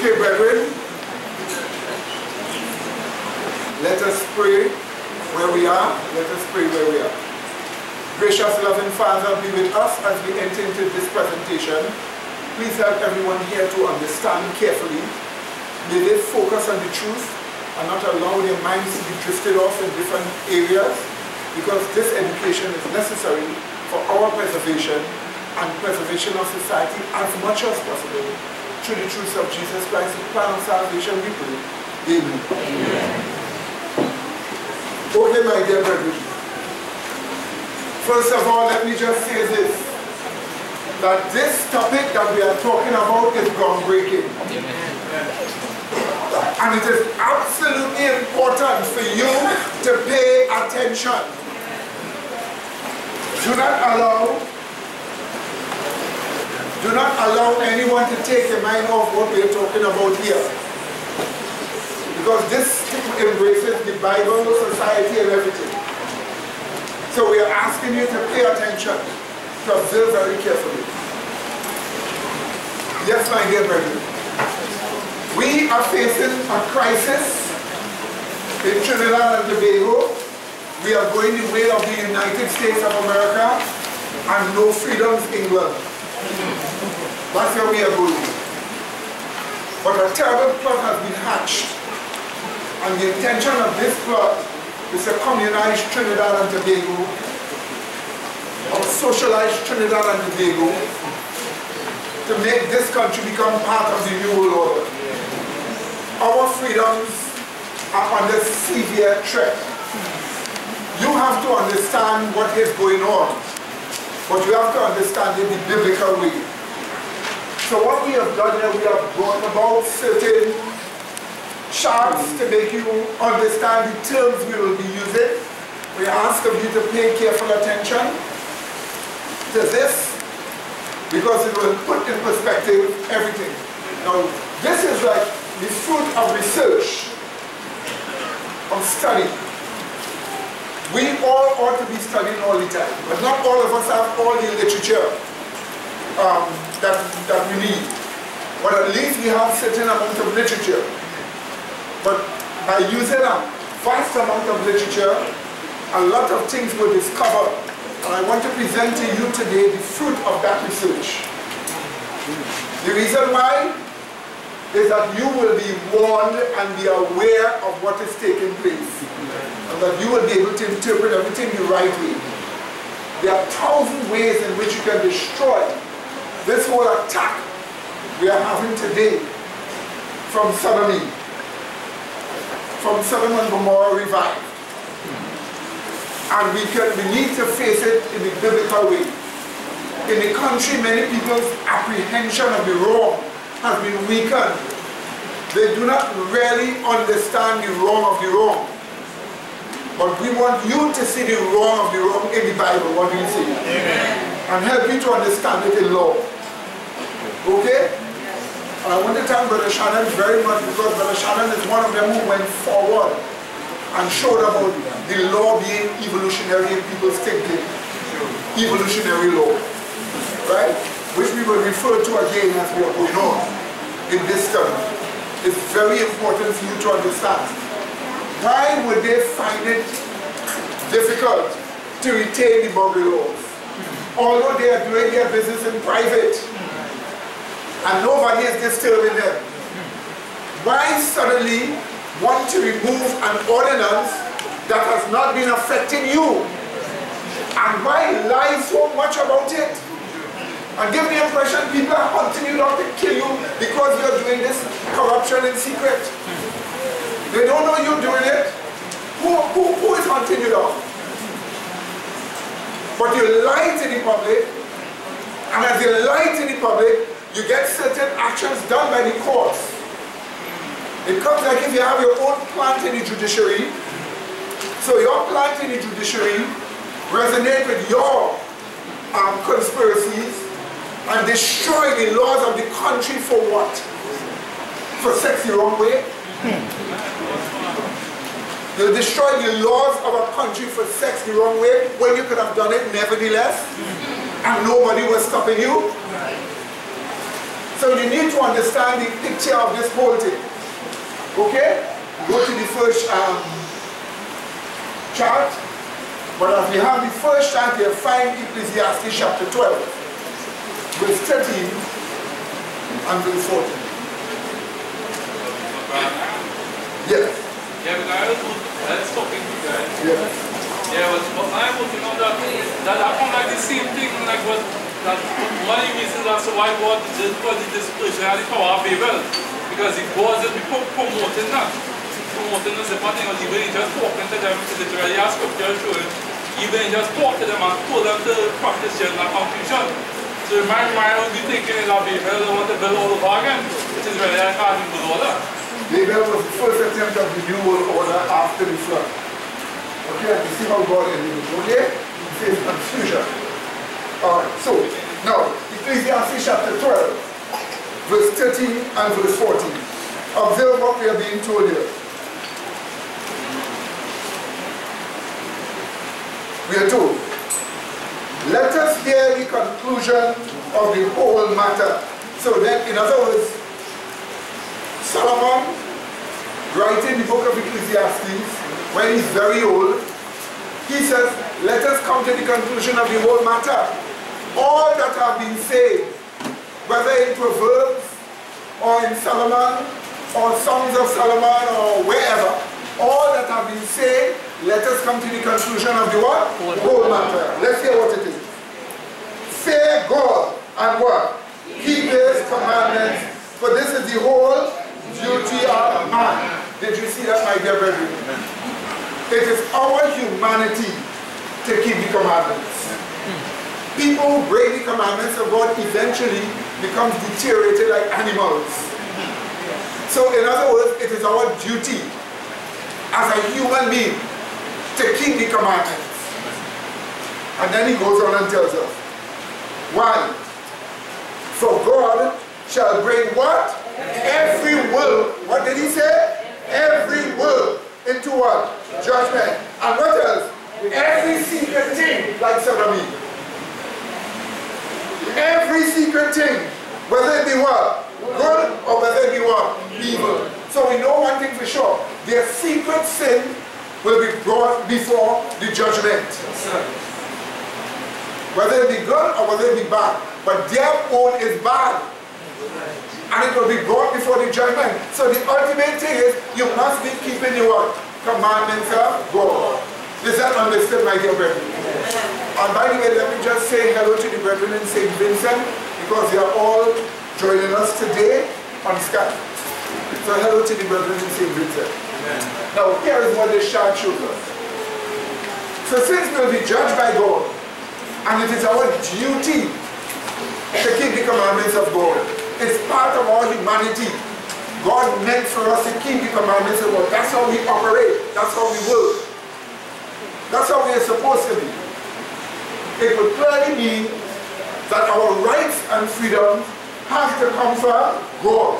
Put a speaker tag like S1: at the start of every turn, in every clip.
S1: Okay, brethren, let us pray where we are. Let us pray where we are. Gracious, loving Father, be with us as we enter into this presentation. Please help everyone here to understand carefully. May they focus on the truth and not allow their minds to be drifted off in different areas, because this education is necessary for our preservation and preservation of society as much as possible. Through the truth of Jesus Christ, the plan of salvation, we pray. Amen. Amen. Okay, my dear brethren. First of all, let me just say this, that this topic that we are talking about is groundbreaking. And it is absolutely important for you to pay attention. Do not allow anyone to take your mind off what we are talking about here. Because this embraces the Bible, society, and everything. So we are asking you to pay attention, to observe very carefully. Yes, my dear brethren. We are facing a crisis in Trinidad and Tobago. We are going the way of the United States of America and no freedoms, England. That's where we are going. But a terrible plot has been hatched. And the intention of this plot is to communise Trinidad and Tobago, or socialise Trinidad and Tobago, to make this country become part of the New World Order. Our freedoms are under severe threat. You have to understand what is going on, but you have to understand it the biblical way. So what we have done here, we have brought about certain charts to make you understand the terms we will be using. We ask of you to pay careful attention to this, because it will put in perspective everything. Now, this is like the fruit of research, of study. We all ought to be studying all the time, but not all of us have all the literature that we need. But at least we have certain amount of literature. But by using a vast amount of literature, a lot of things were discovered. And I want to present to you today the fruit of that research. The reason why is that you will be warned and be aware of what is taking place. And that you will be able to interpret everything the right way. There are 1,000 ways in which you can destroy this whole attack we are having today from Sodom and Gomorrah revived. And we need to face it in the biblical way. In the country, many people's apprehension of the wrong has been weakened. They do not really understand the wrong of the wrong. But we want you to see the wrong of the wrong in the Bible. What do you see? Amen. And help you to understand it in law. Okay? And I want to thank Brother Shannon very much, because Brother Shannon is one of them who went forward and showed about the law being evolutionary in people's thinking. Evolutionary law. Right? Which we will refer to again as we are going on in this study. It's very important for you to understand. Why would they find it difficult to retain the boundary laws? Although they are doing their business in private and nobody is disturbing them. Why suddenly want to remove an ordinance that has not been affecting you? And why lie so much about it? And give the impression people are hunting you down to kill you because you're doing this corruption in secret. They don't know you're doing it. Who is hunting you down? But you lie to the public, and as you lie to the public, you get certain actions done by the courts. It comes like if you have your own plant in the judiciary, so your plant in the judiciary resonate with your conspiracies and destroy the laws of the country for what? For sex the wrong way? They'll destroy the laws of a country for sex the wrong way when you could have done it nevertheless and nobody was stopping you. So you need to understand the picture of this whole thing. Okay? Go to the first chart. But as we have the first chart here, find Ecclesiastes chapter 12, verse 13 and verse 14. Yes.
S2: Yeah, because I was talking to you guys.
S1: Yes.
S2: Yeah, but I'm looking on that I found like the same thing, like what that one of the reasons as to why God did this displeasure and the power of Babel. Because if God is promoting that, promoting the same thing, or even just talking to them, literally as scripture showing, even just talk to them and told them to practice general confusion. So my mind would be thinking that Babel they want to build all over again, which is really like having good order.
S1: Babel was the first attempt of the new world order after the flood. Okay, and you see how God ended it. Okay? He says confusion. Alright, so now Ecclesiastes chapter 12, verse 13 and verse 14. Observe what we are being told here. We are told, let us hear the conclusion of the whole matter. So then, in other words, Solomon, writing the book of Ecclesiastes, when he's very old, he says, let us come to the conclusion of the whole matter. All that have been said, whether in Proverbs, or in Solomon, or Songs of Solomon, or wherever, all that have been said, let us come to the conclusion of the what? Whole matter. Let's hear what it is. Fear God and what? Keep His commandments, for this is the whole duty of man. Did you see that, my dear brethren? It is our humanity to keep the commandments. People who break the commandments of God eventually become deteriorated like animals. So in other words, it is our duty as a human being to keep the commandments. And then he goes on and tells us, why? For God shall bring what? Every work. What did he say? Every work into what? Judgment. And what else? Every secret thing, like sodomy. Every secret thing, whether it be what? Good or whether it be what? Evil. So we know one thing for sure. Their secret sin will be brought before the judgment. Whether it be good or whether it be bad. But their own is bad. And it will be brought before the judgment. So the ultimate thing is, you must be keeping the what? Commandments of God. Is that understood, my dear brethren? And by the way, let me just say hello to the brethren in St. Vincent, because they are all joining us today on Skype. So hello to the brethren in St. Vincent. Amen. Now here is what this chart shows us. So since we will be judged by God, and it is our duty to keep the commandments of God, it's part of our humanity. God meant for us to keep the commandments of God. That's how we operate. That's how we work. That's how we are supposed to be. It would clearly mean that our rights and freedoms have to come from God.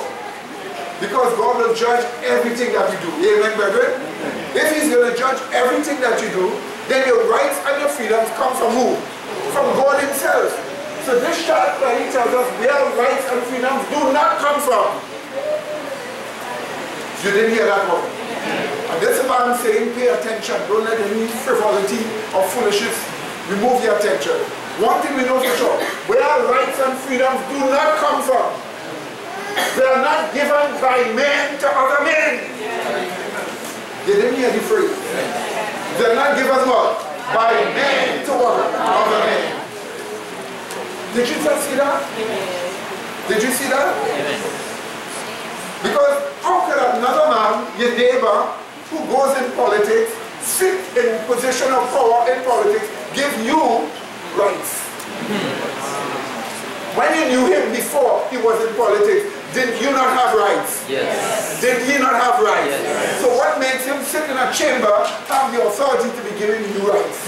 S1: Because God will judge everything that you do. Amen, brethren? If He's going to judge everything that you do, then your rights and your freedoms come from who? From God Himself. So this chart clearly tells us where rights and freedoms do not come from. You didn't hear that one? And this is why I'm saying pay attention. Don't let any frivolity or foolishness remove your attention. One thing we know for sure, where rights and freedoms do not come from, they are not given by men to other men. You didn't hear the phrase. They are not given what? By men to other men. Did you just see that? Did you see that? Because how could another man, your neighbor, who goes in politics, sit in position of power in politics, give you rights? When you knew him before he was in politics, did you not have rights?
S3: Yes.
S1: Did he not have rights?
S3: Yes.
S1: So what makes him sit in a chamber, have the authority to be giving you rights?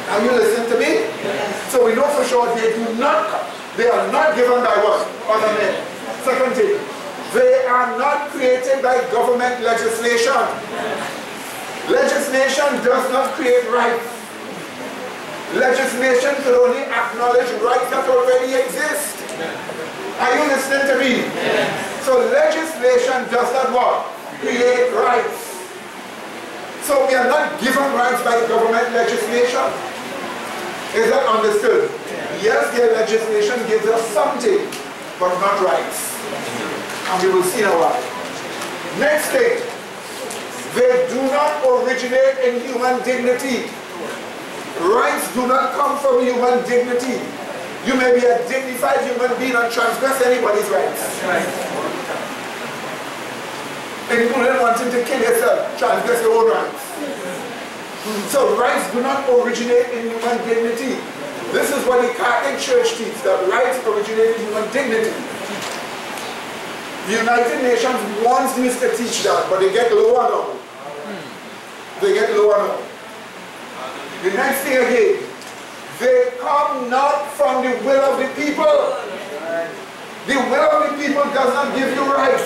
S1: Are you listening to me? Yes. So we know for sure they are not given by what? Other men. Second thing, they are not created by government legislation. Legislation does not create rights. Legislation can only acknowledge rights that already exist. Are you listening to me? So legislation does not what? Create rights. So we are not given rights by government legislation. Is that understood? Yes, their legislation gives us something, but not rights. And we will see in a while. Next thing, they do not originate in human dignity. Rights do not come from human dignity. You may be a dignified human being and transgress anybody's rights. Including wanting to kill yourself, transgress your own rights. So rights do not originate in human dignity. This is what the Catholic Church teaches, that rights originate in human dignity. The United Nations once used to teach that, but they get lower now. They get lower now. The next thing again, they come not from the will of the people. The will of the people does not give you rights.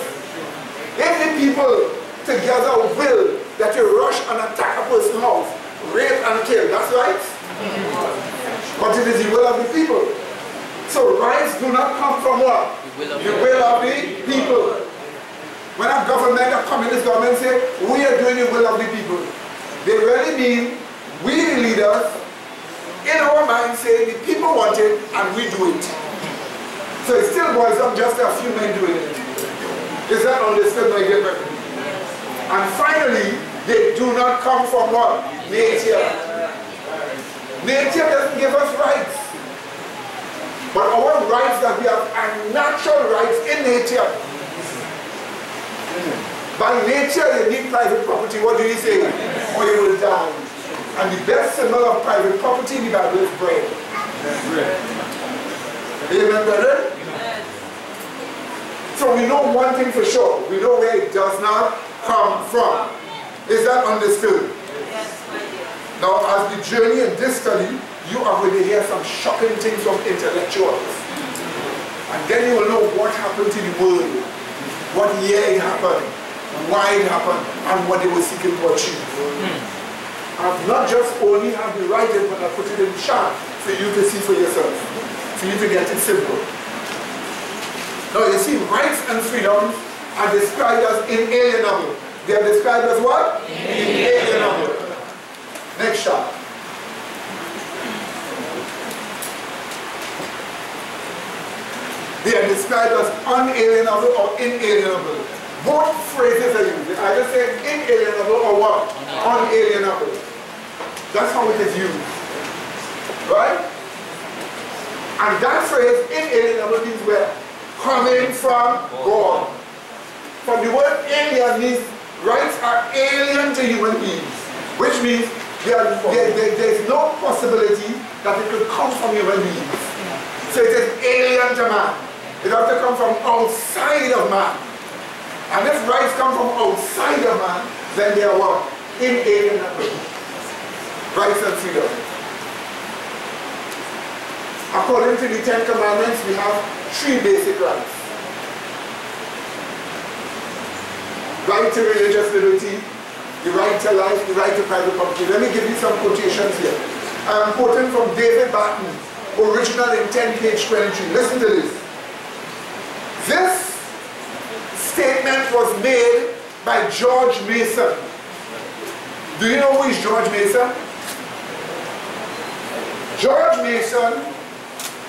S1: If the people together will that you rush and attack a person's house, rape and kill, that's right. But it is the will of the people. So rights do not come from what? The will of the people. When a government, a communist government say, we are doing the will of the people, they really mean we the leaders in our minds say the people want it and we do it. So it still boils up just a few men doing it. Is that understood, my dear brethren? And finally, they do not come from what? Nature. Nature doesn't give us rights. But our rights that we have are natural rights in nature. By nature, you need private property. What do you say? Or you will die. And the best symbol of private property in the Bible is bread. Amen, brother? So we know one thing for sure. We know where it does not come from. Is that understood?
S3: Yes, my dear.
S1: Now, as we journey in this study, you are going to hear some shocking things from intellectuals. And then you will know what happened to the world, what year it happened, why it happened, and what they were seeking to achieve. I've not just only have the writing, but I put it in chart for you to see for yourself, for you to get it simple. Now you see, rights and freedoms are described as inalienable. They are described as what? Inalienable. Next chart. They are described as unalienable or inalienable. Both phrases are used. They either say inalienable or what? Unalienable. That's how it is used. Right? And that phrase, inalienable, means where? Coming from God. From the word alien means rights are alien to human beings. Which means there's no possibility that it could come from human beings. So it is alien to man. It has to come from outside of man. And if rights come from outside of man, then they are what? Inalienable. Rights and freedom. According to the 10 Commandments, we have 3 basic rights. Right to religious liberty, the right to life, the right to private property. Let me give you some quotations here. I'm quoting from David Barton, original intent, page 23. Listen to this. This statement was made by George Mason. Do you know who is George Mason? George Mason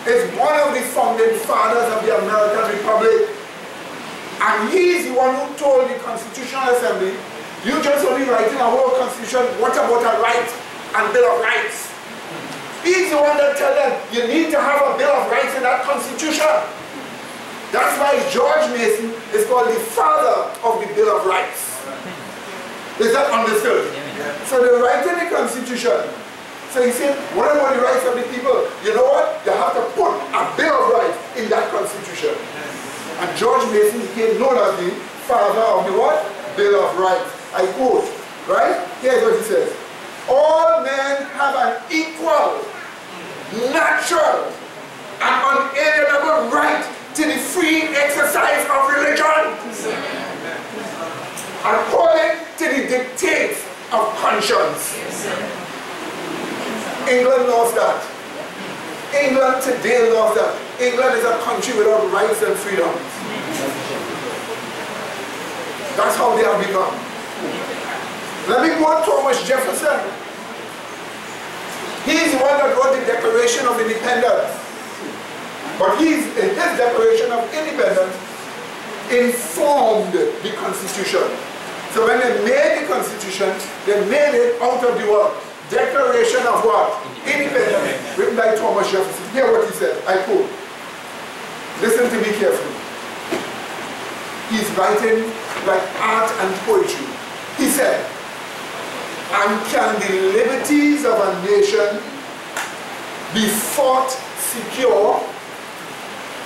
S1: is one of the founding fathers of the American Republic. And he's the one who told the Constitutional Assembly, you just only writing a whole constitution, what about a right and Bill of Rights? He's the one that tells them, you need to have a Bill of Rights in that Constitution. That's why George Mason is called the father of the Bill of Rights. Is that understood? So they write in the Constitution. So he said, what about the rights of the people? You know what? You have to put a Bill of Rights in that Constitution. And George Mason became known as the father of the what? Bill of Rights. I quote, right? Here's what he says. All men have an equal, natural, and unalienable right to the free exercise of religion, according to the dictates of conscience. England lost that. England today lost that. England is a country without rights and freedoms. That's how they have become. Let me quote Thomas Jefferson. He's the one that wrote the Declaration of Independence. But his Declaration of Independence informed the Constitution. So when they made the Constitution, they made it out of the word Declaration of what? Independence, written by Thomas Jefferson. Hear what he said, I quote. Listen to me carefully. He's writing like art and poetry. He said, and can the liberties of a nation be fought secure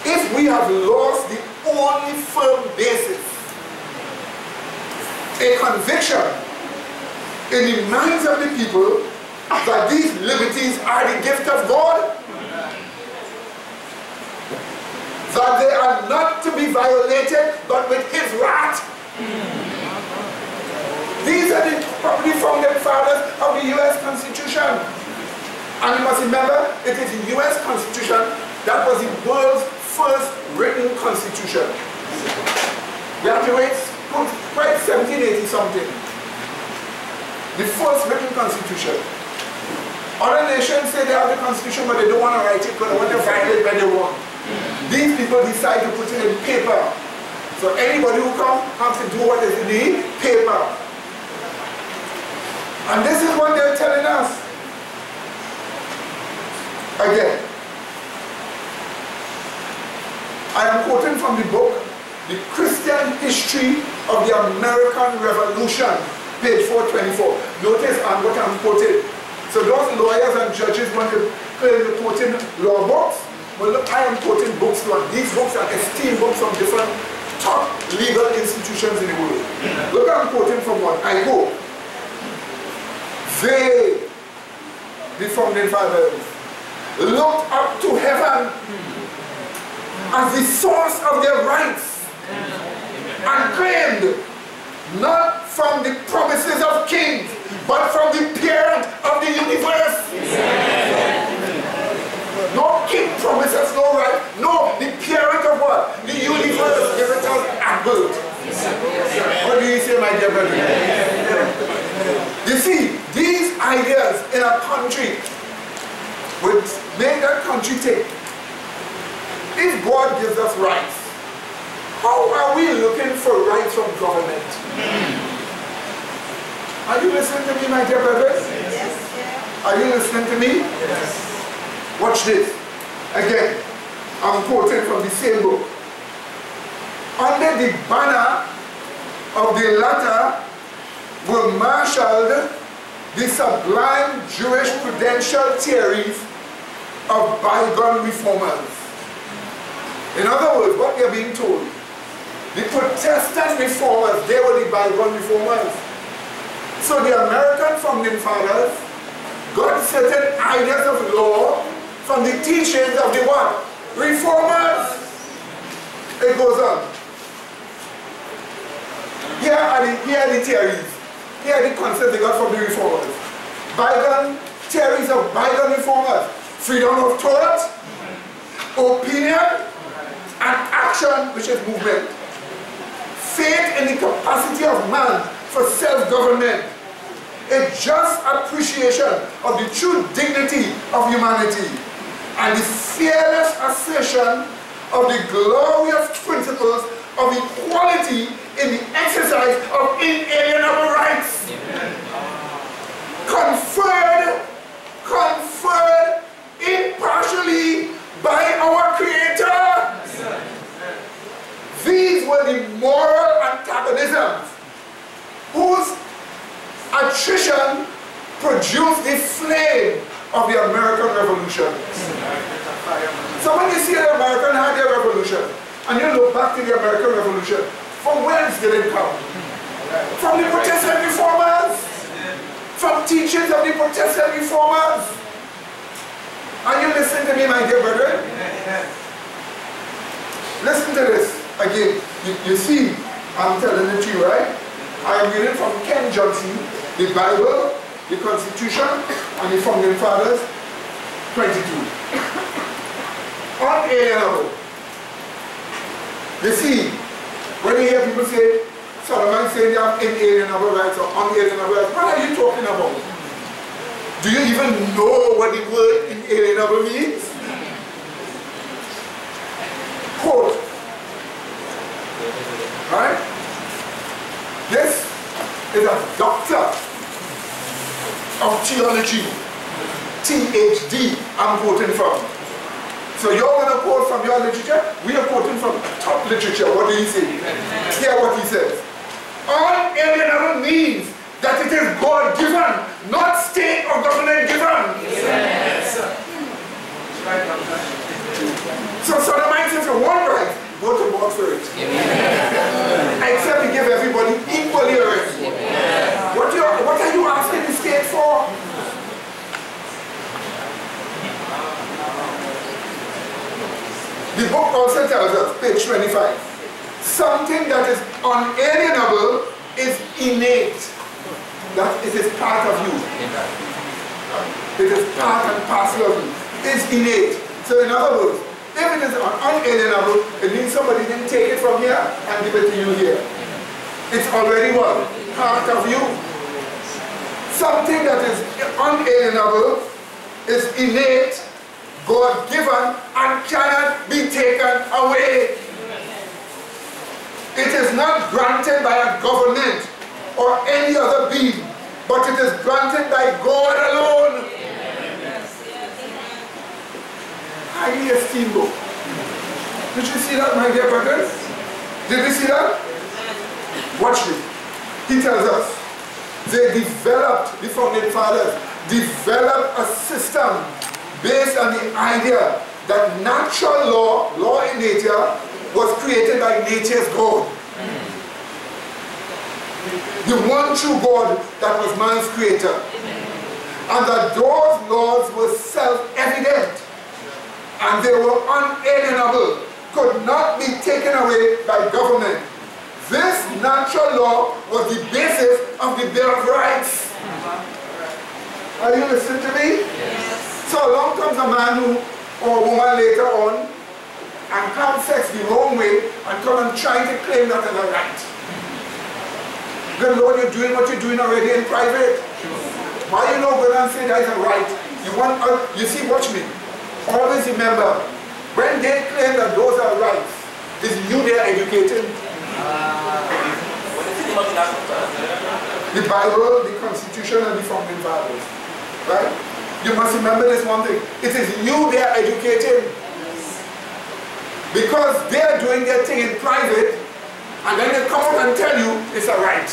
S1: if we have lost the only firm basis, a conviction in the minds of the people that these liberties are the gift of God, that they are not to be violated but with His wrath. These are the property founding fathers of the U.S. Constitution. And you must remember, it is the U.S. Constitution that was the world's first written constitution. We have to wait quite 1780 something. The first written constitution. Other nations say they have the constitution but they don't want to write it because they want to violate when they want. These people decide to put it in paper. So anybody who comes has to do what is in the paper. And this is what they're telling us. Again, I am quoting from the book, The Christian History of the American Revolution, page 424. Notice what I'm quoting. So those lawyers and judges want to claim they're quoting law books. Well, look, I am quoting books from these books are esteemed books from different top legal institutions in the world. Look, I'm quoting from one. I quote. They, the founding fathers, looked up to heaven as the source of their rights and claimed not from the promises of kings but from the parent of the universe. No king promises no right. No, the parent of what? The universe gives us at birth. What do you say, my dear brother? You see, these ideas in a country would make that country take. If God gives us rights, how are we looking for rights from government? Are you listening to me, my dear brothers? Yes. Are you listening to me? Yes. Watch this. Again, I'm quoting from the same book. Under the banner of the latter were marshaled the sublime jurisprudential theories of bygone reformers. In other words, what they're being told, the Protestant reformers, they were the bygone reformers. So the American founding fathers got certain ideas of law from the teachings of the what? Reformers. It goes on. Here are the theories. Here are the concepts they got from the reformers. Bygone theories of bygone reformers. Freedom of thought, opinion, and action, which is movement. Faith in the capacity of man for self-government. A just appreciation of the true dignity of humanity. And the fearless assertion of the glorious principles of equality in the exercise of inalienable rights. Conferred impartially by our Creator. These were the moral antagonisms whose attrition produced the flame of the American Revolution. So when you see the American had their revolution, and you look back to the American Revolution, from whence did it come? From the Protestant reformers, from teachings of the Protestant reformers. Are you listening to me, my dear brethren? Listen to this again. You see, I'm telling it to you, right? I am reading from Ken Johnson, the Bible, the Constitution, and the Founding Fathers, 22. On unalienable. You see, when you hear people say, Solomon saying they have inalienable rights or unalienable rights, what are you talking about? Do you even know what the word inalienable means? Quote. Right? This is a doctor of theology, THD, I'm quoting from. So you're going to quote from your literature, we are quoting from top literature. What do you say? Hear what he says. Unalienable means that it is God-given, not state or government given. Yes. So Sodomites, if you want right, go to God for it. Except he give everybody equally a right. What are you asking the state for? The book also tells us, page 25, something that is unalienable is innate. That it is part of you. It is part and parcel of you. It's innate. So in other words, if it is unalienable, it means somebody didn't take it from here and give it to you here. It's already what? Part of you. Something that is unalienable is innate, God-given, and cannot be taken away. It is not granted by a government or any other being, but it is granted by God alone. Highly esteemable. Did you see that, my dear brothers? Did you see that? Watch me. He tells us, they developed, the founding fathers, developed a system based on the idea that natural law in nature, was created by nature's God. The one true God that was man's creator. And that those laws were self-evident. And they were unalienable, could not be taken away by government. This natural law was the basis of the Bill of Rights. Are you listening to me? Yes. So along comes a man who, or a woman later on, and have sex the wrong way, and come and try to claim that as a right. Good Lord, you're doing what you're doing already in private. Why you not going and say that is a right? You see, watch me. Always remember, when they claim that those are rights, it's you they are educating. The Bible, the Constitution, and the founding fathers. Right? You must remember this one thing. It is you they are educating. Because they are doing their thing in private, and then they come out and tell you it's a right.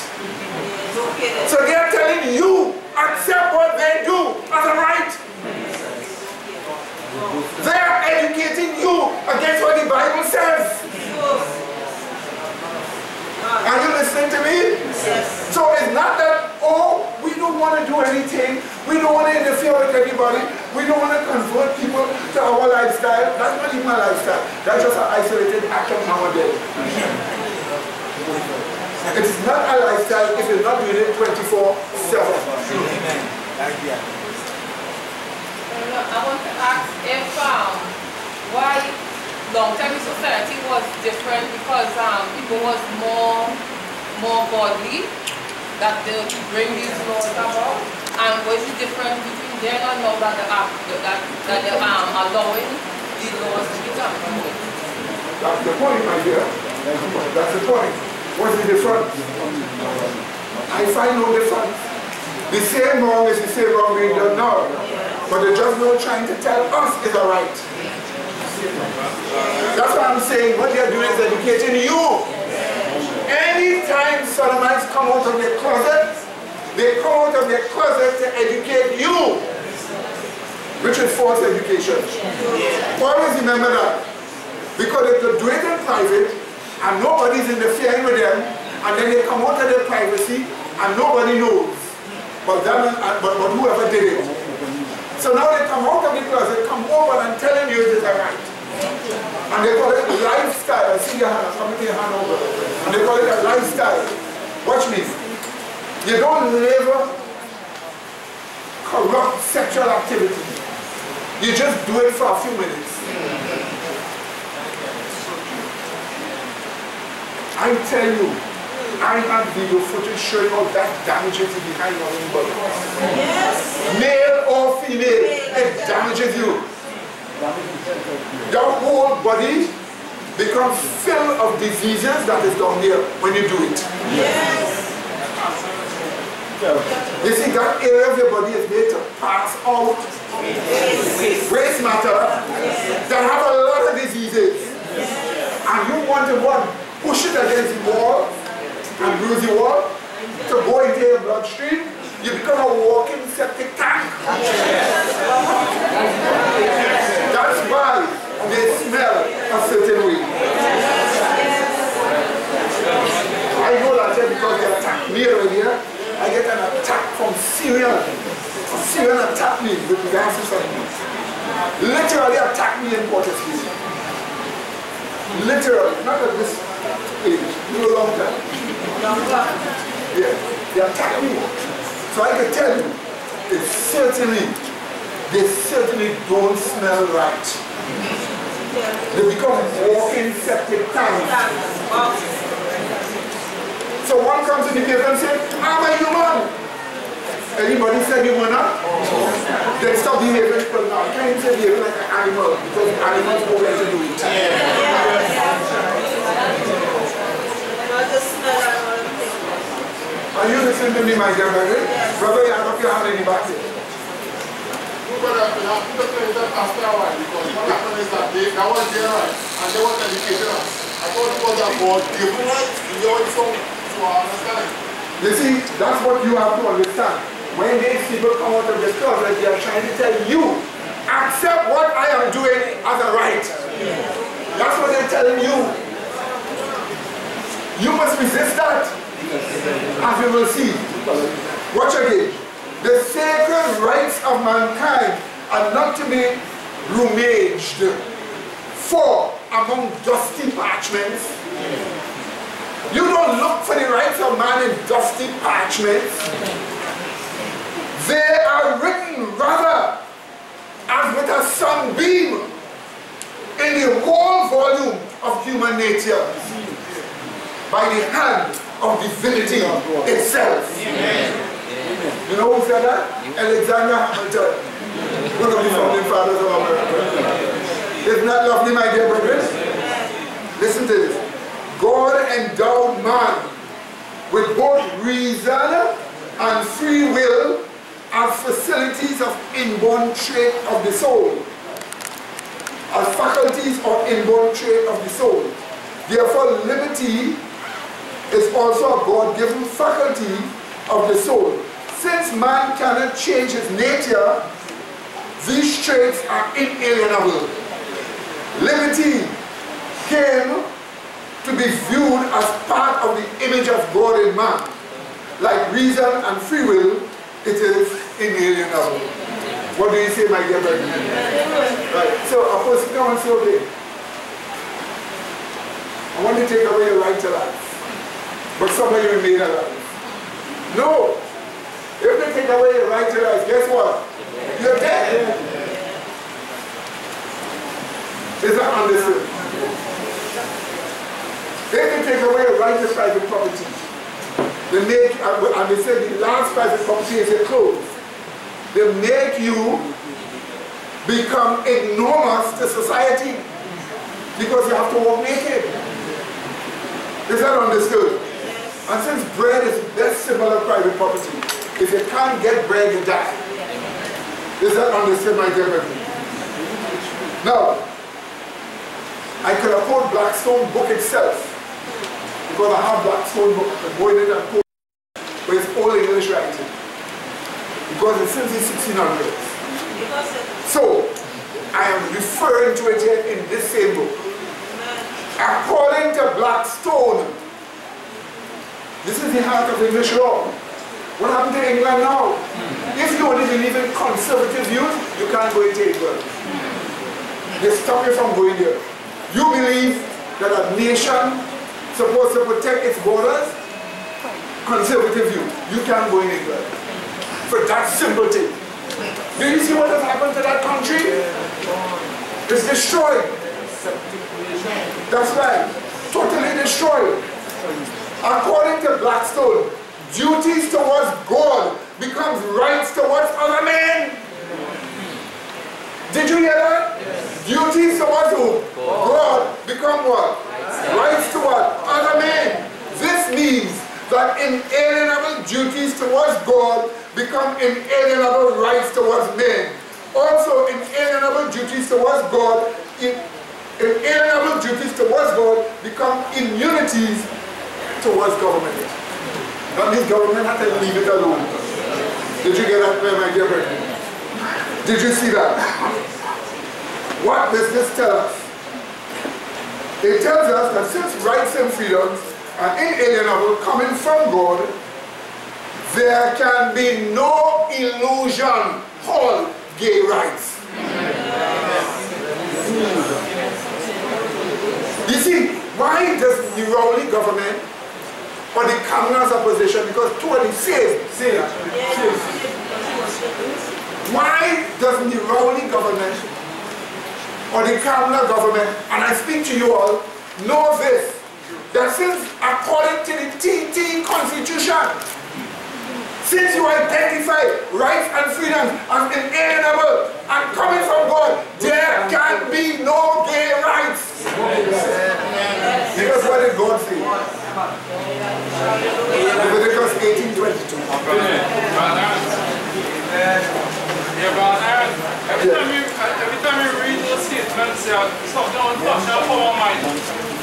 S1: So they are telling you, accept what they do as a right. They are educating you against what the Bible says. Are you listening to me? Yes. So it's not that, oh, we don't want to do anything, we don't want to interfere with anybody, we don't want to convert people to our lifestyle. That's not even a lifestyle. That's just an isolated act of nowadays. It's not a lifestyle if you're not doing it 24/7. Amen.
S3: I want to ask if why long-time society was different because people was more godly that they bring these laws about, and what's the difference between then and now that they're allowing these laws to be done?
S1: That's the point, my dear. That's the point. What's the difference? I find no difference. The same wrong is the same wrong being done now. But they're just not trying to tell us is a right. That's what I'm saying. What they're doing is educating you. Anytime Sodomites come out of their closet, they come out of their closet to educate you, which is false education. Always remember that. Because if they do it in private, and nobody's interfering with them, and then they come out of their privacy, and nobody knows, but whoever did it. So now they come out of the closet, come over and telling you it is a right. And they call it lifestyle. See your hand, I'm coming your hand over. And they call it a lifestyle. Watch me. You don't live corrupt sexual activity. You just do it for a few minutes. I tell you, I have video footage showing how that damages you behind your own body. Yes. Male or female, it damages you. Your whole body becomes filled of diseases that is down here when you do it. Yes. You see, that area of your body is made to pass out waste matter that have a lot of diseases. And you want to push it against the wall and bruise the wall to go into your bloodstream. You become a walking septic tank. That's why they smell a certain way. I know that because they attack me over here. I get an attack from Syria. Syrian attack me with gases on me. Literally attack me in Portuguese. Literally, not at this age, for a long time. Yeah, they attack me. So I can tell you, they certainly don't smell right. They become walking septic tanks. So one comes in the cave and says, I'm a human. Anybody said you were not? Then stop behaving, but now you can't say behaving like an animal, because animals know where to do it. Are you listening to me, my dear brother? Brother, you have up your hand in the back here.
S4: But after a while, because what happened is that that was their right, and they were educated us. I thought it was about giving rights, you know, so I understand.
S1: You see, that's what you have to understand. When these people come out of the club, like they are trying to tell you, accept what I am doing as a right. That's what they're telling you. You must resist that, as we will see. Watch again. The sacred rights of mankind are not to be rummaged for among dusty parchments. You don't look for the rights of man in dusty parchments. They are written rather as with a sunbeam in the whole volume of human nature by the hand of divinity itself. Amen. You know who said that? Alexander Hamilton, one of the founding fathers of America. Isn't that lovely, my dear brothers? Listen to this. God endowed man with both reason and free will as facilities of inborn trait of the soul. As faculties or inborn trait of the soul. Therefore, liberty is also a God-given faculty of the soul. Since man cannot change his nature, these traits are inalienable. Liberty came to be viewed as part of the image of God in man. Like reason and free will, it is inalienable. What do you say, my dear brother? Right. So a person comes and says, okay, I want to take away your right to life, but somebody remain alive. No. If they take away your right to life, guess what? You're dead. Is that understood? If they take away your right to private property, they make, and they say the last private property is your clothes. They make you become enormous to society because you have to walk naked. Is that understood? And since bread is the best symbol of private property, if you can't get bread, you die. Is that understood, my dear brother? Now, I could afford Blackstone book itself, because I have Blackstone book, I'm going in and quote, but it's all English writing. Because it's since the 1600s. So, I am referring to it here in this same book. According to Blackstone, this is the heart of English law. What happened to England now? If you only believe in conservative views, you can't go into England. They stop you from going there. You believe that a nation supposed to protect its borders, conservative view, you can't go in England. For that simple thing. Do you see what has happened to that country? It's destroyed. That's right. Totally destroyed. According to Blackstone, duties towards God becomes rights towards other men. Did you hear that? Yes. Duties towards who? God become what? Rights towards other men. This means that inalienable duties towards God become inalienable rights towards men. Also, inalienable duties towards God, inalienable duties towards God become immunities towards government. That means government has to leave it alone. Did you get that, my dear brethren? Did you see that? What does this tell us? It tells us that since rights and freedoms are inalienable coming from God, there can be no illusion called gay rights. You see, why does the Rowley government or the Communist opposition, because two of the same, why doesn't the Rowley government or the Communist government, and I speak to you all, know this, that since according to the TT Constitution, since you identify rights and freedoms as inalienable and coming from God, there can be no gay rights. Because what did God say? Leviticus 18:22.
S2: Every time you read those statements, something untouched for our mind.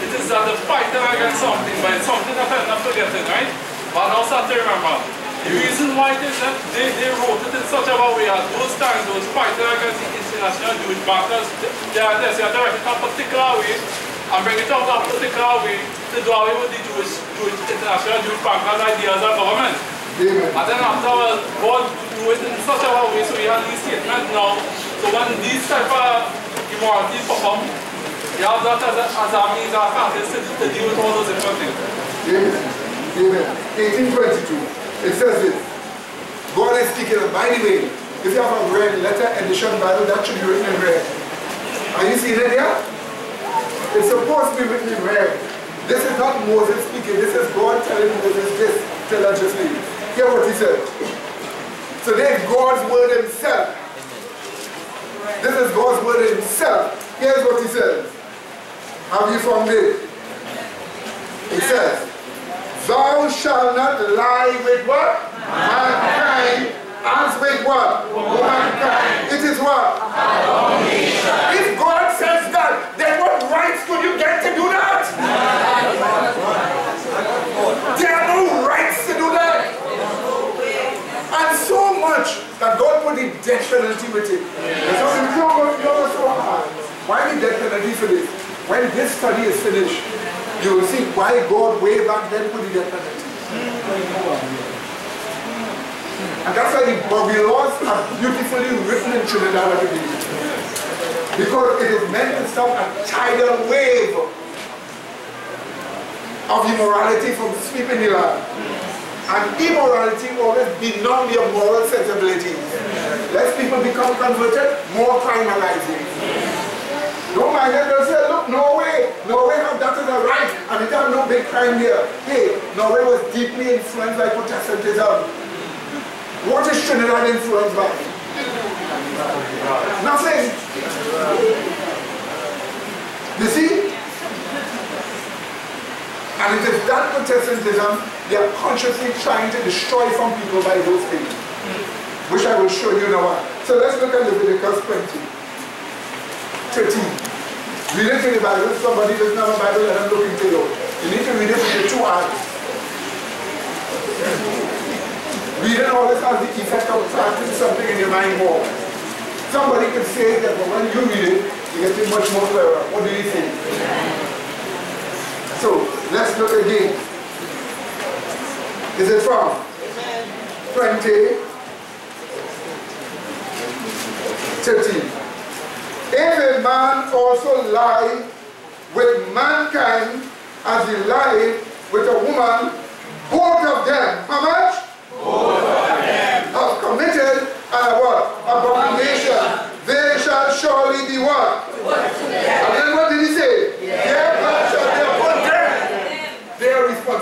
S2: It is that the fighting against something, but it's something that I'm not forgetting, right? But I also have to remember. The reason why it is that they wrote it in such a way at those times, those fighting against the international Jewish backers, they are directed in a particular way and bring it out in a particular way to do away with the international Jewish backers' ideas of government. And then after God do it in such a way, so we have these statements now. So when these type of immoralities pop up, you have that as a means of practice to deal with all those different things.
S1: Amen. 1822. It says this. God is speaking, and by the way, if you have a red letter edition Bible, that should be written in red. Are you seeing it here? It's supposed to be written in red. This is not Moses speaking, this is God telling Moses this to legislate. Hear what he said. So there's God's word himself. This is God's word himself. Here's what he says. Have you found it? He says, thou shalt not lie with what? Mankind. As with what? Womankind. It is what? If God says that, then what rights could you get to do that? There are no rights to do that. And so much that God put the death penalty with it. So if you go so hard, why the death penalty for this? When this study is finished, you will see why God way back then put the death penalty. And that's why the Bobby laws are beautifully written in Trinidad and Tobago. Because it is meant to stop a tidal wave of immorality from sweeping the land. And immorality always beyond your moral sensibility. Less people become converted, more crime arises. Don't mind it, they'll say, look, Norway have that as a right, and it have no big crime here. Hey, Norway was deeply influenced by Protestantism. What is Trinidad influenced by? Nothing. You see? And it is that Protestantism they are consciously trying to destroy from people by those things. Which I will show you now. So let's look at Leviticus 20. 13. Read it in the Bible. If somebody doesn't have a Bible, let them look into it. You need to read it with your two eyes. Reading always has the effect of planting something in your mind more. Somebody could say that, but when you read it, you get it much more clearer. What do you think? So, let's look again. Is it from 20, 13. If a man also lie with mankind as he lied with a woman, both of them, how much? Both of them have committed a what? Abomination. They shall surely be what? And then what did he say? Their blood shall be upon them. Their responsibility.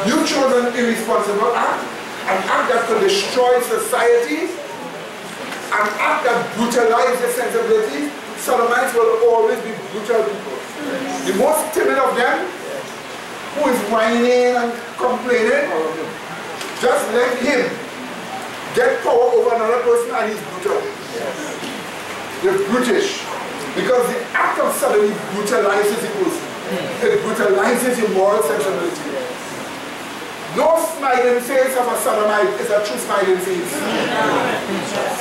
S1: You chose an irresponsible act, an act that could destroy society, an act that brutalizes the sensibilities. Sodomites will always be brutal people. The most timid of them, who is whining and complaining, just let him get power over another person and he's brutal. They're brutish. Because the act of sodomy brutalizes the person. It brutalizes your moral sensibility. No smiling face of a sodomite is a true smiling face.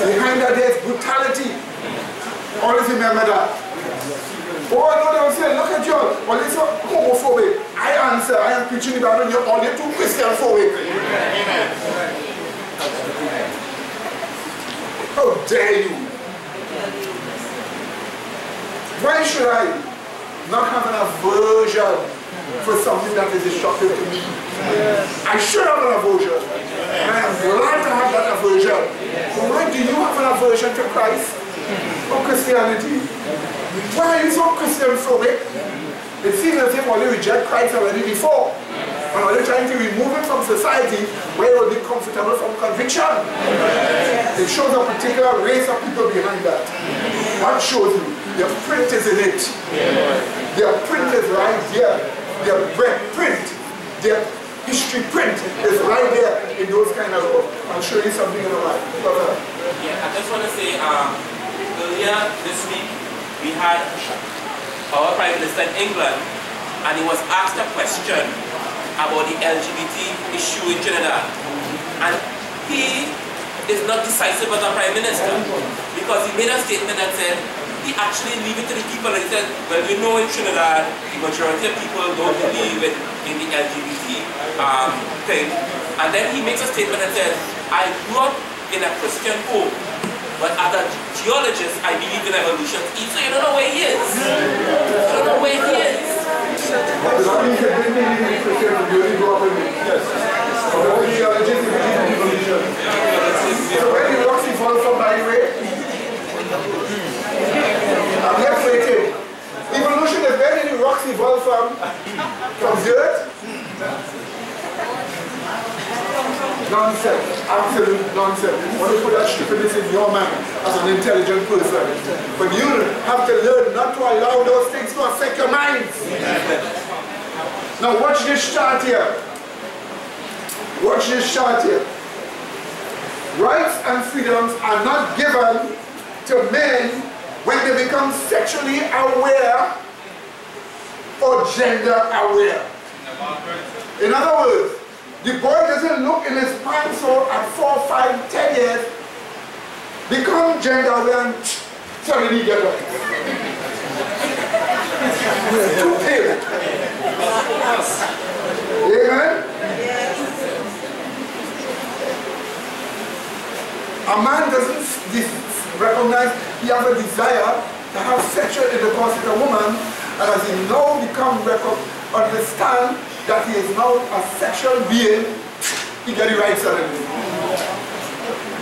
S1: Behind that there is brutality. Always remember that. Oh, no, they will say, look at you. Well, it's homophobic. I answer, I am preaching the Bible, you're only too Christian-phobic. How dare you? Why should I not have an aversion for something that is destructive to me? I should have an aversion. And I am glad to have that aversion. But why do you have an aversion to Christ or Christianity? Why are you so Christian-phobic? It seems as if you reject Christ already before. And are you trying to remove him from society where you will be comfortable from conviction? It shows a particular race of people behind that. What shows you? Their print is in it. Their print is right there. Their breath print, their history print is right there in those kind of books. I'll show you something in a while.
S5: Yeah, I just want to say, earlier this week, we had our Prime Minister in England, and he was asked a question about the LGBT issue in Trinidad. And he is not decisive as a Prime Minister, because he made a statement that said, he actually leave it to the people, and he said, well, we know in Trinidad, the majority of people don't believe in the LGBT thing. And then he makes a statement that says, I grew up in a Christian home, but as a geologist, I believe in evolution. So you don't know where he is. You don't know where he is.
S1: So where the rocks evolve from, by the way? I'm left waiting. Evolution is where the rocks evolve from dirt? Nonsense. Absolute nonsense. When you put that stupidness in your mind as an intelligent person. But you have to learn not to allow those things to affect your minds. Now watch this chart here. Watch this chart here. Rights and freedoms are not given to men when they become sexually aware or gender aware. In other words, the boy doesn't look in his pants so at 4, 5, 10 years, become gender aware and suddenly get up. Too pale. Amen? A man doesn't recognize he has a desire to have sexual intercourse with a woman, and as he now understand that he is now a sexual being, he gets it right suddenly.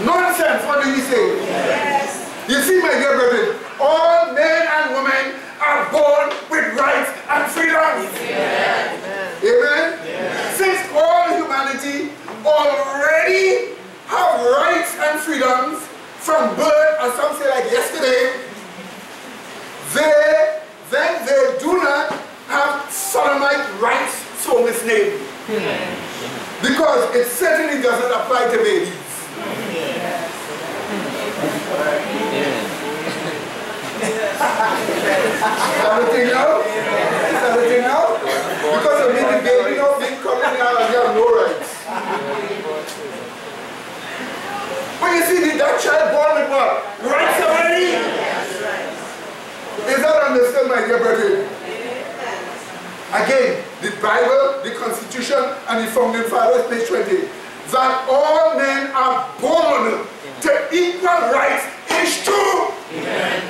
S1: Nonsense, what do you say? Yes. You see, my dear brethren, all men and women are born with rights and freedoms. Amen. Amen? Yes. Since all humanity already have rights and freedoms from birth, as some say like yesterday, they do not have sodomite rights so misnamed. Because it certainly doesn't apply to babies. Is that the thing now? Is that the thing now? Because of me, the baby now being coming out and you have no rights. But you see, that child born with what? Rights already? Is that understood, my dear brethren? Again, the Bible, the Constitution, and the Founding Fathers, page 20, that all men are born to equal rights is true. Amen.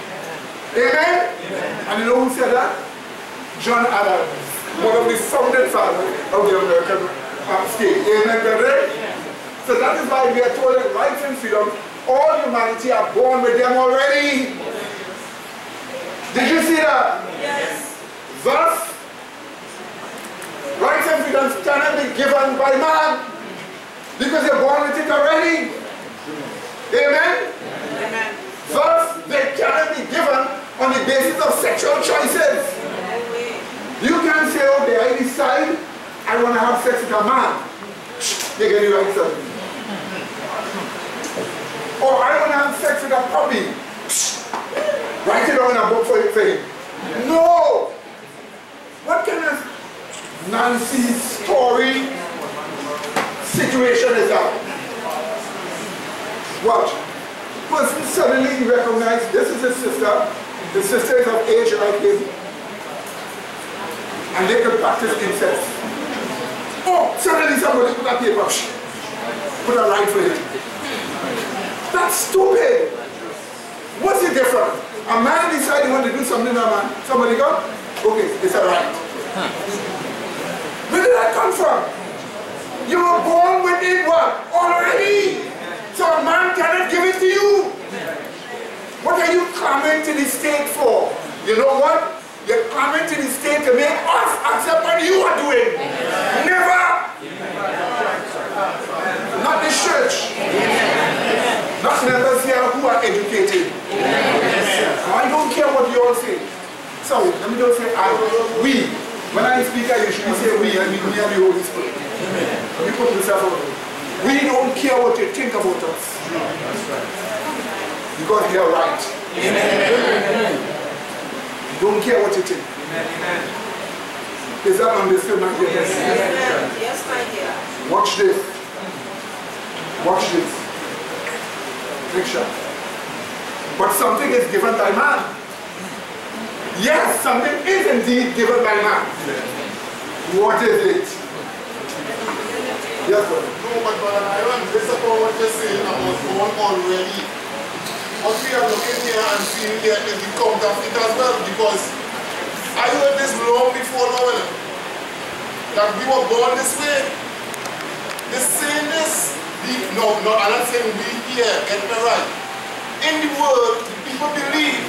S1: Amen? Amen. And you know who said that? John Adams, one of the Founding Fathers of the American state. Amen, brethren? So that is why we are told that rights and freedom, all humanity are born with them already. Did you see that? Yes. Thus, rights and freedoms cannot be given by by man. Because you're born with it already. Amen?
S3: Amen.
S1: Thus, they cannot be given on the basis of sexual choices. You can say, okay, I decide I want to have sex with a man. They get it right, sir. Or I want to have sex with a puppy. Write it down in a book for him. No! What kind of Nancy story situation is that? Watch. Person suddenly recognized this is his sister. The sister is of age like him. And they could practice incest. Oh, suddenly somebody put a paper. Put a right for him. That's stupid. What's the difference? A man decides he wants to do something to a man. Somebody go, okay, it's a right. Where did that come from? You were born with it what? Already. So a man cannot give it to you. What are you clamoring to the state for? You know what? You're clamoring to the state to make us accept what you are doing. Never. Not the church. Not members here who are educated. I don't care what you all say. So let me just say we. When I speak, I usually say we, I mean me and the Holy Spirit. You put yourself on. We don't care what you think about us. Because we are right. Don't care what you think. Is that understood, my dear?
S3: Yes, my dear.
S1: Watch this. Watch this. Picture. But something is given by man. Yes, something is indeed given by man. What is it? Yes, sir.
S4: No, but I want to disappoint what you're saying about born already. What we are looking here and seeing here is the counterfeit as well, because I heard this long before now, that we were born this way. The sameness, no, I'm not saying we here, get me right. In the world, people believe,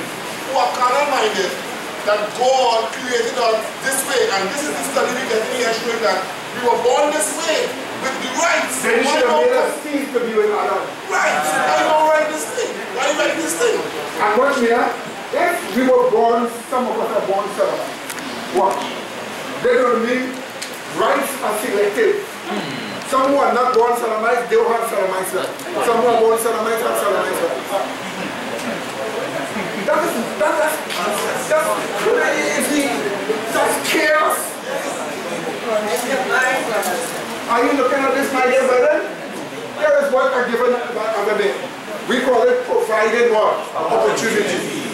S4: who are carnal-minded, that God created us this way, and this is the study we get here showing that we were born this way, with the rights.
S1: Then you should have made us cease to be with Adam.
S4: Right, I don't write this thing. I write this thing.
S1: And watch me, huh? If we were born, some of us are born Solomon. Watch. They don't mean rights are selective. Some who are not born Solomonites, they will have Solomonites. Some who are born Solomonites have Solomonites. That's crazy. That's chaos. Are you looking at this, my dear brother? Here is what are given by other men. We call it provided what? Opportunity.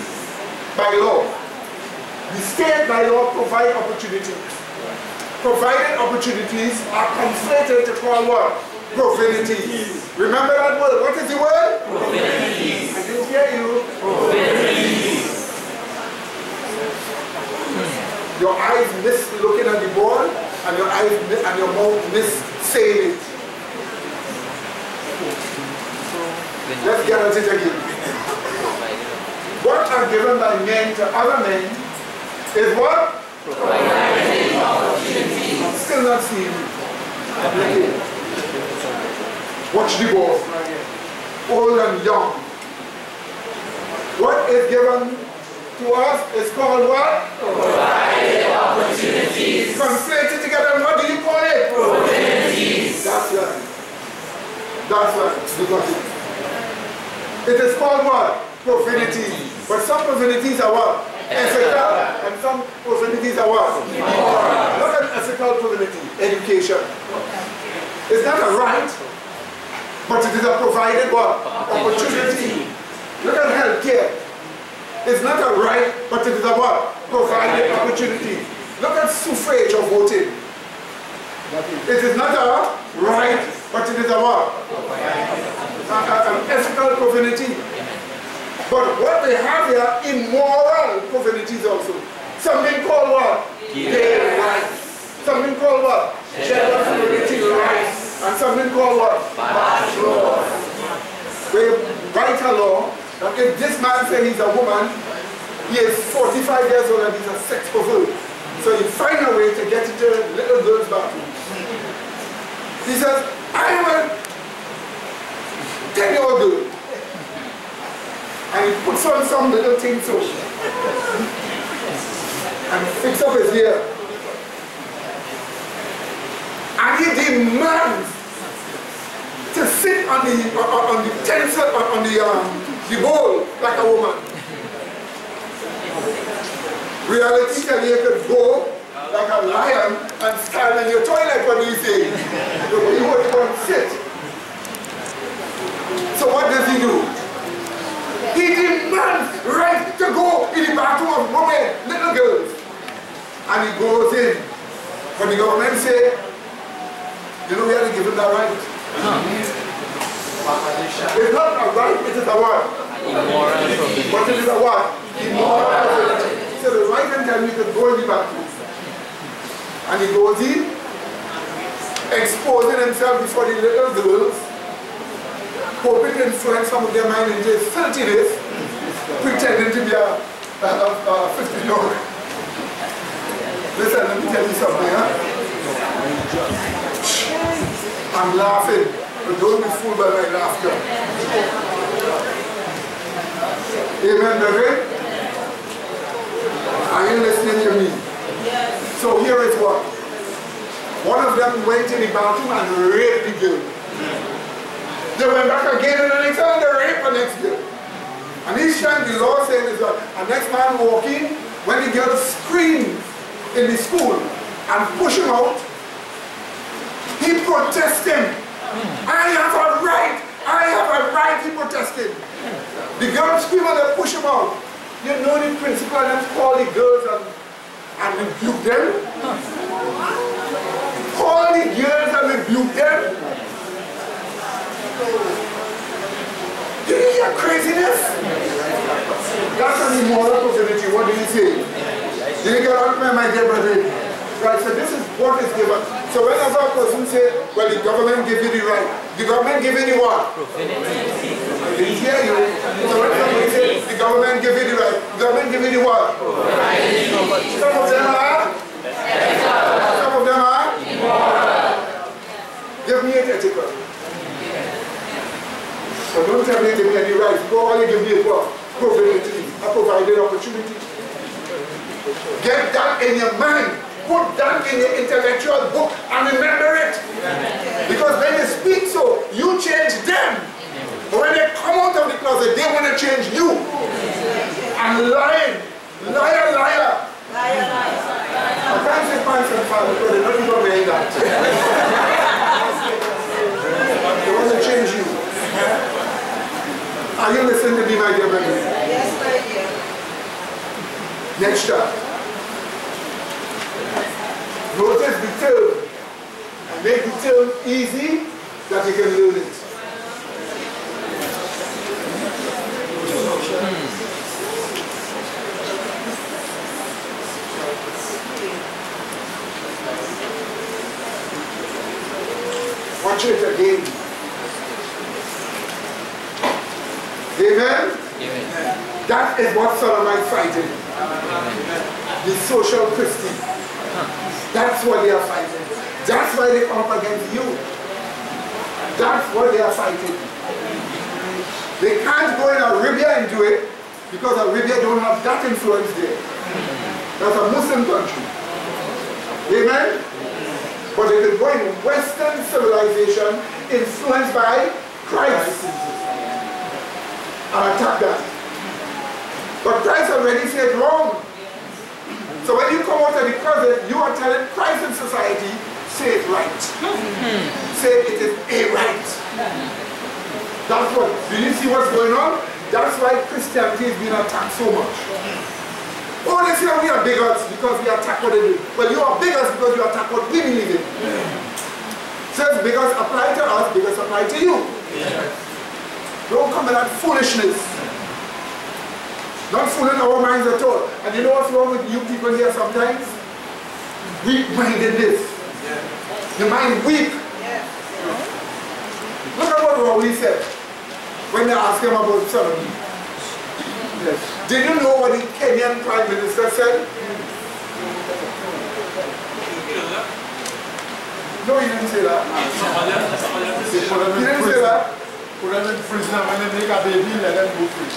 S1: By law. The state by law provide opportunities. Provided opportunities are conflated to call what? Provinities. Remember that word. What is the word? Provinities. I didn't hear you. Provinities. Your eyes miss looking at the ball, and your eyes and your mouth miss saying it. Let's get at it again. What are given by men to other men is what? Still not seeing you. Watch the ball. Old and young. What is given to us is called what?
S6: Provided opportunities.
S1: Conflated together, and what do you call it?
S6: Opportunities.
S1: That's right. That's right. You got it. It is called what? Profanity. But some profanities are what? Ethical. And some profanities are what? Moral. Look at ethical profanity. Education. It's not a right, but it is a provided what? Opportunity. Look at healthcare. It's not a right, but it is a what? Provided opportunity. Look at suffrage or voting. It is not a right, but it is a what? An ethical profanity. But what they have here, immoral profanities also. Something called what? Gay rights. Something called what? Gender fluidity rights. And something called what? Bad laws. Where you write a law, that if this man says he's a woman, he is 45 years old and he's a sex pervert. So you find a way to get into little girls' bathroom. He says, I am a 10-year-old girl. And he puts on some little thing so. And fix up his hair. And he demands to sit on the tensor, on the bowl like a woman. Reality tell you could go like a lion and stand in your toilet. What do you say? You want to go and sit. So what does he do? He demands right to go in the bathroom of women, little girls. And he goes in. But the government say, you know, we have to give him that right. It's not a right, it is a what? But it is a what? Immoral. So the right hand time you can go in the bathroom. And he goes in, exposing himself before the little girls, hoping to influence some of their mind into filthiness, pretending to be a 50-year-old. Listen, let me tell you something, huh? I'm laughing, but don't be fooled by my laughter. Amen, brethren? Are you listening to me? Yes. So here is what. One of them went in the bathroom and raped the girl. They went back again and the next time they raped the next girl. And each time the law said is that a next man walking, when the girl screams in the school and push him out, he protested. I have a right, he protested. The girl screamed and they push him out. You know the principal and them call the girls and rebuke them? Call the girls and rebuke them? Do you hear craziness? That's an immoral profanity. What did he say? Did you get out, my dear brother? Right, so this is what is given. So whenever a person says, well, the government give you the right, the government give you the what? I didn't hear you. So when somebody says, the government give you the right, the government give you the what? Some of them are? Some of them are? Give me a ethical. So don't tell me to give me any rights. Go only give me a what? A provided opportunity. Get that in your mind. Put that in your intellectual book and remember it. Because when you speak so, you change them. But when they come out of the closet, they want to change you. And lying. Liar, liar. I can't say pants and father because they're not even wearing that. They want to change you. Are you listening to me, my dear brother?
S3: Yes, my dear.
S1: Next up. Notice the term and make the term easy that you can learn it. Watch it again. Amen? Amen. That is what Solomon fighting. The social Christian. That's what they are fighting. That's why they come up against you. That's what they are fighting. They can't go in Arabia and do it because Arabia don't have that influence there. That's a Muslim country. Amen? But they can go in Western civilization influenced by Christ and attack that. But Christ already said wrong. So when you come out of the closet, you are telling Christ in society, say it right. Say it is a right. That's what, do you see what's going on? That's why Christianity is being attacked so much. Oh, they say we are bigots because we attack what they do. Well, you are bigots because you attack what we believe in. Says bigots apply to us, bigots apply to you. Don't come with that foolishness. Not fooling our minds at all. And you know what's wrong with you people here sometimes? Weak-mindedness. Your mind weak. Look at what Rowley said when they asked him about Solomon. Did you know what the Kenyan Prime Minister said? No, he didn't say that. He didn't say that.
S4: Put them in prison and when they make a baby, let them go free.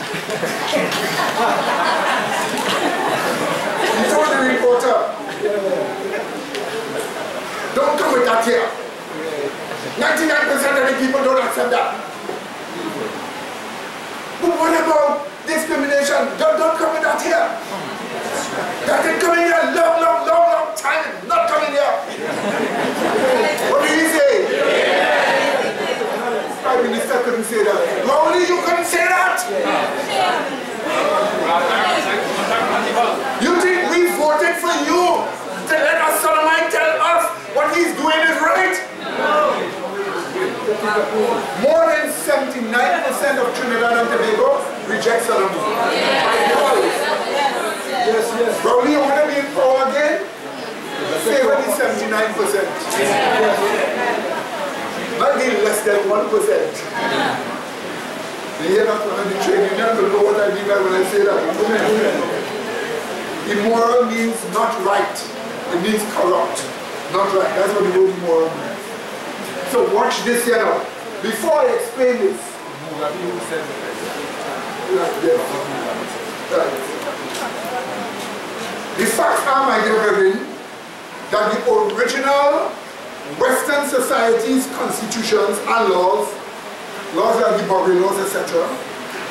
S1: He told the reporter, don't come with that here. 99% of the people don't accept that. But what about discrimination? Don't come with that here. That is coming here long time. Not coming here. What did he say? Prime Minister couldn't say that. Only you couldn't say that. You think we voted for you to let us Solomon tell us what he's doing is right? More than 79% of Trinidad and Tobago reject Solomon. Yes. Probably you want to be in power again? Favor the 79%. Maybe less than 1%. They hear that from the trade union to know what I mean by when I say that. Immoral means not right. It means corrupt. Not right. That's what the word immoral means. So watch this here now. Before I explain this. The facts are, my dear brethren, that the original Western society's constitutions and laws like the Boundary laws, etc.,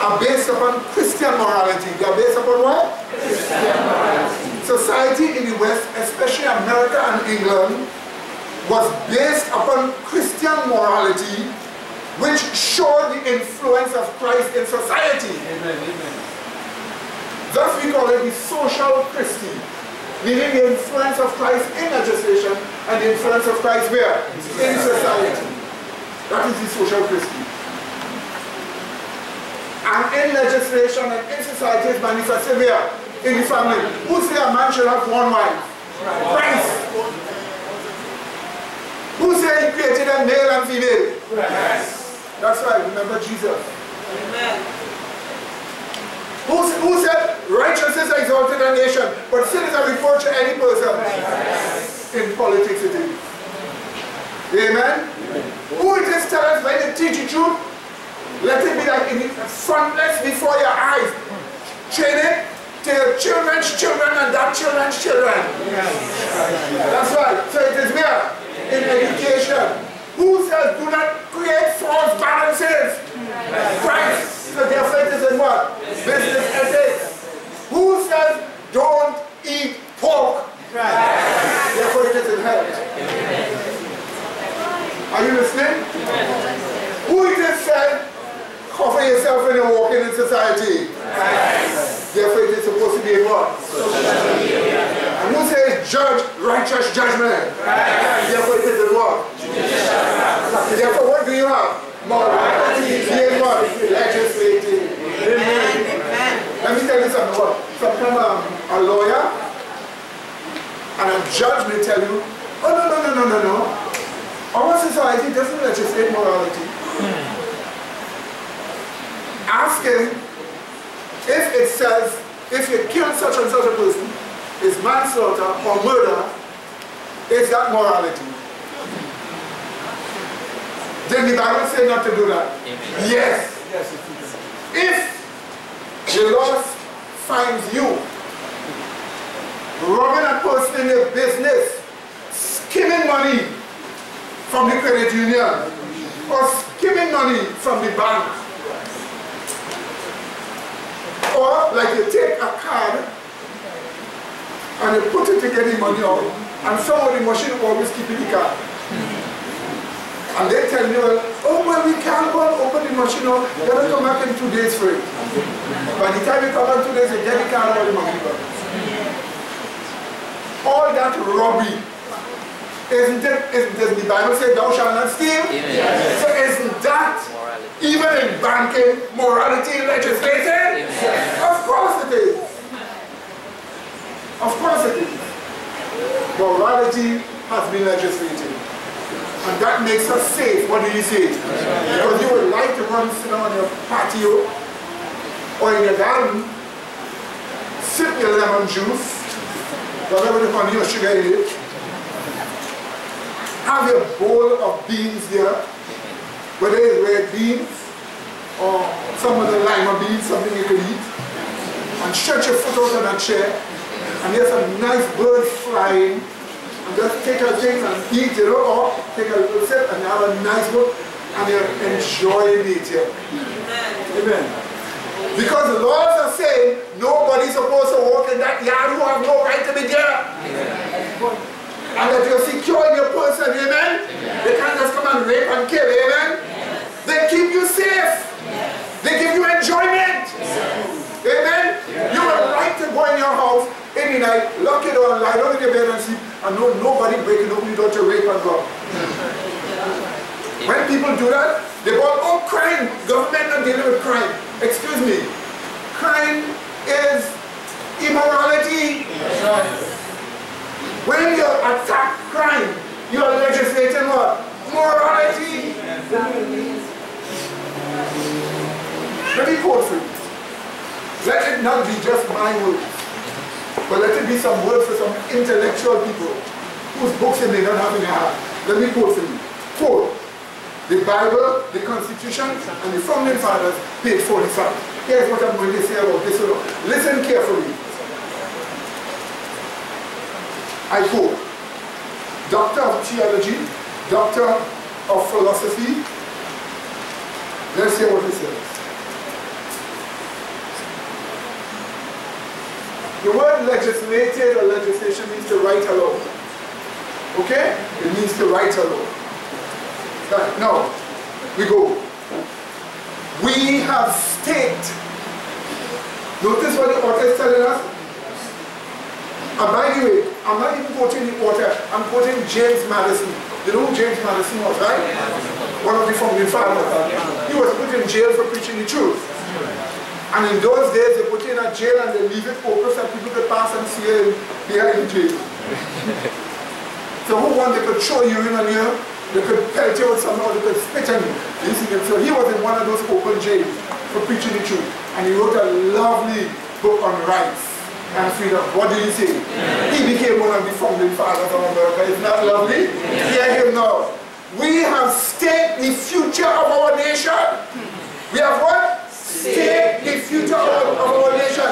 S1: are based upon Christian morality. They are based upon what? Christian morality. Society in the West, especially America and England, was based upon Christian morality, which showed the influence of Christ in society.
S4: Amen.
S1: Thus we call it the social Christy, meaning the influence of Christ in legislation and the influence of Christ where? In society. That is the social Christy. And in legislation and in society is manifested where? In the family. Who say a man should have one wife? Christ. Who say he created them male and female? Christ. That's right, remember Jesus.
S3: Amen.
S1: Who said righteousness exalted a nation, but sin is a reproach to any person? Yes. In politics it is. Amen? Who it is tell us when they teach the truth? Let it be like in frontless before your eyes. Train it to your children's children and that children's children. Yes. That's right. So it is where? In education. Who says do not create false balances? Christ. So therefore it is in what? Business ethics. Who says don't eat pork? Therefore it is in health. Are you listening? Who it is said cover yourself when you're walking in society? Therefore it is supposed to be in what? And who says judge righteous judgment? Therefore it is in what? Therefore what do you have? Morality being what? Legislating. Amen. Let me tell you something. Sometimes a lawyer and a judge may tell you, oh no. Our society doesn't legislate morality. Ask him if it says, if you kill such and such a person, is manslaughter or murder, is that morality? Did the Bible say not to do that? Amen. Yes. If the law finds you robbing a person in your business, skimming money from the credit union, or skimming money from the bank, or like you take a card and you put it to get the money out, and some of the machine always keep the card. And they tell you, oh well, we can't go and open the machine out, you have to come back in 2 days for it. By the time you come back 2 days, you get the card out of the money back. All that robbery, isn't the Bible say thou shalt not steal? Yes. So isn't that, even in banking, morality legislated? Yes. Of course it is. Of course it is. Morality has been legislated. And that makes us safe. What do you say? Because you would like to run sit down on your patio or in your garden, sip your lemon juice, whatever the honey or sugar in it, Have your bowl of beans there, whether it's red beans or some of the lima beans, something you can eat, and stretch your foot out on that chair, and there's some nice birds flying, and just take a thing and eat, you know, or take a little sip and have a nice book, and you're enjoying it here. Amen. Because the laws are saying nobody's supposed to walk in that yard who have no right to be there. And that you're secure in your person, amen? They can't just come and rape and kill, amen? They keep you safe. They give you enjoyment. Amen? You have a right to go in your house any night, lock it door, lie down in your bed and sleep, and nobody breaking open your door to rape and rob. When people do that, they go, oh, crime. Government not dealing with crime. Excuse me. Crime is immorality. When you attack crime, you are legislating what? Morality. Let me quote for you. Let it not be just my words, but let it be some words for some intellectual people whose books they may not have in their hand. Let me quote for you. Quote. The Bible, the Constitution, and the Founding Fathers, page 45. Here's what I'm going to say about this. Listen carefully. I quote, Doctor of Theology, Doctor of Philosophy. Let's hear what he says. The word legislated or legislation means to write a law. Okay? It means to write a law. Right, now, we go. We have staked. Notice what the author is telling us? And by the way, I'm not even quoting the author, I'm quoting James Madison. You know who James Madison was, right? One of the founding fathers. He was put in jail for preaching the truth. And in those days, they put you in a jail and they leave it open so people could pass and see him behind the jail. So who won? They could throw urine on you, they could pelt you with something, or they could spit on you. You see them? So he was in one of those open jails for preaching the truth. And he wrote a lovely book on rights and freedom. What do you say? He became one of the founding fathers of America. Isn't that lovely? Hear him now. We have staked the future of our nation. We have what? Staked the future of our nation.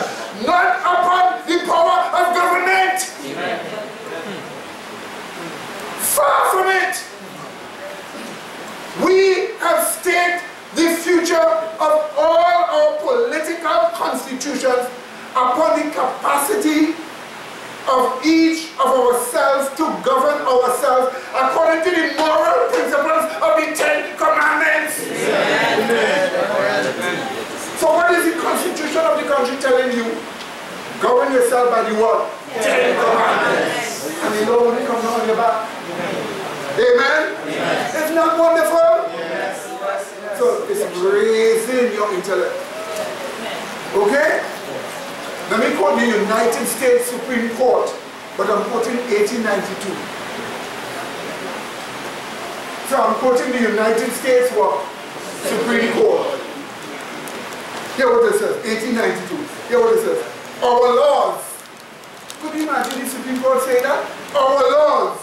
S1: Not upon the power of government. Far from it. We have staked the future of all our political constitutions upon the capacity of each of ourselves to govern ourselves according to the moral principles of the 10 Commandments. Amen. So what is the constitution of the country telling you? Govern yourself by the what? 10 Commandments. And you know when it comes on your back. Amen? Yes. Isn't that wonderful? Yes. So it's raising your intellect. Okay? Let me quote the United States Supreme Court, but I'm quoting 1892. So I'm quoting the United States what? Supreme Court. Hear what it says, 1892. Hear what it says. Our laws. Could you imagine the Supreme Court say that? Our laws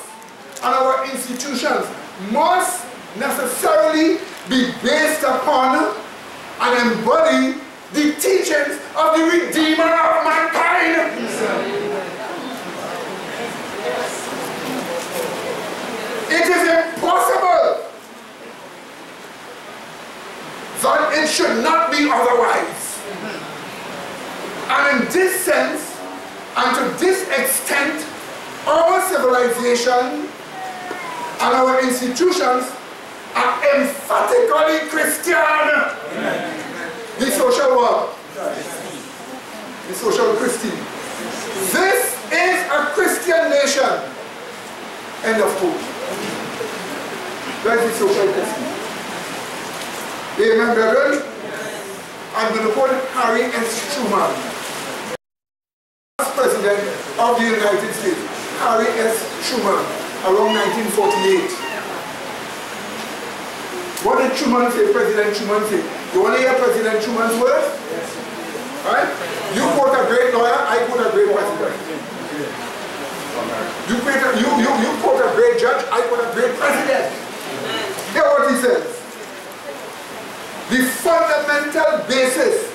S1: and our institutions must necessarily be based upon and embody the teachings of the Redeemer of mankind. It is impossible that it should not be otherwise. And in this sense, and to this extent, our civilization and our institutions are emphatically Christian. Amen. The social what? The social Christian. This is a Christian nation. End of quote. That's the social Christian. Amen, brethren? I'm going to quote Harry S. Truman, President of the United States. Harry S. Truman, around 1948. What did Truman say, President Truman say? You want to hear President Truman's words? Yes. Right? You quote a great lawyer, I quote a great president. You quote a great judge, I quote a great president. Hear what he says. The fundamental basis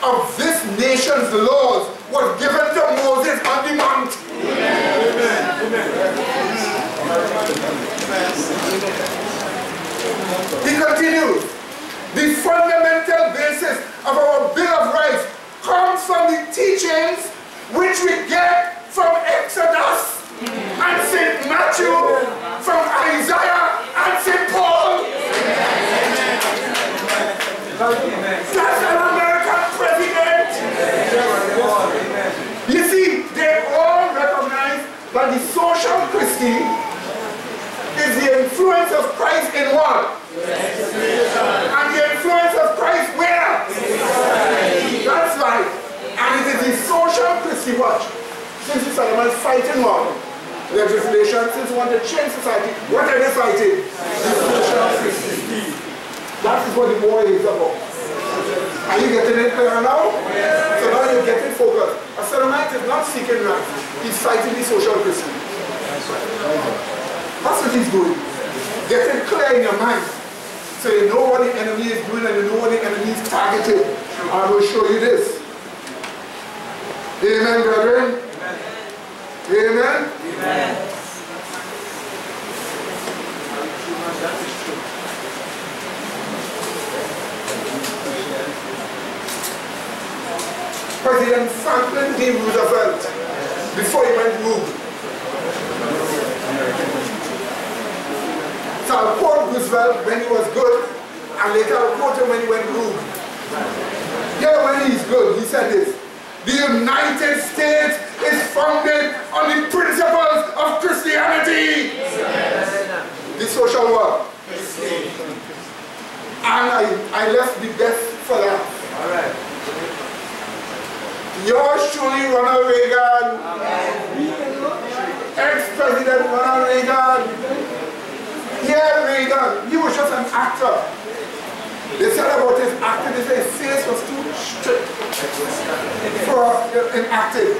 S1: of this nation's laws was given to Moses on the mount. He continues. The fundamental basis of our Bill of Rights comes from the teachings which we get from Exodus and St. Matthew, from Isaiah and St. Paul. That's an American president. You see, they all recognize that the social Christian is the influence of Christ in what? And the influence of Christ where? That's right. And it is the social Christian, watch. Since the Solomon fighting what? Legislation, since we want to change society, what are they fighting? The social Christian. That is what the war is about. Are you getting it clear now? So now you're getting focused. A Solomite is not seeking right. He's fighting the social Christian. That's what he's doing. Get it clear in your mind. So you know what the enemy is doing and you know what the enemy is targeting. I will show you this. Amen, brethren? Amen? Amen. President Franklin D. Roosevelt, before he went rogue. So I'll quote Roosevelt when he was good, and later I'll quote him when he went rogue. Here when he's good, he said this: the United States is founded on the principles of Christianity. The social work. And I left the best for that. All right. Yours truly, Ronald Reagan, ex-president Ronald Reagan. Yeah, Reagan, he was just an actor. They said about his acting, they said his face was too strict for in acting.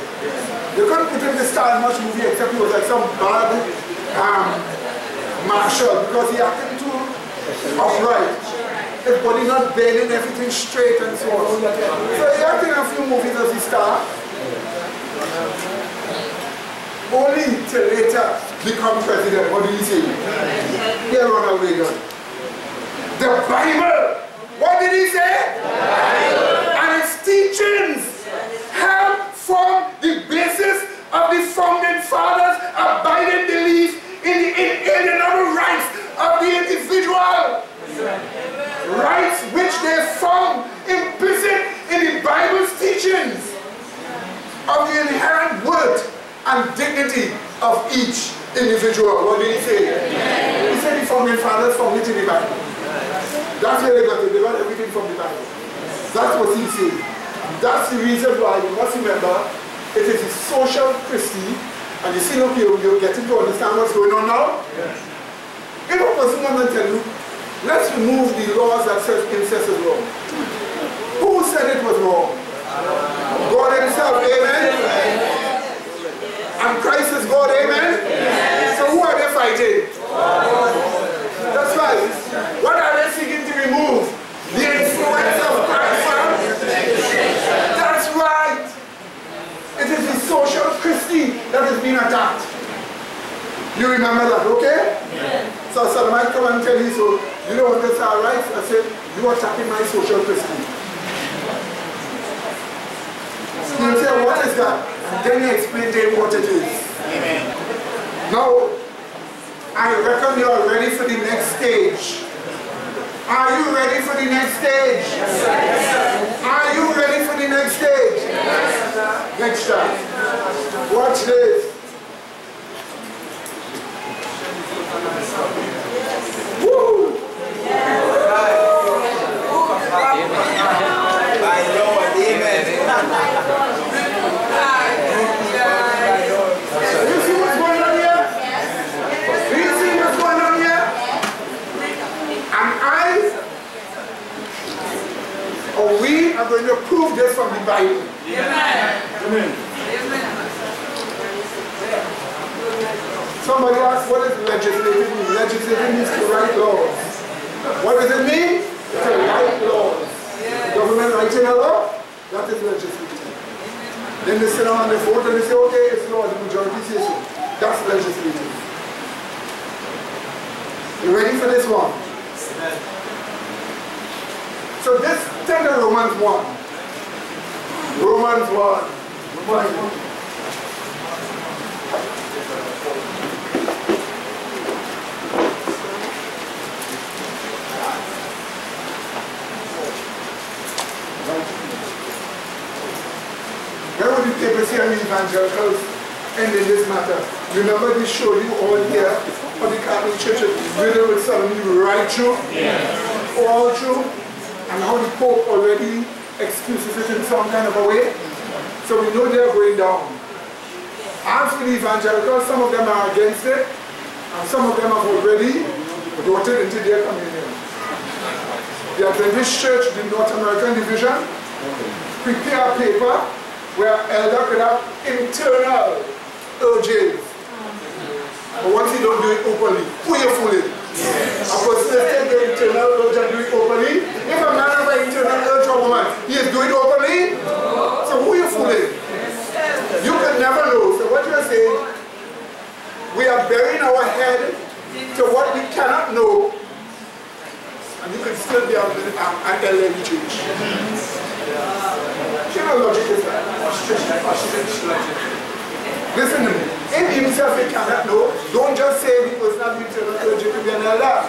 S1: They couldn't put him to star in much movie except he was like some bad marshal because he acted too upright. His body not bending, everything straight and so on. So he acted in a few movies as a star. Only till later become president. What do you say? Here Ronald Reagan. The Bible. What did he say? The Bible. And its teachings help form the basis of the founding fathers' abiding belief in the inalienable rights of the individual. Rights which they found implicit in the Bible's teachings of the inherent worth and dignity of each individual. What did he say? He said the founding fathers found it in the Bible. That's where they got it. They got everything from the Bible. That's what he said. That's the reason why you must remember it is a social Christian. And you see, look, you're getting to understand what's going on now. If a person wants to tell you, let's remove the laws that says incest is wrong. Who said it was wrong? God himself, amen? And Christ is God, amen? So who are they fighting? That's right. What are they seeking to remove? The influence of Christ. That's right. It is the social Christian that is being attacked. You remember that, okay? So someone might come and tell you, so you know what this are rights? I said, you are attacking my social Christian. You say, what is that? And then you explain to him what it is. Amen. Now, I reckon you are ready for the next stage. Are you ready for the next stage? Yes. Are you ready for the next stage? Yes. Next time. Watch this. Woo! My Lord, amen. You see what's going on here? Do you see what's going on here? And we are going to prove this from the Bible. Amen. Amen. Somebody asked, what does legislative mean? Legislative means to write laws. What does it mean? To write laws. The government writing a law, that is legislative. Then they sit down and they vote and they say, okay, it's law, the majority says so. That's legislative. You ready for this one? So this, turn to Romans 1. Romans 1. Where would you take us here in evangelicals ending this matter? Remember we showed you all here how the Catholic Church is riddled with suddenly right through, all through, and how the Pope already excuses it in some kind of a way. So we know they're going down. As for the evangelicals, some of them are against it, and some of them have already voted into their communion. The Adventist Church, the North American Division, prepare a paper where elder could have internal urges. But once you don't do it openly, who you fooling? A person is take the internal urge and do it openly. If a man has an internal urge or woman, he is doing it openly? So who you fooling? You can never know. So what you are saying, we are burying our head to what we cannot know, and you can still be an LLE church. You know logic is that. Listen to me. If himself he cannot know, don't just say the person has been turned to be an elder.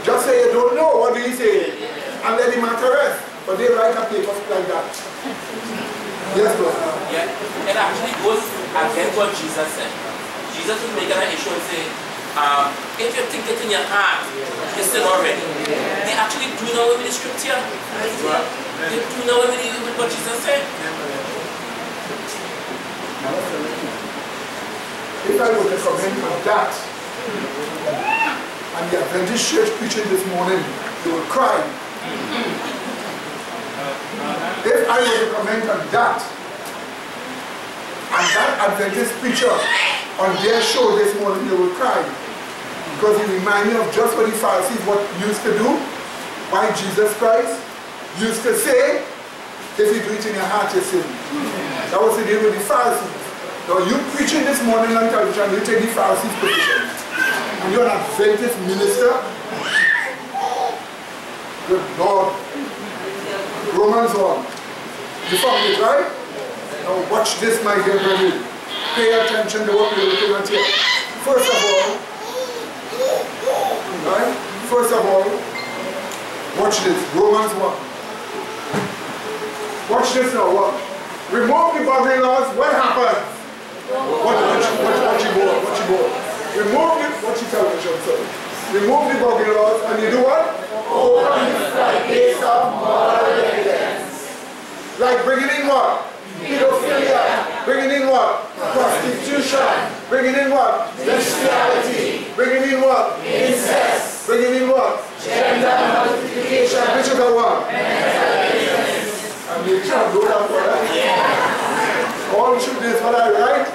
S1: Just say you don't know. What do you say? And let the matter rest. But they write a paper like that. Yes, bro.
S5: Yeah. It actually goes against what Jesus said. Jesus was making an issue and say, if you think it in your heart, you sin already. They actually do know with the scripture. They do know with what Jesus said.
S1: If I were to comment on that, and the Adventist Church preaching this morning, they will cry. If I were to comment on that, and that Adventist preacher on their show this morning, they will cry. Because it reminds me of just what the Pharisees used to do, why Jesus Christ used to say, if you do it in your heart, you sin. That was the deal with the Pharisees. Now you preaching this morning on television, you take the Pharisees' position. And you're an Adventist minister. Good Lord. Romans 1. You found it, right? Now watch this, my dear brother. Pay attention to what we're looking at here. First of all, watch this. Romans 1. Watch this now. What? Remove the boundary laws. What happens? What you bought? Remove the television, sorry. Remove the boundary laws and you do what?
S6: Open the floodgates of moral evidence.
S1: Like bringing in what?
S6: Pedophilia.
S1: Bringing in what?
S6: Prostitution.
S1: Bringing in what?
S6: Bestiality.
S1: Bringing in what?
S6: Incest.
S1: Bringing in what?
S6: Gender multiplication.
S1: Which is the one?
S6: Mental illness.
S1: And you can't go down for that.
S6: Yeah.
S1: All through this, what I write,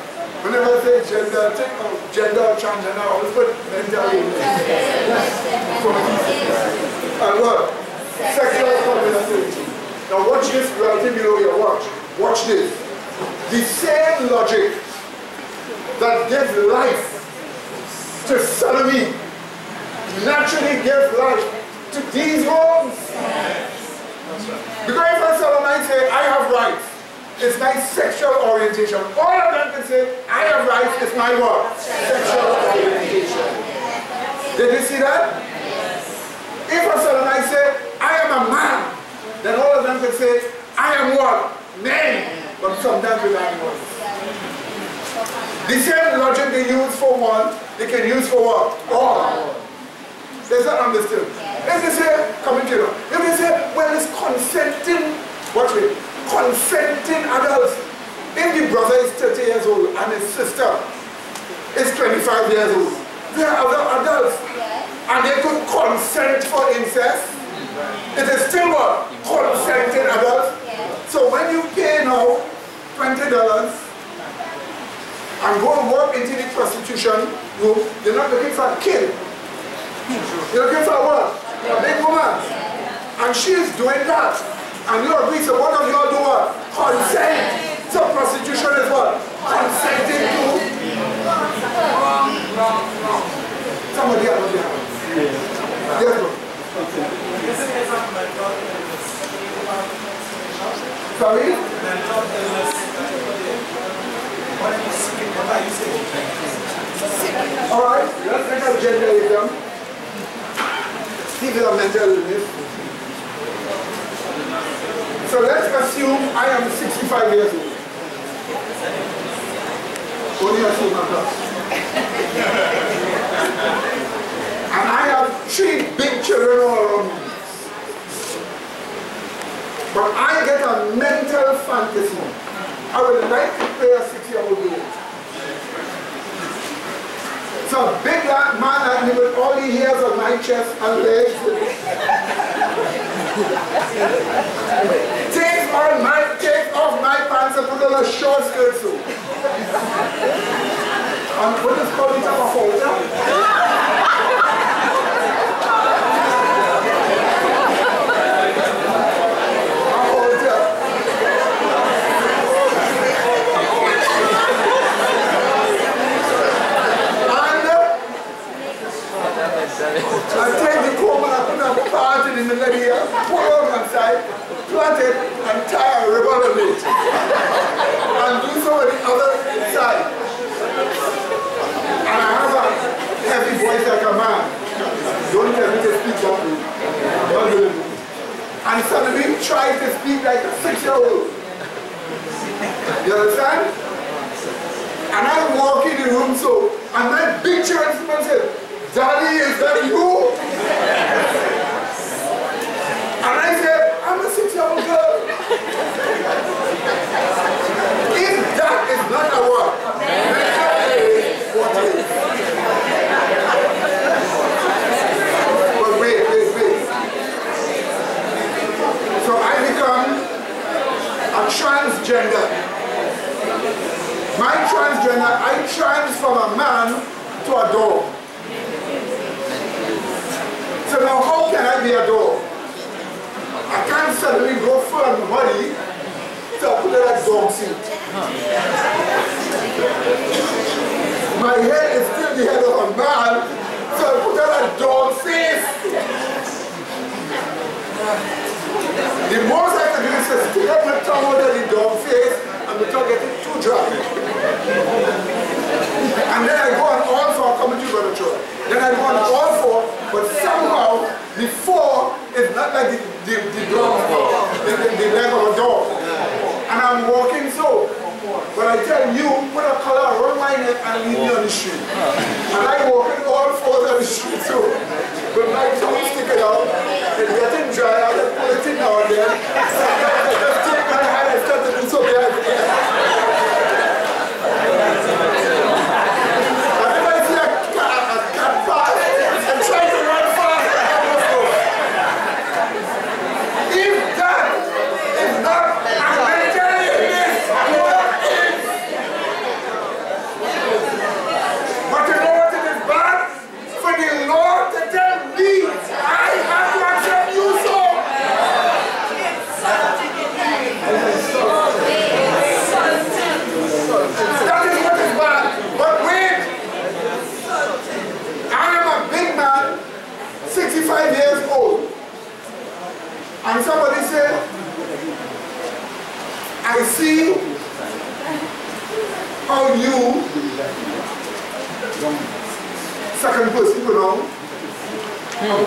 S1: whenever I say gender, gender, transgender, I always put mental illness. And what? Sexual community. Now watch this writing below here, watch this. The same logic that gives life to sodomy naturally gives life to these wrongs. Because if a sodomite say, I have rights, it's my sexual orientation. All of them can say, I have rights, it's my what? Sexual orientation. Did you see that? If a sodomite say, I am a man, then all of them can say, I am what? Men. But sometimes with animals. The same logic they use for one, they can use for what? All. Is that understood? If they say, comment here, if they say, well, it's consenting, watch it, consenting adults. If the brother is 30 years old and his sister is 25 years old, they are other adults. And they could consent for incest. It is still what? Consenting adults. So when you pay now $20 and go and work into the prostitution, You're not looking for a kid. You're looking for what? A big woman. And she is doing that. And you agree, so what of y'all do what? Consent. So prostitution is what? Consenting to. Wrong. Somebody else. Yes, bro. Sorry? Alright, let's look at genderism. These are mental illness. So let's assume I am 65 years old. Only assume I'm not. And I have 3 big children all around me. But I get a mental fantasy. I would like to play a 6-year-old girl. So a big man like me with all the hairs on my chest and legs. Take off my pants and put on a short skirt so. And what is called it a halter? I take the comb and I put a part in the middle here, pull on one side, plant it, and tie a ribbon on it. And do so on the other side. And I have a heavy voice like a man. Don't tell me to speak that way. And suddenly try to speak like a 6-year-old. You understand? And I walk in the room so, and my big children said, "Daddy, is that you?" And I said, "I'm a 6-year-old girl." If that is not a word, what is? But wait. So I become a transgender. My transgender, I trans from a man to a dog. So now how can I be a dog? I can't suddenly go from the body to put it like dog seat. My head is still the head of a man, so I put it like dog face. The most I can do is to stick up my tongue out of the dog face and the tongue getting too dry. And then I go on all four coming to brother church. Then I go on all four, but somehow the 4 is not like the dog, the leg of a dog. And I'm walking so. But I tell you, put a collar around my neck and leave me on the street. And I walk in all 4 on the street so. With my tongue sticking out, it's getting dry, I just pull it in now and then. I just take my hand and start to do so bad. And somebody said, I see how you, second person pronoun,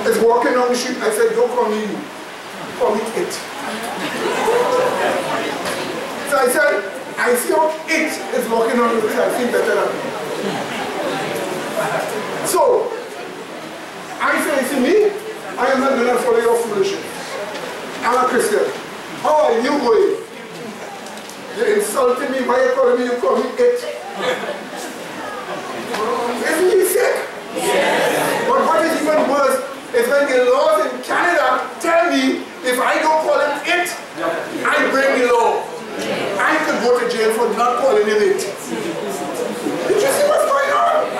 S1: is walking down the street. I said, don't call me you, call me it. So I said, I see how it is walking on the street. I feel better than me. So, I say, see me, I am not going to follow your foolishness. I'm a Christian. How are you going? You're insulting me. Why are you calling me? You call me it. Isn't he sick? Yes. But what is even worse is when the laws in Canada tell me if I don't call him it, I break the law. I could go to jail for not calling him it. Did you see what's going on?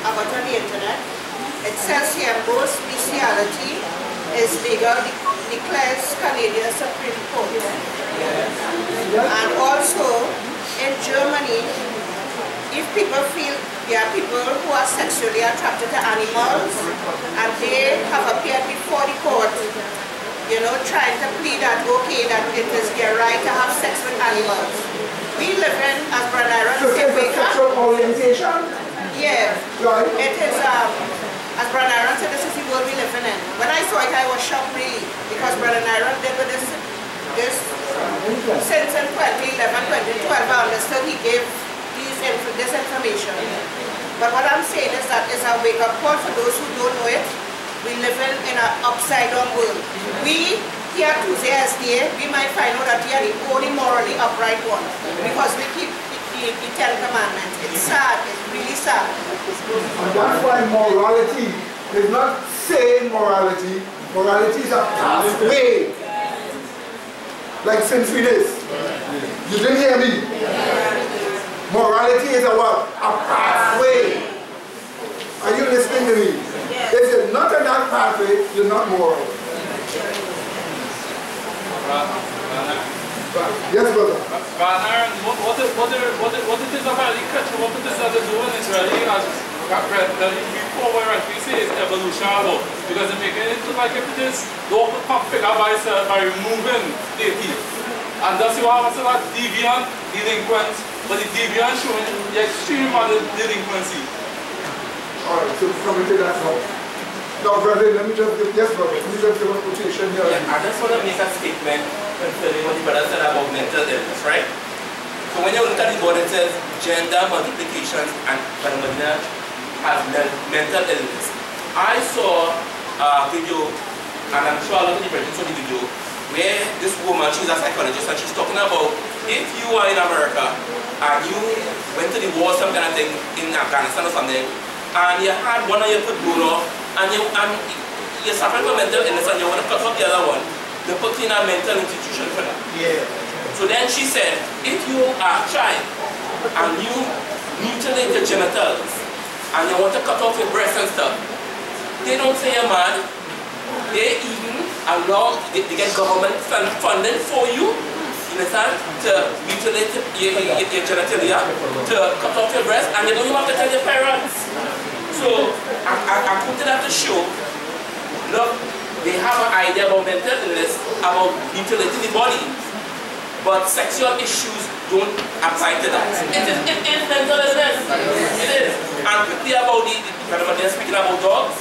S7: about on the internet. It says here, most bestiality is legal, declares Canadian Supreme Court. And also, in Germany, if people feel there are people who are sexually attracted to animals and they have appeared before the court, you know, trying to plead that, okay, that it is their right to have sex with animals. We live in, as Branaran said,
S1: sexual orientation?
S7: Yeah.
S1: Right.
S7: It is, as Branaran said, this is the world we live in. When I saw it, I was shocked really, because Branaran did with this since in 2011, 2012, I understood he gave this information. But what I'm saying is that it's a wake-up call for those who don't know it. We live in an upside-down world. We, here at Tuesday SDA, we might find out that we are the only morally upright one because we keep the Ten Commandments. It's sad. It's really sad.
S1: And that's why morality is not saying morality. Morality is a pathway. Like Sinfidis. You didn't hear me? Morality is a what? A pathway. Are you listening to me? If you're not on that pathway, you're not moral. Yes, brother.
S2: What it is about the culture, what it is that they're doing is really, as before we say, is evolution about. Because they make it look like if it is, the open pop figure by itself by removing the teeth. And that's why I say that deviant delinquents, but the deviant showing the extreme of the delinquency.
S1: Alright, so we're coming to that now. Now, brother, let me just give, yes, brother, let me just give a quotation here.
S5: Yeah, I just want to make a statement concerning what the brother said about mental illness, right? So when you look at the board, it says gender multiplication and phenomena has mental illness. I saw a video, and I'm sure a lot of the brethren saw the video, where this woman, she's a psychologist, and she's talking about if you are in America and you went to the war, some kind of thing in Afghanistan or something, and you had one of your foot blown off, and you're suffering from mental illness and you want to cut off the other one, they put you in a mental institution for that.
S1: Yeah.
S5: So then she said, if you are a child and you mutilate your genitals and you want to cut off your breasts and stuff, they don't say you're mad. They even allow, they get government funding for you, you understand, to mutilate your genitalia, to cut off your breast, and you don't even have to tell your parents. So I put it at the show. Look, they have an idea about mental illness, about mutilating the body, but sexual issues don't apply to that. It is mental illness. It is. And quickly about they're speaking about dogs.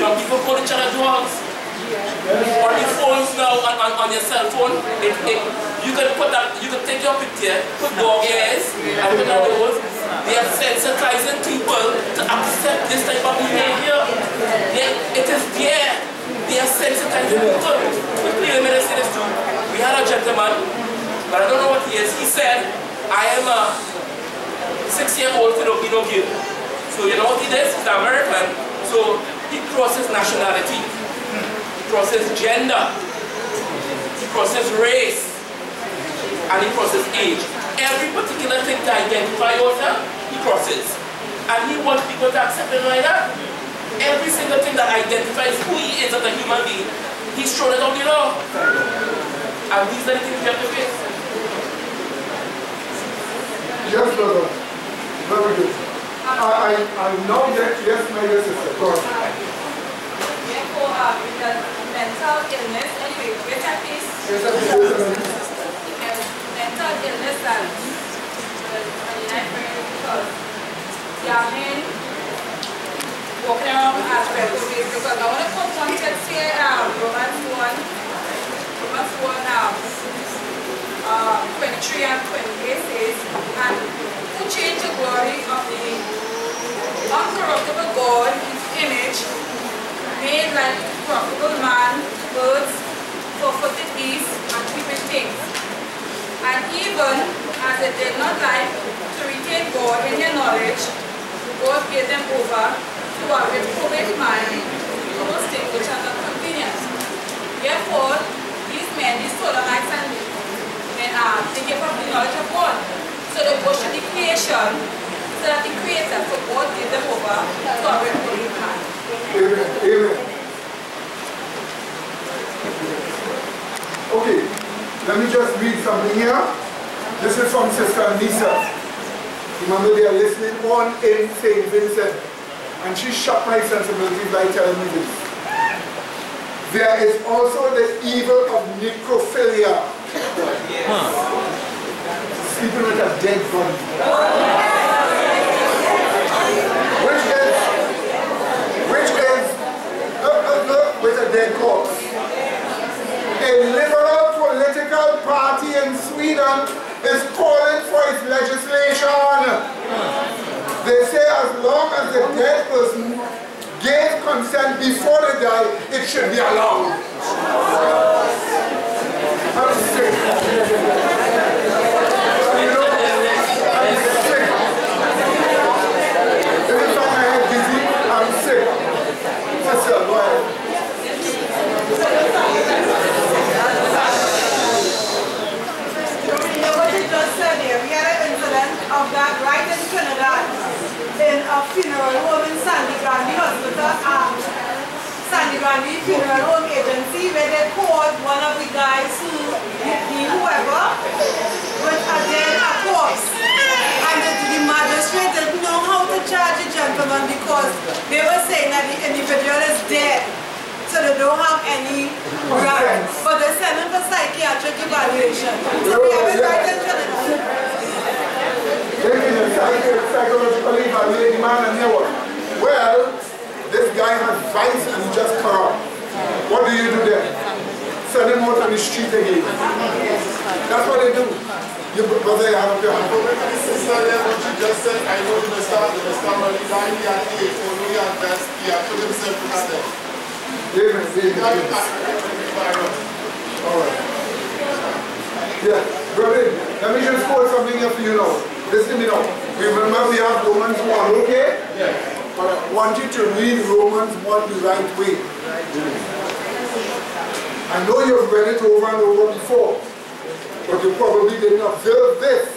S5: Young people call each other dogs. On your phones now, on your cell phone, you can take your picture, put dog ears, and put on those. They are sensitizing people to accept this type of behavior. It is there. They are sensitizing people. Quickly, let me say this too. We had a gentleman, but I don't know what he is. He said, I am a 6-year-old Filipino kid. So you know what he does? He's American. So he crosses nationality. He crosses gender. He crosses race. And he crosses age. Every particular thing to identify yourself, he crosses. And he wants people to accept him like that. Every single thing that identifies who he is as a human being, he's thrown it out the law. And these are the things we have to face.
S1: Yes, brother. Very good. I know that, yes, my dear sister, go on.
S3: Therefore, because mental illness, anyway, with that piece, mental illness and because there are men walking around as refugees, because I want to come on to say Romans 23 and 28 says, and to change the glory of the uncorruptible God in image, made like corruptible man, birds, four-footed beasts, and creeping things. And even as they did not like to retain God in their knowledge, God gave them over to a reprobate mind to those things which are not convenient. Therefore, these men, these Sodomites and men, they gave up the knowledge of God. So they worship the creation, so that the Creator, for God
S1: coming here. This is from Sister Lisa. Remember, they are listening on in St. Vincent. And she shocked my sensibilities by telling me this. There is also the evil of necrophilia. Sleeping with a dead body. Which is with a dead corpse. A liberal political party in Sweden is calling for its legislation. They say as long as the dead person gave consent before they die, it should be allowed. I'm sick. You know, I'm sick. Every time my head dizzy, I'm sick. Sister, go ahead.
S8: What you just said here, we had an incident of that right in Trinidad in a funeral home in Sandy Grande Hospital, Sandy Grande Funeral Home Agency, where they called one of the guys who whoever with a dead corpse. And the magistrate didn't know how to charge the gentleman because they were saying that the individual is dead. So they don't have any grounds. But they send him for psychiatric evaluation. So we have it right in Trinidad.
S1: They need a psychological evaluation, man, and know what? Well, this guy has vice and he's just corrupt. What do you do then? Send him out on the street again. That's what they do. You brother, you have your hand.
S4: Sister, what you just said, I know the Mr. Money died, he had AIDS, although he had best, he had put himself to that.
S1: Amen. Alright. Yeah, brother, let me just quote something here for you now. Listen to me now. Remember we have Romans 1, okay?
S4: Yeah.
S1: But I want you to read Romans 1 the right way. I know you've read it over and over before, but you probably didn't observe this.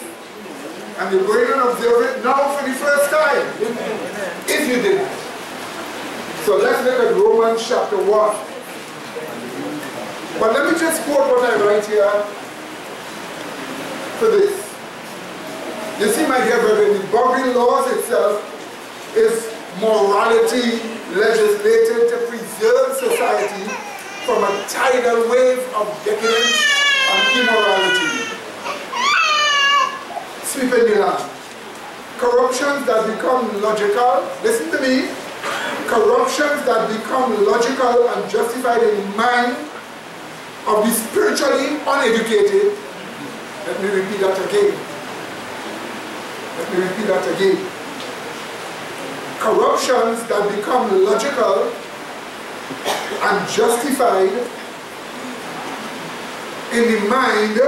S1: And you're going to observe it now for the first time. If you didn't. So let's look at Romans chapter 1. But let me just quote what I write here for this. You see, my dear brethren, the boundary laws itself is morality legislated to preserve society from a tidal wave of decadence and immorality. Sweeping the land. Corruptions that become logical, listen to me, corruptions that become logical and justified in the mind of the spiritually uneducated. Let me repeat that again. Let me repeat that again. Corruptions that become logical and justified in the mind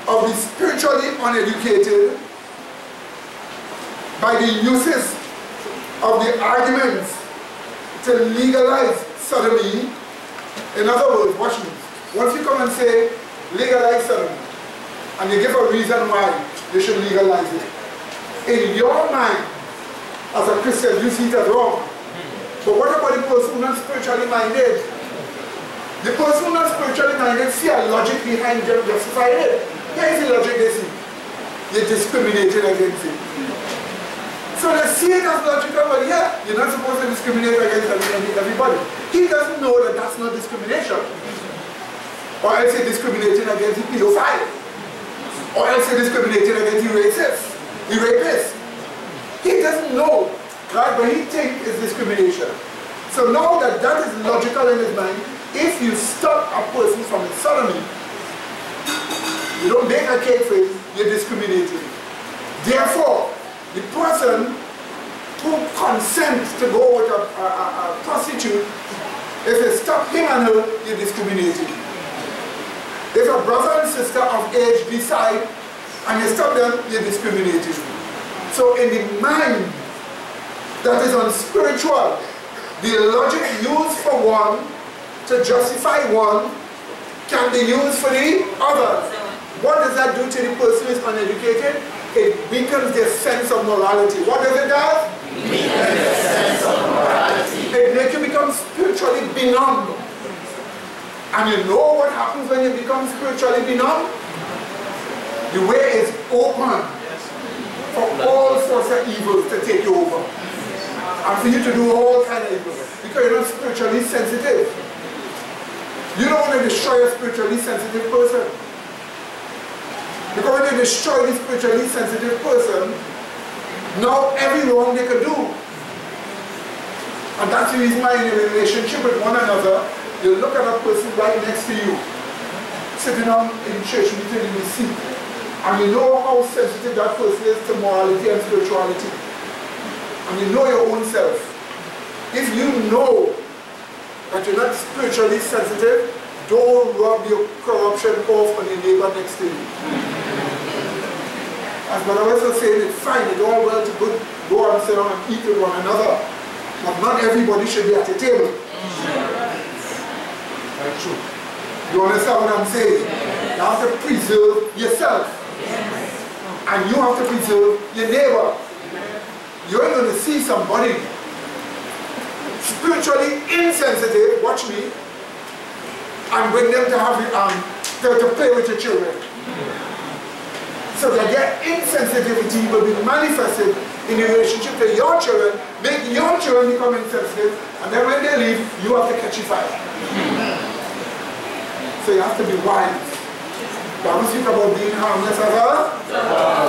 S1: of the spiritually uneducated by the uses of the arguments to legalize sodomy. In other words, watch me. Once you come and say legalize sodomy, and you give a reason why they should legalize it, in your mind as a Christian you see it as wrong. But what about the person who is not spiritually minded? The person who is not spiritually minded see a logic behind them justifying it. Here is the logic they see. You're discriminating against it. So they see it as logical, but yeah, you're not supposed to discriminate against everybody. He doesn't know that that's not discrimination. Or else you're discriminating against the pedophile. Or else you're discriminating against the rapist. He doesn't know, right? But he thinks it's discrimination. So now that that is logical in his mind, if you stop a person from sodomy, you don't make a case for it, you're discriminating. Therefore, the person who consents to go with a prostitute, if you stop him and her, you're discriminating. If a brother and sister of age decide and you stop them, you're discriminating. So in the mind that is unspiritual, the logic used for one to justify one can be used for the other. What does that do to the person who is uneducated? It weakens their sense of morality. What does it do?
S6: Weakens their sense of morality.
S1: It makes you become spiritually benumbed. And you know what happens when you become spiritually benumbed? The way is open for all sorts of evils to take you over. And for you to do all kinds of evil. Because you're not spiritually sensitive. You don't want to destroy a spiritually sensitive person. Because when you destroy the spiritually sensitive person, now every wrong they can do. And that's the reason why in a relationship with one another, you look at a person right next to you, sitting on in church meeting in the seat, and you know how sensitive that person is to morality and spirituality. And you know your own self. If you know that you're not spiritually sensitive, don't rub your corruption off on the neighbor next to you. As Brother West was saying, it's fine, it's all well to go and sit down and eat with one another. But not everybody should be at the table. Very true. You understand what I'm saying? You have to preserve yourself. And you have to preserve your neighbor. You're going to see somebody spiritually insensitive, watch me, and bring them to have to play with your children. So that their insensitivity will be manifested in the relationship to your children, make your children become insensitive, and then when they leave, you have to catch your fire. So you have to be wise. Bible speak about being harmless as a,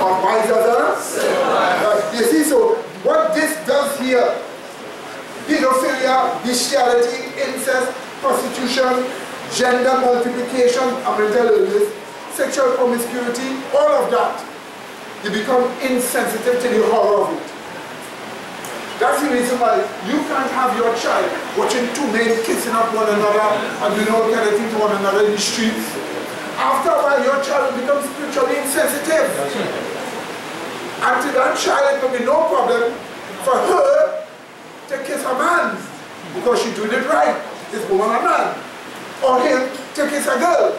S1: or wise as a. You see, so what this does here, pedophilia, bestiality, incest, prostitution, gender multiplication, mental illness, sexual promiscuity, all of that, you become insensitive to the horror of it. That's the reason why you can't have your child watching two men kissing up one another and doing all kind of things to one another in the streets. After a while, your child will become spiritually insensitive. And to that child, it will be no problem for her to kiss a man because she's doing it right. It's woman or man. Or him to kiss a girl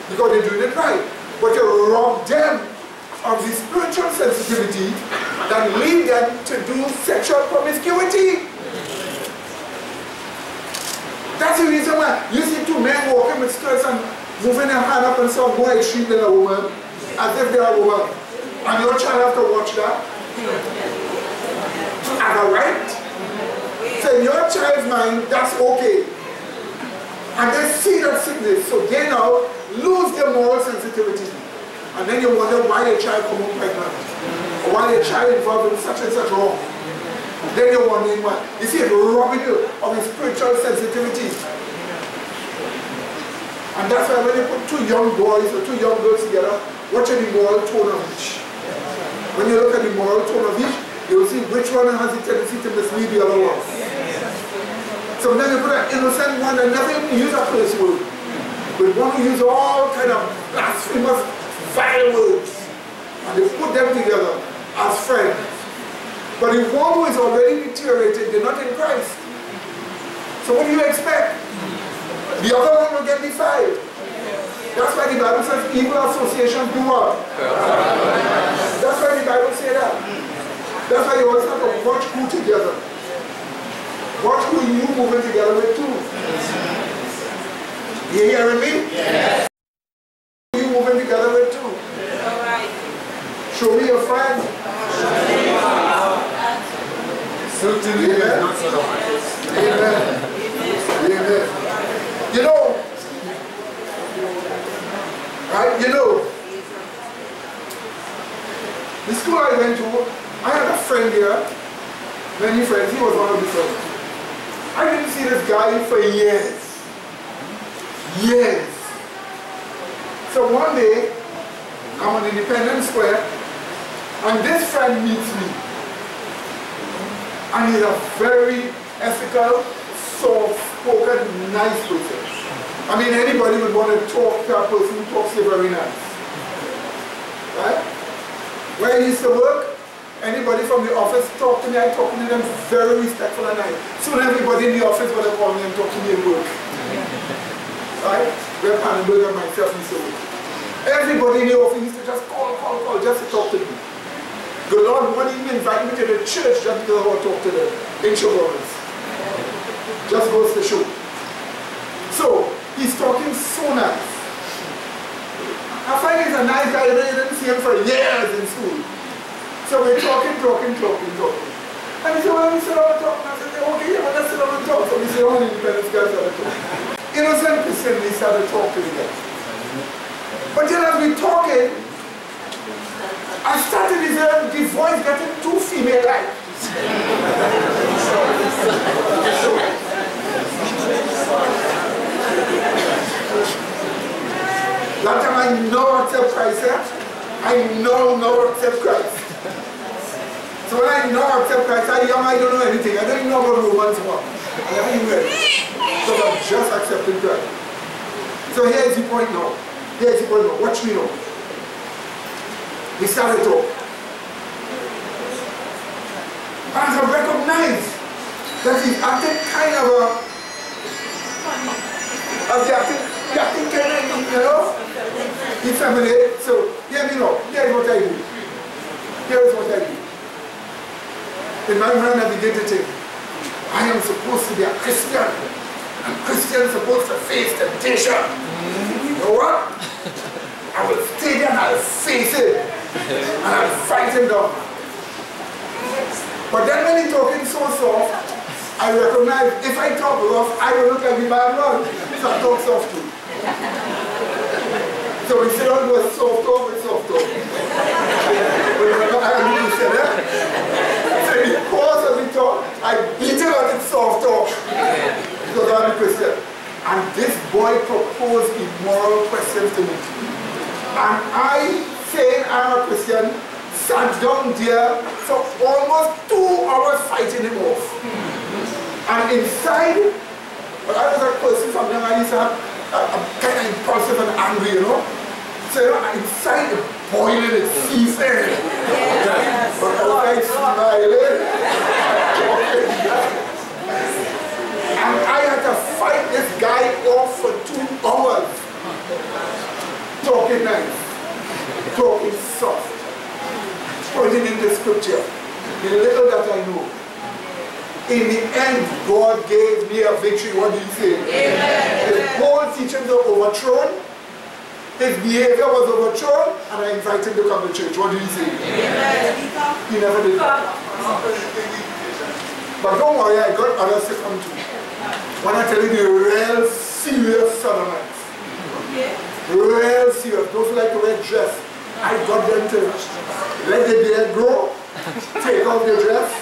S1: because they're doing it right. But you rob them of the spiritual sensitivity that lead them to do sexual promiscuity. That's the reason why you see two men walking with skirts and moving their hand up and so more extreme than a woman, as if they are a woman. And your child have to watch that. As a right? So in your child's mind, that's okay. And they see that sickness, so they now lose their moral sensitivity. And then you wonder why your child come home pregnant, or why your child involved in such and such wrong. Then you're wondering why. You see, it's robbing you of your spiritual sensitivity. And that's why when you put two young boys or two young girls together, watch the moral tone of each. When you look at the moral tone of each, you will see which one has the tendency to mislead the other one. Sometimes you put an innocent one that never even use a curse word, but one who use all kind of blasphemous, vile words, and they put them together as friends. But the one who is already deteriorated, they're not in Christ. So what do you expect? The other one will get defiled. That's why the Bible says evil associations do what? That's why the Bible says that. That's why you always have to watch who together. Watch who you moving together with too. You hearing me? Yes. Who you moving together with too. Alright. Show me your friend. Certainly, amen. Amen. Amen. You know, right? You know, the school I went to, I had a friend here, many friends, he was one of the friends. I didn't see this guy for years. Years. So one day, I'm on Independence Square, and this friend meets me. And he's a very ethical, soft-spoken, nice person. I mean, anybody would want to talk to a person who talks to you very nice. Right? Where I used to work, anybody from the office talk to me, I talk to them very respectful and nice. Soon everybody in the office would call me and talk to me at work. Right? Where Pannenberg and myself used to work. Everybody in the office used to just call, just to talk to me. The Lord wouldn't even invite me to the church just because I want to talk to the insurers. Just goes to show. So, he's talking so nice. I find he's a nice guy, you didn't see him for years in school. So we're talking. And he said, well, we sit down and talk. And I said, okay, yeah, let's sit down and talk. So we sit down and independence guys started talking. Innocent Christian, we started talking again. But then as we talking, I started the voice getting too female-like. That time I know accept Christ, I know accept Christ. So when I know accept Christ, I don't know anything. I don't even know about Romans 1. I never even read it. So I'm just accepting Christ. So here is the point now. Watch me now. We started talk. And I recognize that he's acting kind of acting kind of, you know, effeminate. So hear me now. Here is what I do. In my mind, I begin to think, I am supposed to be a Christian. And Christians are supposed to face temptation. You know what? I will stay there and I'll face it. And I'll fight him down. But then when he's talking so soft, I recognize if I talk rough, I will look like the bad one. So I talk soft too. So we sit down to a soft talk with soft talk. But remember, I need to say that. So in the course of the talk, I beat it on its soft talk. Because I'm a Christian. And this boy proposed immoral questions to me. And I, saying I'm a Christian, sat down there for almost 2 hours fighting him off. And inside, but I was a person from young, I used to have I'm kind of impulsive and angry, you know. So you know, inside the boiling, it's seething. But outside smiling. And I had to fight this guy off for 2 hours. Talking nice, talking soft, pointing in the scripture, the little that I know. In the end, God gave me a victory. What do you say? Amen. His whole teachings were overthrown. His behavior was overthrown, and I invited him to come to church. What do you say? Amen. He never did that. But don't worry, I got others to come to. When I tell you the real serious Sodomites, real serious, those who like to wear dress, I got them to let the beard grow, take off the dress,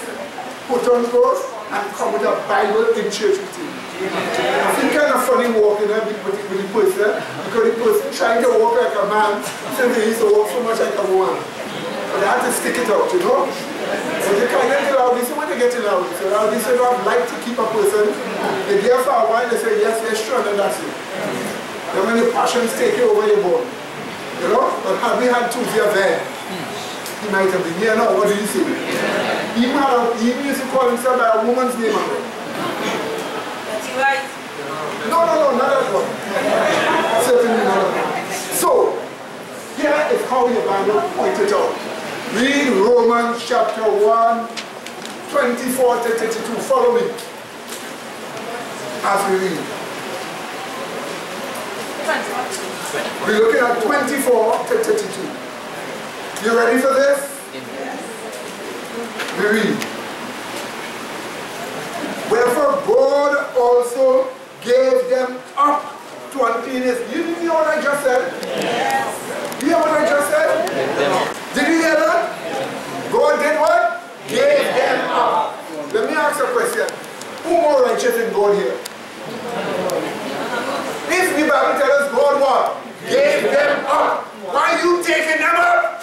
S1: put on clothes, and come with a Bible in church with you. I feel kind of funny walking with the person, because the person trying to walk like a man, since they used to walk so much like a woman. But I had to stick it out, you know? So they kind of get loud, they say when they get loud, so they say, I'd like to keep a person, they there for a while, they say, yes, sure, and then that's it. Then when the passions take you over your bone, you know? But have we had 2 years there? He might have been here now, what do you say? He used to call himself by a woman's name. That's right. No, not that one. Certainly not that one. So, here is how your Bible pointed out. Read Romans chapter 1, 24 to 32. Follow me as we read. We're looking at 24 to 32. You ready for this? We read. Wherefore God also gave them up to uncleanness. You hear what I just said? Yes. You hear what I just said? Did you hear that? God did what? Gave them up. Let me ask a question. Who more righteous than God here? If the Bible tells us God what? Gave them up. Why are you taking them up?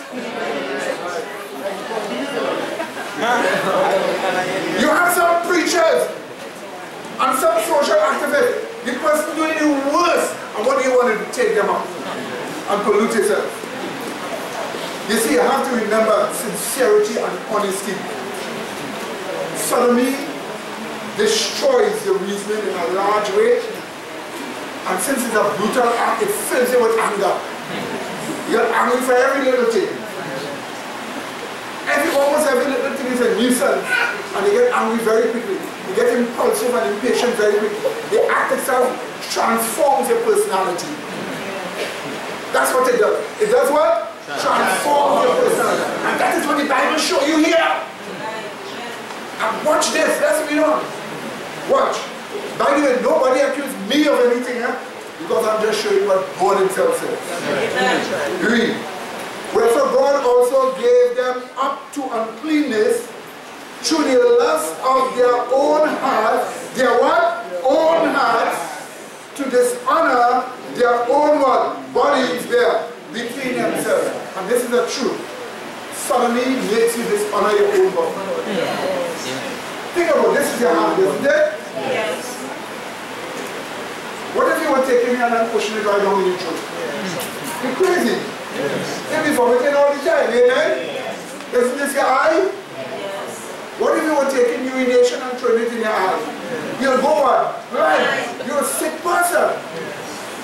S1: You have some preachers and some social activists. The person doing the worst. And what do you want to take them up and pollute yourself? You see, you have to remember sincerity and honesty. Sodomy destroys the reasoning in a large way. And since it's a brutal act, it fills you with anger. You're angry for every little thing. Almost every little thing is a nuisance, and they get angry very quickly. They get impulsive and impatient very quickly. The act itself transforms your personality. That's what it does. It does what? Transforms your personality. And that is what the Bible shows you here. And watch this. Let's read on. Watch. By the way, nobody accused me of anything, because I'm just showing what God himself says. Read. Wherefore God also gave them up to uncleanness through the lust of their own hearts, their what? Own hearts, to dishonor their own what? Bodies there, between themselves. And this is the truth. Sodomy makes you dishonor your own body. Think about this is your heart, isn't it?
S3: Yes.
S1: What if you were taking me and pushing it right down in your throat? You're crazy. You'll be vomiting all the time, amen? Isn't this your eye? What if you were taking urination and throwing it in your eye? You'll go what? Right. You're a sick person.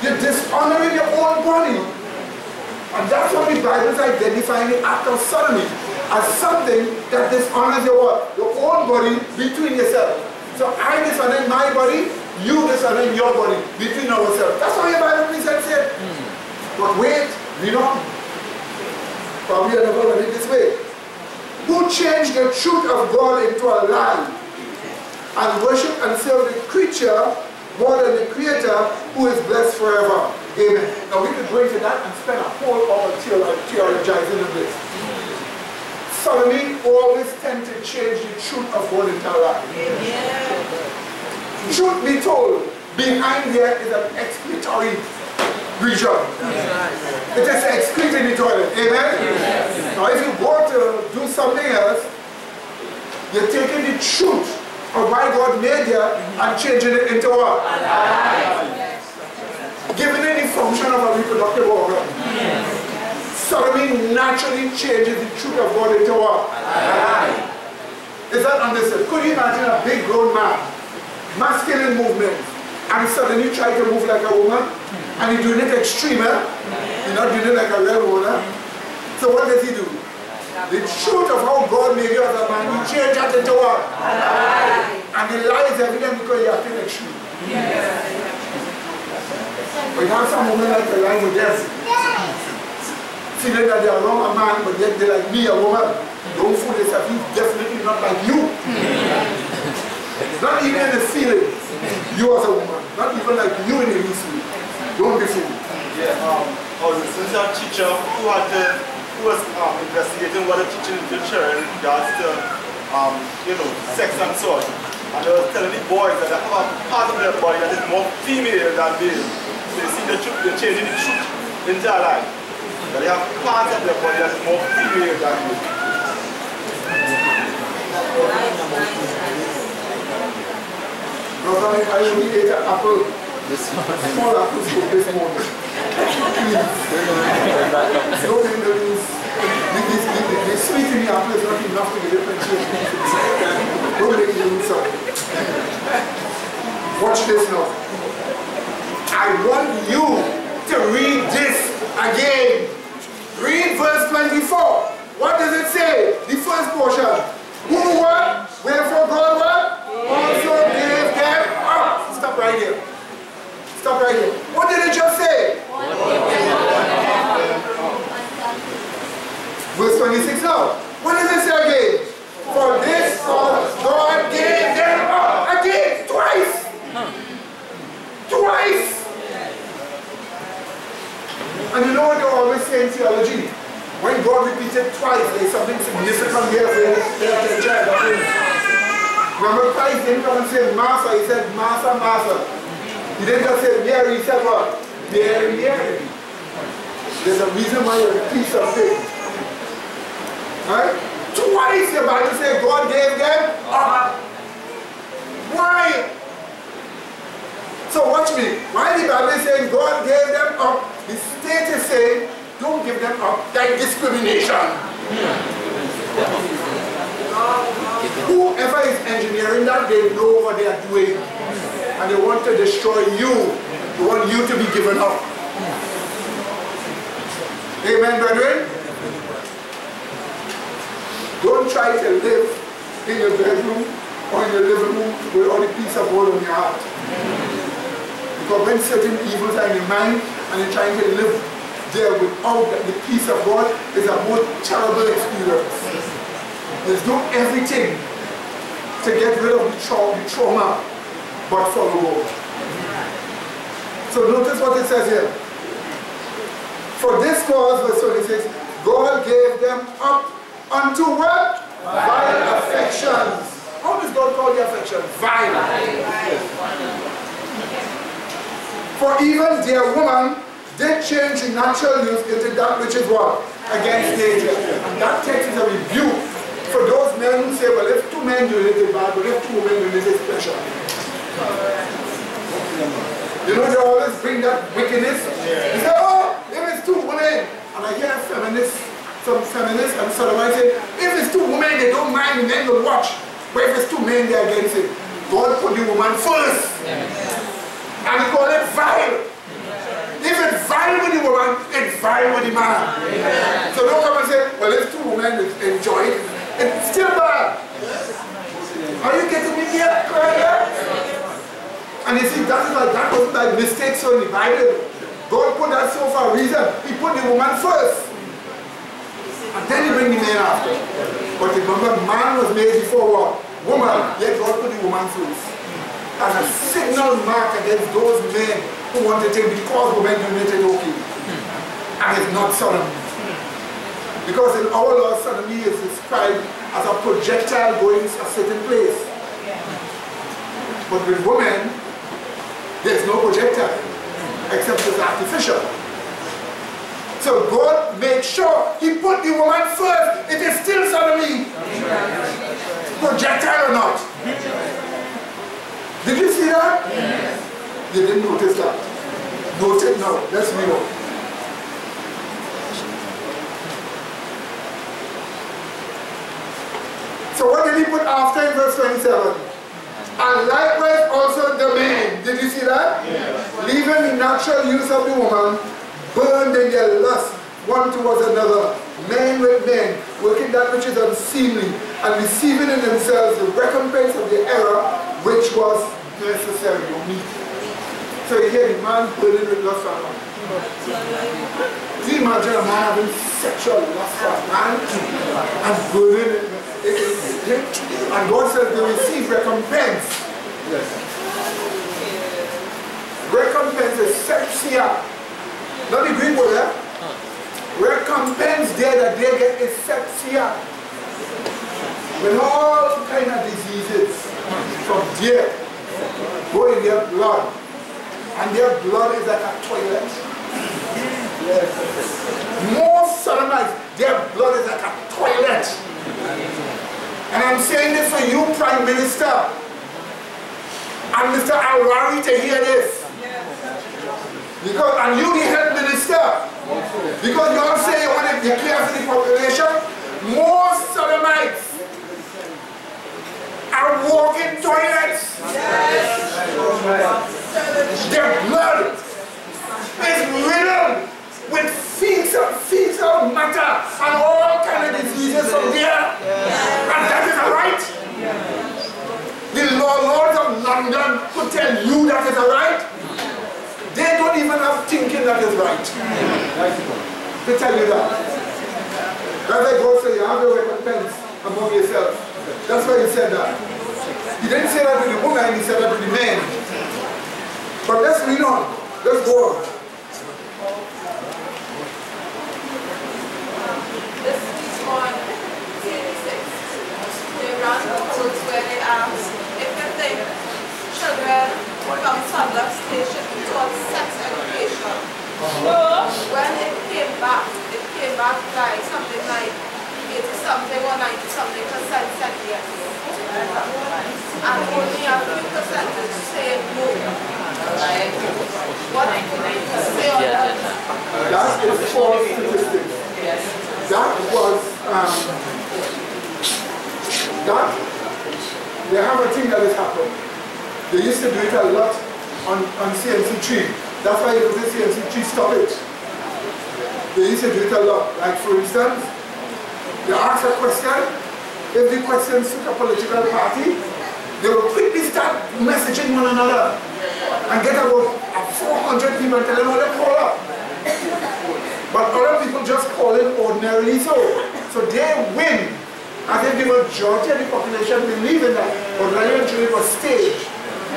S1: You're dishonoring your own body. And that's what the Bible is identifying the act of sodomy as something that dishonors your what? Your own body between yourself. So I dishonoring my body, you dishonoring your body between ourselves. That's what your Bible presents it. But wait, read on. Probably I never read it this way. Who changed the truth of God into a lie and worship and serve the creature more than the Creator who is blessed forever. Amen. Now we could go into that and spend a whole hour theologizing on this. Sodomy always tend to change the truth of God into a lie. Truth be told, behind there is an expiatory region. It is excreted in the toilet. Amen? Now if you go to do something else, you're taking the truth of why God made you and changing it into what? Giving it the function of a reproductive organ. Sodomy naturally changes the truth of God into what? Is that understood? Could you imagine a big grown man, masculine movement, and suddenly try to move like a woman? And he's doing it extreme, He's not doing it like a real woman. So what does he do? The truth of how God made you as a man, you change that into what? And the lie is evident because you are still extreme. But you have some women like a lie with them, feeling that they are wrong a man, but yet they're like me, a woman. Don't fool yourself, he's definitely not like you. Not even in the feeling, you as a woman. Not even like you in the history. Don't be fooled.
S4: Yeah, since our teacher who was investigating what the teaching in the church in regards to, sex and so on. And they was telling the boys that they have a part of their body that is more female than male. So you see the truth, they're changing the truth in their life. That they have parts of their body that is more female than male.
S1: Brother, I only ate an apple. Small apples for this morning. Please. Don't make the news. The sweet in the apple is not enough to differentiate. Don't make the news up. Watch this now. I want you to read this again. Read verse 24. What does it say? The first portion. Who what? Wherefore God what? Also gave them up. Stop right here. Stop right here. What did it just say? Verse 26 now. What does it say again? For this cause God gave them up. Again, twice. Twice. And you know what they always say in theology? When God repeats it twice, there's something significant here for the child. Remember Christ didn't come and say Master, he said Master, Master. He didn't just say Mary, he said what? Mary, Mary. There's a reason why you repeat something. Right? Twice the Bible says God gave them up. Why? So watch me. Why the Bible is saying God gave them up? The state is saying don't give them up. That discrimination. Whoever is engineering that, they know what they are doing. And they want to destroy you. They want you to be given up. Amen, brethren? Don't try to live in your bedroom or in your living room with all the peace of God on your heart. Because when certain evils are in your mind and you're trying to live there without the peace of God is a more terrible experience. They do everything to get rid of the trauma, but follow God. So notice what it says here. For this cause, verse 26, God gave them up unto what? Vile affections. How does God call the affections? Vile. For even their woman did change the natural use into that which is what? Against nature. And that text is a rebuke for those men who say, well, if two men do it, it's bad, but if two women do it, it's special. You know, they always bring that wickedness. They say, oh, if it's two women. And I hear feminists, some feminists and sodomites say, if it's two women, they don't mind, the men will watch. But if it's two men, they're against it. God put the woman first. And he call it vile. If it's vile with the woman, it's vile with the man. So don't come and say, well, if two women enjoy it, it's still bad. Are you getting me here? And you see, that wasn't like mistake so in the Bible. God put that so for a reason. He put the woman first. And then he bring the man after. But remember, man was made before what? Woman. Yet God put the woman first. As a signal mark against those men who want to take because women do it okay. And it's not sodomy. Because in our law, sodomy is described as a projectile going a certain place. But with women, there's no projectile, except it's artificial. So God made sure he put the woman first. It is still sodomy. Projectile or not. Did you see that? Yes. You didn't notice that. Note it now. Let's read on. So what did he put after in verse 27? And likewise also the men. Did you see that? Yes. Leaving the natural use of the woman, burned in their lust one towards another, men with men, working that which is unseemly, and receiving in themselves the recompense of the error which was necessary or meet. So you hear the man burning with lust for a man. Do you imagine a man having sexual lust for a man and burning it? And God says they receive recompense. Yes. Recompense is sepsia. Not the Greek word, eh? Recompense there that they get is sepsia. When all kind of diseases from there go in their blood, and their blood is like a toilet. Yes. Most sodomites, their blood is like a toilet. And I'm saying this for you, Prime Minister, and Mr. Al-Wari to hear this. Because, and you the health minister, because you all say you want to declare for the population, most sodomites are walking toilets. Their blood is riddled with fecal matter and all kind of diseases from there. And that is a right. The lords of London could tell you that is a right. They don't even have thinking that is right. To tell you that. That's why God said you have your recompense among yourselves. That's why he said that. He didn't say that to the woman, he said that to the men. But let's read on. Let's go on.
S3: This is on 86. They ran the codes where they asked if they think children from toddler station towards sex education. When it came back by something like 80-something or 90-something% said yes. And only a few percentage say no. What do you say on that?
S1: That is false statistics. That was, they have a thing that has happened. They used to do it a lot on CNC3. That's why you know this CNC3 stop it. They used to do it a lot. Like for instance, they ask a question, if the question suits a political party, they will quickly start messaging one another and get about 400 people and tell them how they call up. But other people just call it ordinarily so. So they win. As if the majority of the population believe in that. But Lion Julie was staged.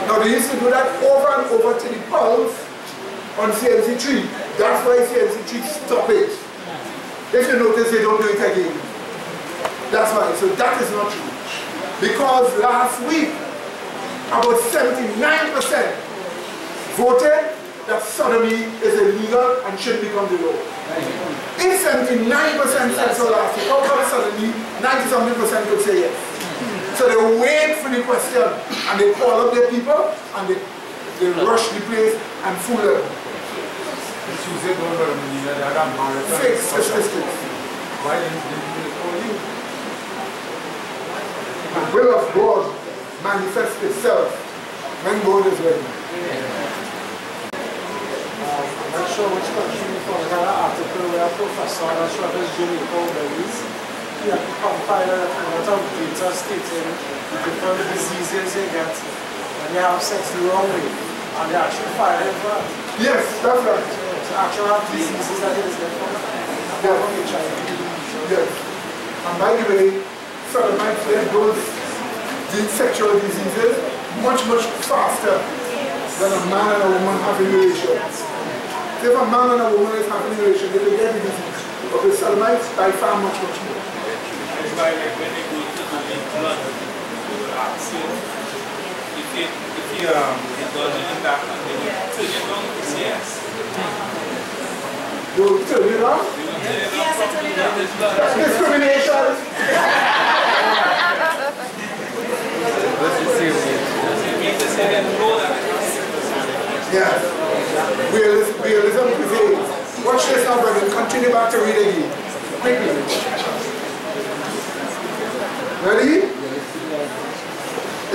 S1: Now they used to do that over and over to the pulse on CNC3. That's why CNC3 stop it. If you notice, they don't do it again. That's why. So that is not true. Because last week, about 79% voted that sodomy is illegal and should become the law. If 79% said so last week, how come suddenly 90-something% could say yes? So they wait for the question and they call up their people and they rush the place and fool them. Fake statistics.
S9: Why didn't they call you?
S1: The will of God manifests itself when God is ready.
S9: I'm not sure which country you found an article where a professor, I'm not sure if it's Jamaica or Belize, he had compiled a lot of data stating the different diseases they get when they have sex the wrong way, and they actually fired him for that.
S1: Yes, that's right.
S9: So actually have diseases that is different from HIV.
S1: Yes. And by the way, sodomites get those sexual diseases much faster than a man and a woman having relations. If a man and a woman is having a relation, they will get the disease. But with sodomites, by far much more.
S2: It's like when they go to the blood, they will ask you if you indulge in that, and they will turn you down to say yes.
S1: They will turn you down?
S2: Yes, I turn you down.
S1: That's discrimination. Yes. Realism prevails. Watch this now, brother. Continue back to read again. Quickly. Ready?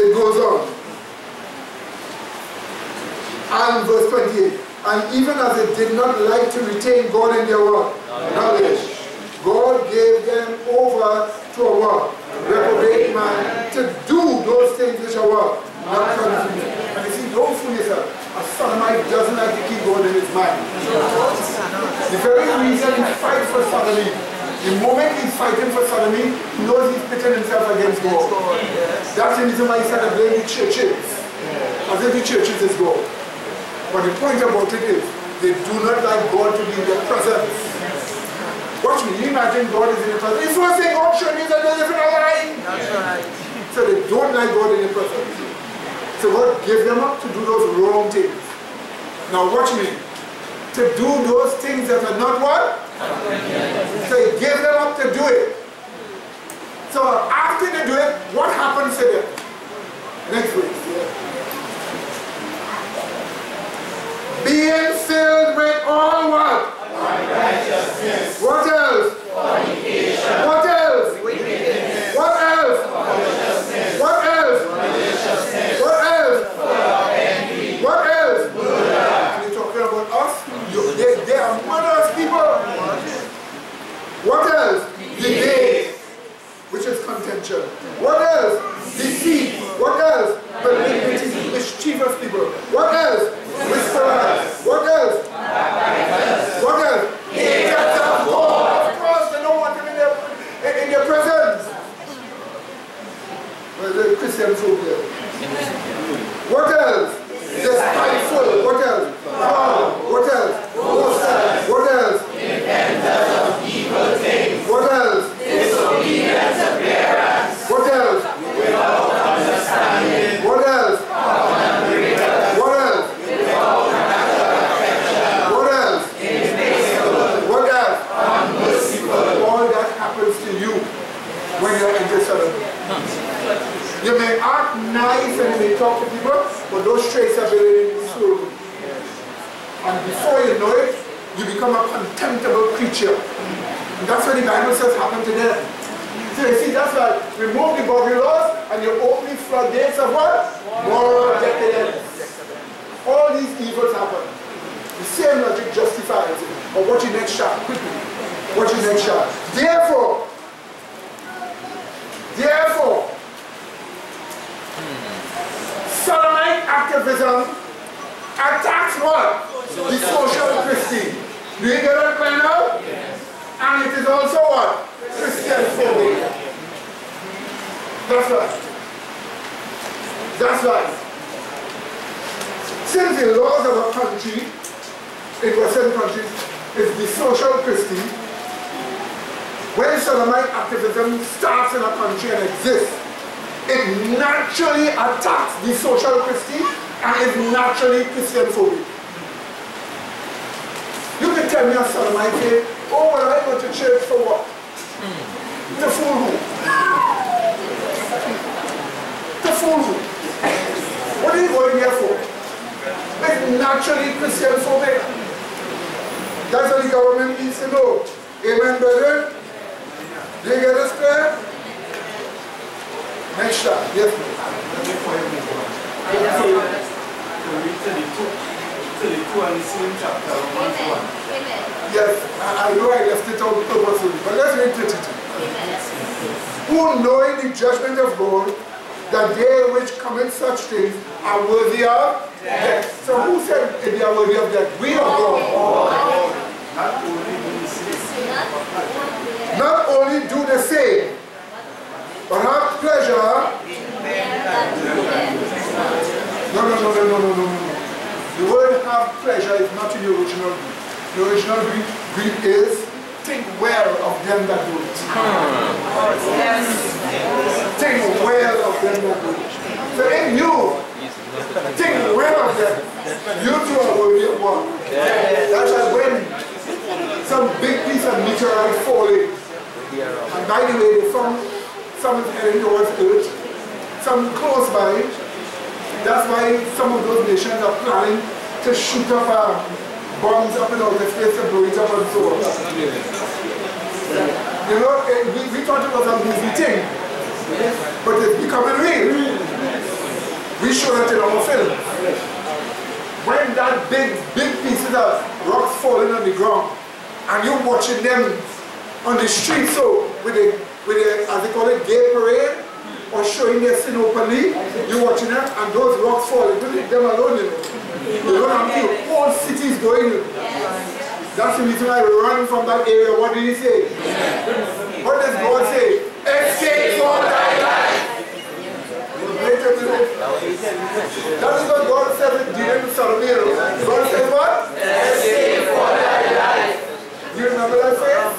S1: It goes on. And verse 28. And even as they did not like to retain God in their word, knowledge, God gave them over to a what? Reprobate man to do those things which are what? Not convenient. And you see, don't fool yourself. A sodomite doesn't like to keep God in his mind. The very reason he fights for sodomy, the moment he's fighting for sodomy, he knows he's pitting himself against God. That's the reason why he said to blame the churches. As if the churches is God. But the point about it is, they do not like God to be in their presence. Watch me, you imagine God is in your presence. The first thing God showed me is that they're living a lie. That's right. So they don't like God in their presence. So God gave them up to do those wrong things. Now watch me. To do those things that are not what? So he gave them up to do it. So after they do it, what happens to them? Next week. Being filled with all what? Righteousness. What else? Fornication. What else? Wickedness. What else? Covetousness. What else? Maliciousness. What else? Full of envy. What else? Murder. And you're talking about us? They are murderous people. What else? Debate, which is contention. What else? Deceit. What else? Malignity, mischievous people. What else? Whisperers. What else? What else? Haters of God. Of course, they don't want him in their presence. Well, the Christians over there. What else? Despiteful. What else? Proud. What else? Boasters. What else? Inventors of evil things. What else? Disobedient to parents. What else? Without understanding. What else? What else? Without affection. What else? Implacable. What else? Unmerciful. All that happens to you when you're into sodomy. You may act nice and you may talk to people, but those traits are building in slowly. And before you know it, you become a contemptible creature. And that's what the Bible says happened to them. So you see, that's why remove the body laws and you open the floodgates of what? Moral decadence. All these evils happen. The same logic justifies it. But watch your next shot, quickly. Watch your next shot. Therefore, sodomite activism attacks what? The social Christian. Do you get that by now? Yes. And it is also what? Christian phobic. That's right. That's right. Since the laws of a country, in Western countries, is the social Christian, when sodomite activism starts in a country and exists, it naturally attacks the social Christian and is naturally Christian phobic. You can tell me a sodomite say, oh, well, I go to church for what? To fool who? To fool who? What are you going here for? It's naturally Christian phobic. That's what the government needs to know. Amen, brethren? Do you get this clear? Next time. Yes, yes, I know I left it out purposely, but let's read 32. Who knowing the judgment of God, that they which commit such things are worthy of death. So who said they are worthy of death? We or God? Not only do the same, but have pleasure. No. The word have pleasure is not in the original Greek. The original Greek is think well of them that do it. Think well of them that do it. So if you think well of them, you too are worthy of one. That's like when some big piece of meteorite falling. And by the way, they found some heading towards Earth, some close by. That's why some of those nations are planning to shoot up bombs up in outer space to blow it up and so on. You know, we thought it was a movie thing, but it's becoming real. We show it in our film. When that big pieces of rocks falling on the ground, and you're watching them on the street, so with a as they call it, gay parade, or showing their sin openly, you're watching them, and those rocks falling, don't leave them alone, you know. You're going to kill whole cities going. That's the reason I run from that area. What did he say? What does God say? Escape for thy life. That is what God said in dealing with Solomon. God said what? Escape for thy life. Do you remember that phrase?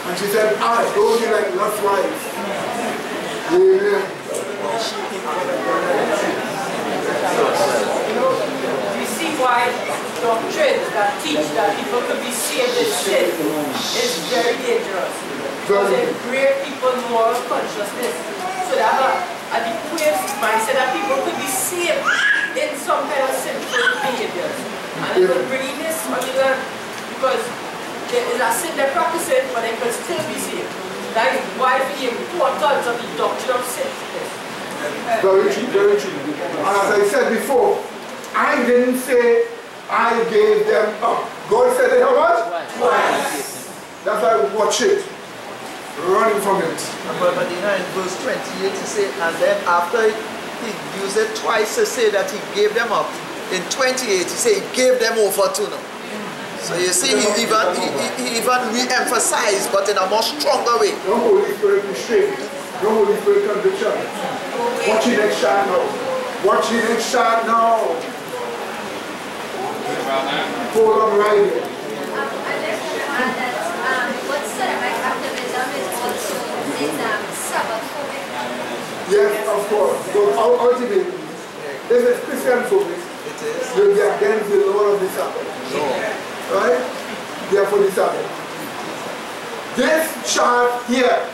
S1: And she said, I told you like Lot's wife. Amen.
S10: You see why doctrines that teach that people could be saved in sin is very dangerous. Because it breaks people's moral consciousness. So they have a depraved mindset that people could be saved in some kind of sinful behaviors. And it will bring this on the earth because there is a sin they're practicing, but they can still be saved. That is why the importance of the doctrine of sin is.
S1: Very true, very true. And as I said before, I didn't say I gave them up. God said it how much? Twice. That's why I watch it. Running from it.
S6: But in verse 28 he said, and then after he used it twice to say that he gave them up, in 28 he said he gave them over to them. So you see, he even re-emphasized, but in a more stronger way.
S1: No Holy Spirit restraint. No Holy Spirit conviction. Watch the next shot now. Watch the next shot now. Hold on right here.
S11: What sodomite activism is also Sabbath-phobic.
S1: Yes, of course. So ultimately, this is Christian phobic.
S6: It is.
S1: You'll be against the Lord of the Sabbath.
S6: No.
S1: Right? Therefore the Sabbath. This chart here,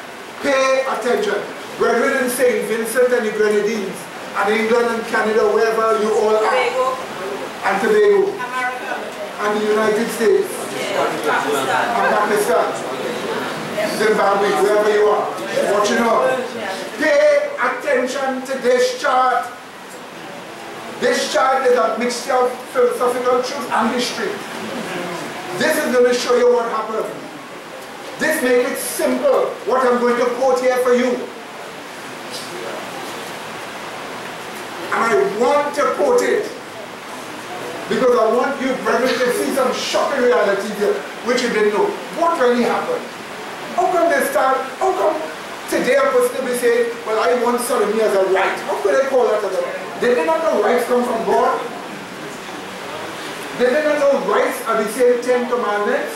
S1: pay attention. Brethren in St. Vincent and the Grenadines, and England and Canada, wherever you all are, and Tobago, and the United States, and Pakistan, Zimbabwe, wherever you are, watching out. Pay attention to this chart. This chart is a mixture of philosophical truth and history. This is going to show you what happened. This makes it simple, what I'm going to quote here for you. And I want want to quote it because I want you, brethren, to see some shocking reality here, which you didn't know. What really happened? How come they start, how come today a person will be saying, well, I want sodomy as a right? How could I call that as a right? Did they not know rights come from God? Did they not know rights are the same 10 commandments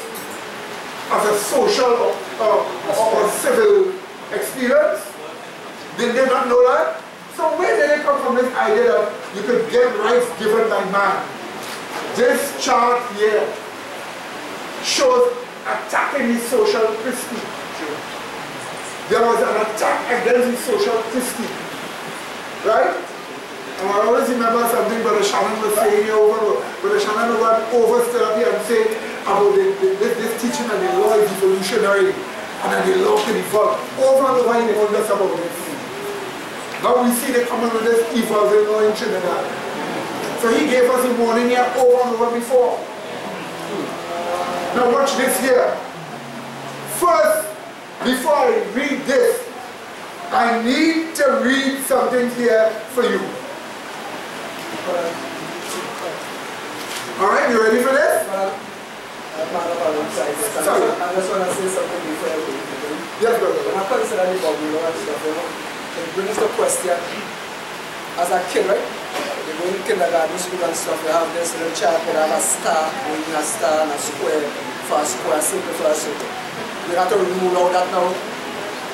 S1: as a social or civil experience? Did they not know that? So where did it come from, this idea that you could get rights given by man? This chart here shows attacking the social prestige. There was an attack against the social prestige. Right? And I always remember something Brother Shannon was saying here over. Brother Shannon was overstood up here and saying about this teaching and the law is evolutionary and that the law can evolve. Over and over he told us about this. Now we see they coming with this evolving law in Trinidad. So he gave us a warning here over and over before. Now watch this here. First, before I read this, I need to read something here for you. Alright, you ready for this? Sorry.
S6: I just want to say something before I read.
S1: Yes, brother.
S6: When I consider the Bible and stuff, it brings the question, as a kid, right? You go in kindergarten, school and stuff, you have this little chart that have a star, going a star and a square, for a square, simple for a circle. You have to rule out that now.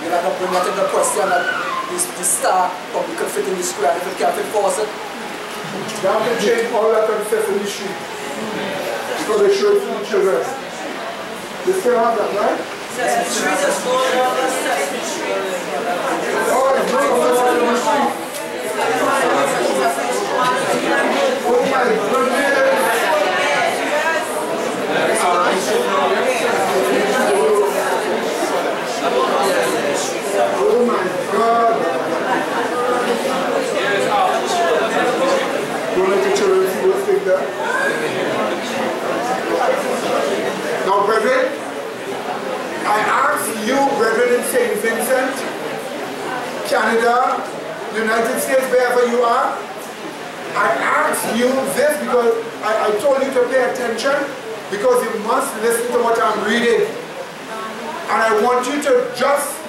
S6: You have to bring that in the question that this star probably could fit in the square, if it can't fit, force it.
S1: You have to change all that on Sesame Street. Because they show it to the children. They still have that, right?
S10: Sesame Street is more than Sesame Street.
S1: Oh, it's not on Sesame Street. Oh my goodness. Oh my God. Don't let the children see what's like that. Now, brethren, I ask you, brethren in St. Vincent, Canada, United States, wherever you are, I ask you this because I told you to pay attention because you must listen to what I'm reading. And I want you to just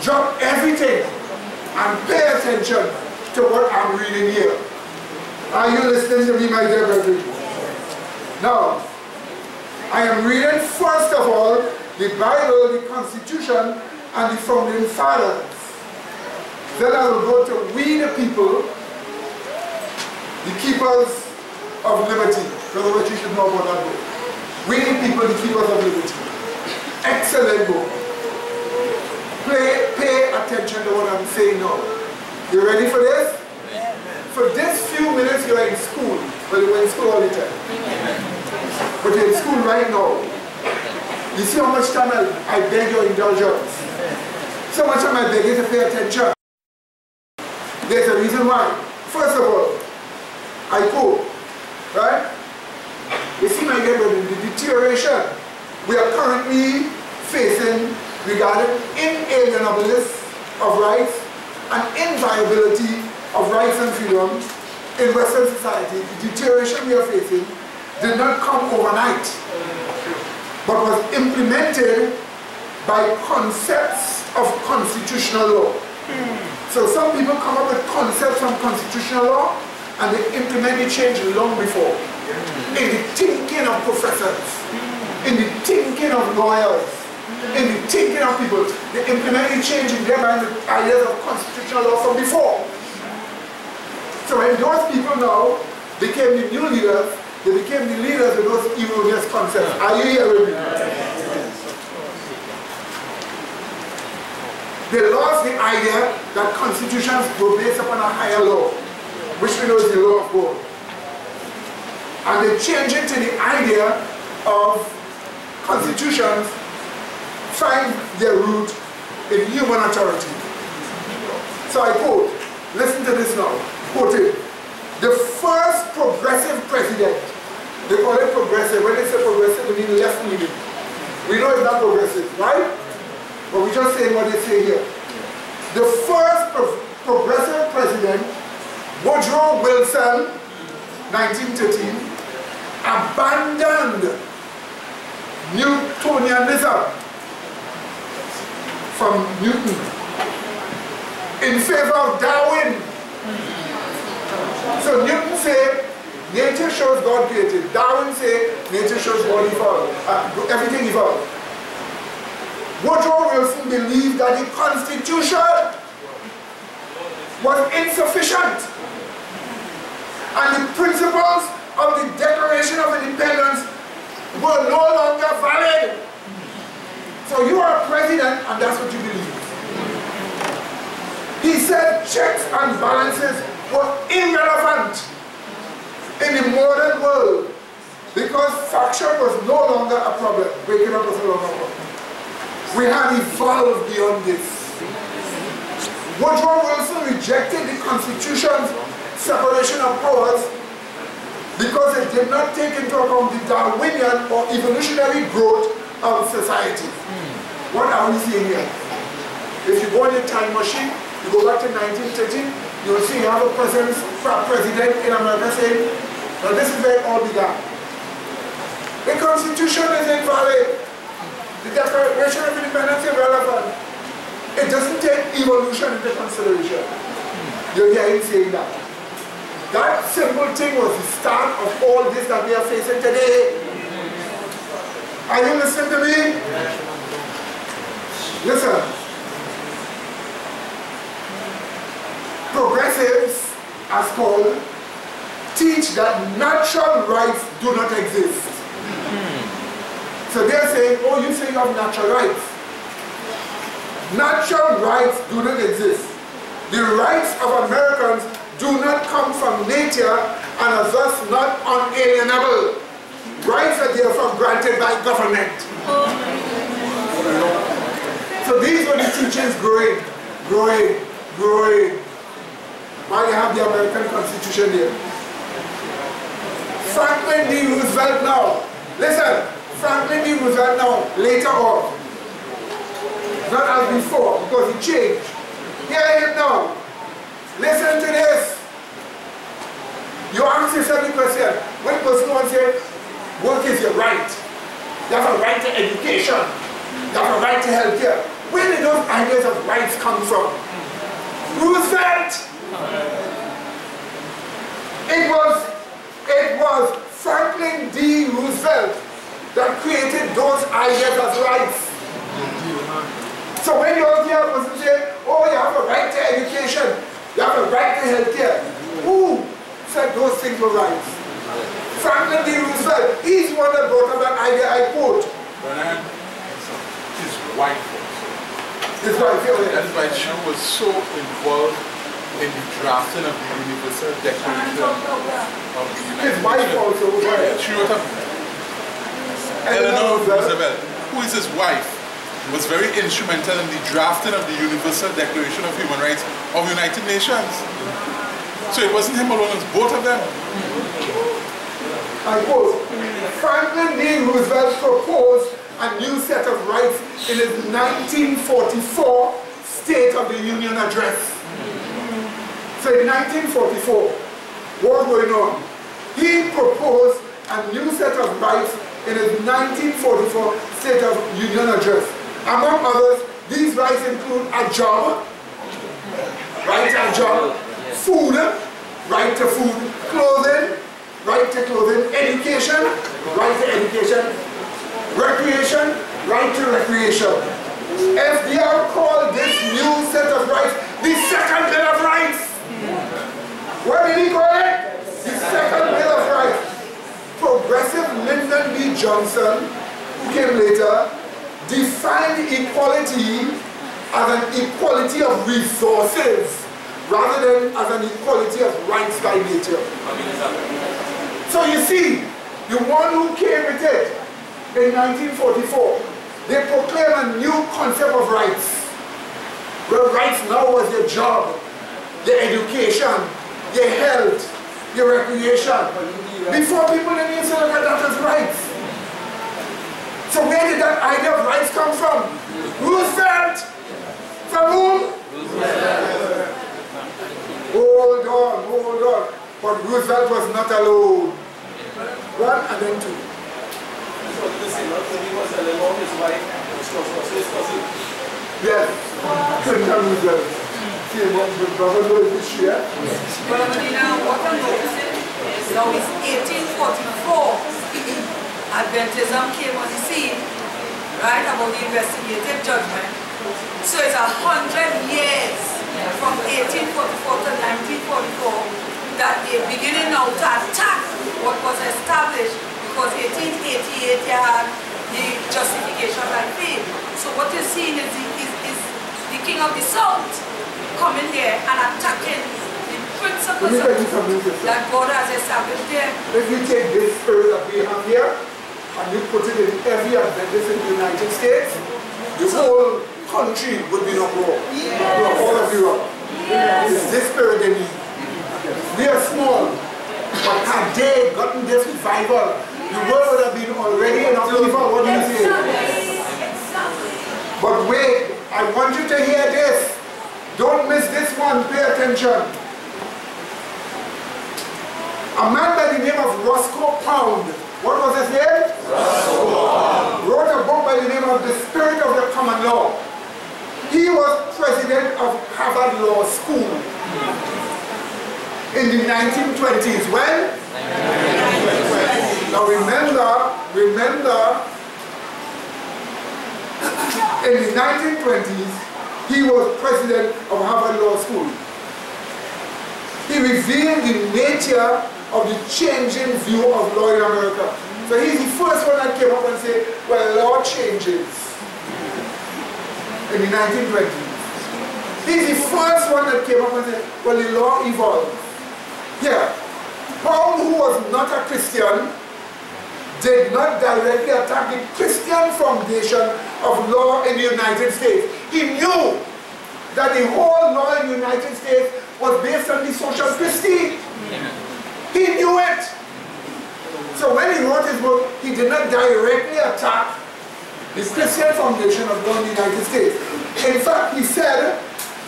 S1: drop everything and pay attention to what I'm reading here. Are you listening to me, my dear brethren? Now, I am reading first of all the Bible, the Constitution, and the Founding Fathers. Then I will go to we the people, the keepers of liberty. Brother, what you should know about that book. We the people, the keepers of liberty. Excellent book. Pay attention to what I'm saying now. You ready for this? For this few minutes you are in school. Well, you were in school all the time. But you're in school right now. You see how much time I beg your indulgence. So much time I beg you to pay attention. There's a reason why. First of all, I quote, right? You see, my dear brother, the deterioration we are currently facing regarding inalienableness of rights and inviolability of rights and freedoms in Western society, the deterioration we are facing did not come overnight, but was implemented by concepts of constitutional law. So some people come up with concepts from constitutional law and they implement the change long before. In the thinking of professors, in the thinking of lawyers, in the thinking of people, they implement the change in their mind with ideas of constitutional law from before. So when those people now became the new leaders, they became the leaders of those erroneous concepts. Are you here with me? They lost the idea that constitutions were based upon a higher law, which we know is the law of God. And they changed it to the idea of constitutions find their root in human authority. So I quote, listen to this now, quote it. The first progressive president, they call it progressive. When they say progressive, they mean left leaning. We know it's not progressive, right? But we're just saying what they say here. The first progressive president Woodrow Wilson, 1913, abandoned Newtonianism from Newton in favor of Darwin. So Newton said, nature shows God created. Darwin said, nature shows God evolved. Everything evolved. Woodrow Wilson believed that the Constitution was insufficient, and the principles of the Declaration of Independence were no longer valid. So you are a president, and that's what you believe. He said checks and balances were irrelevant in the modern world because faction was no longer a problem. Breaking up was no longer a problem. We had evolved beyond this. Woodrow Wilson rejected the Constitution's separation of powers because it did not take into account the Darwinian or evolutionary growth of society. What are we seeing here? If you go in a time machine, you go back to 1913, you will see you have a president in America saying, now this is where it all began. The Constitution is invalid. The Declaration of Independence is irrelevant. It doesn't take evolution into consideration. You're hearing saying that. That simple thing was the start of all this that we are facing today. Are you listening to me? Listen. Progressives, as called, teach that natural rights do not exist. So they're saying, oh, you say you have natural rights. Natural rights do not exist. The rights of Americans do not come from nature and are thus not unalienable. Rights are therefore granted by government. So these were the teachings growing. Why you have the American Constitution here? Franklin D. Roosevelt now. Listen, Franklin D. Roosevelt now, later on. Not as before, because he changed. Here I am now. Listen to this. You ask yourself the question, when person wants to say, work is your right. You have a right to education. You have a right to health care. Where did those ideas of rights come from? Roosevelt! It was Franklin D. Roosevelt that created those ideas as rights. So when you hear a person say, oh, you have a right to education, you have a right to health care, who said those things were rights? Franklin D. Roosevelt, he's the one that brought up that idea, I quote.
S4: His wife also.
S1: His wife, yeah.
S4: That's why she was so involved in the drafting of the Universal Declaration of the United Nations.
S1: His wife also was right.
S4: She wrote up Eleanor Roosevelt, who is his wife, was very instrumental in the drafting of the Universal Declaration of Human Rights of the United Nations. So it wasn't him alone, it was both of them.
S1: I quote, Franklin D. Roosevelt proposed a new set of rights in his 1944 State of the Union Address. So in 1944, what was going on? He proposed a new set of rights in his 1944 State of Union Address. Among others, these rights include a job, right to a job, food, right to food, clothing, right to clothing, education, right to education, recreation, right to recreation. FDR called this new set of rights the Second Bill of Rights. What did he call it? The Second Bill of Rights. Progressive Lyndon B. Johnson, who came later, defined equality as an equality of resources rather than as an equality of rights by nature. So you see, the one who came with it in 1944, they proclaimed a new concept of rights. Where rights now was your job, your education, your health, your recreation. Before people didn't used to look at that as rights. So where did that idea of rights come from? Roosevelt! From whom? Roosevelt. Hold on. Roosevelt was not alone. One and then two. Yes, Clinton Roosevelt came up with government this year.
S8: But what I'm noticing is now it's 1844. Adventism came on the scene, right, about the investigative judgment. So it's 100 years from 1844 to 1944 that they're beginning now to attack what was established, because 1888 you had the justification by faith. So what you're seeing is the king of the south coming there and attacking the principles that God has established there.
S1: If you take this spirit that we have here and you put it in every Adventist in the United States, the whole country would be in a war.
S8: Yes.
S1: All of Europe.
S8: Yes.
S1: It's this spirit they need. We are small, but had they gotten this revival, the world would have been already in upheaval. What do you say? But wait, I want you to hear this. Don't miss this one. Pay attention. A man by the name of Roscoe Pound. What was his name? Roscoe. Wrote a book by the name of The Spirit of the Common Law. He was president of Harvard Law School in the 1920s. When? 1920s. Now remember, in the 1920s, he was president of Harvard Law School. He revealed the nature of the changing view of law in America. So he's the first one that came up and said, well, law changes in the 1920s. He's the first one that came up and said, well, the law evolves. Yeah. Paul, who was not a Christian, did not directly attack the Christian foundation of law in the United States. He knew that the whole law in the United States was based on the social Christie. He knew it. So when he wrote his book, he did not directly attack the Christian foundation of law in the United States. In fact, he said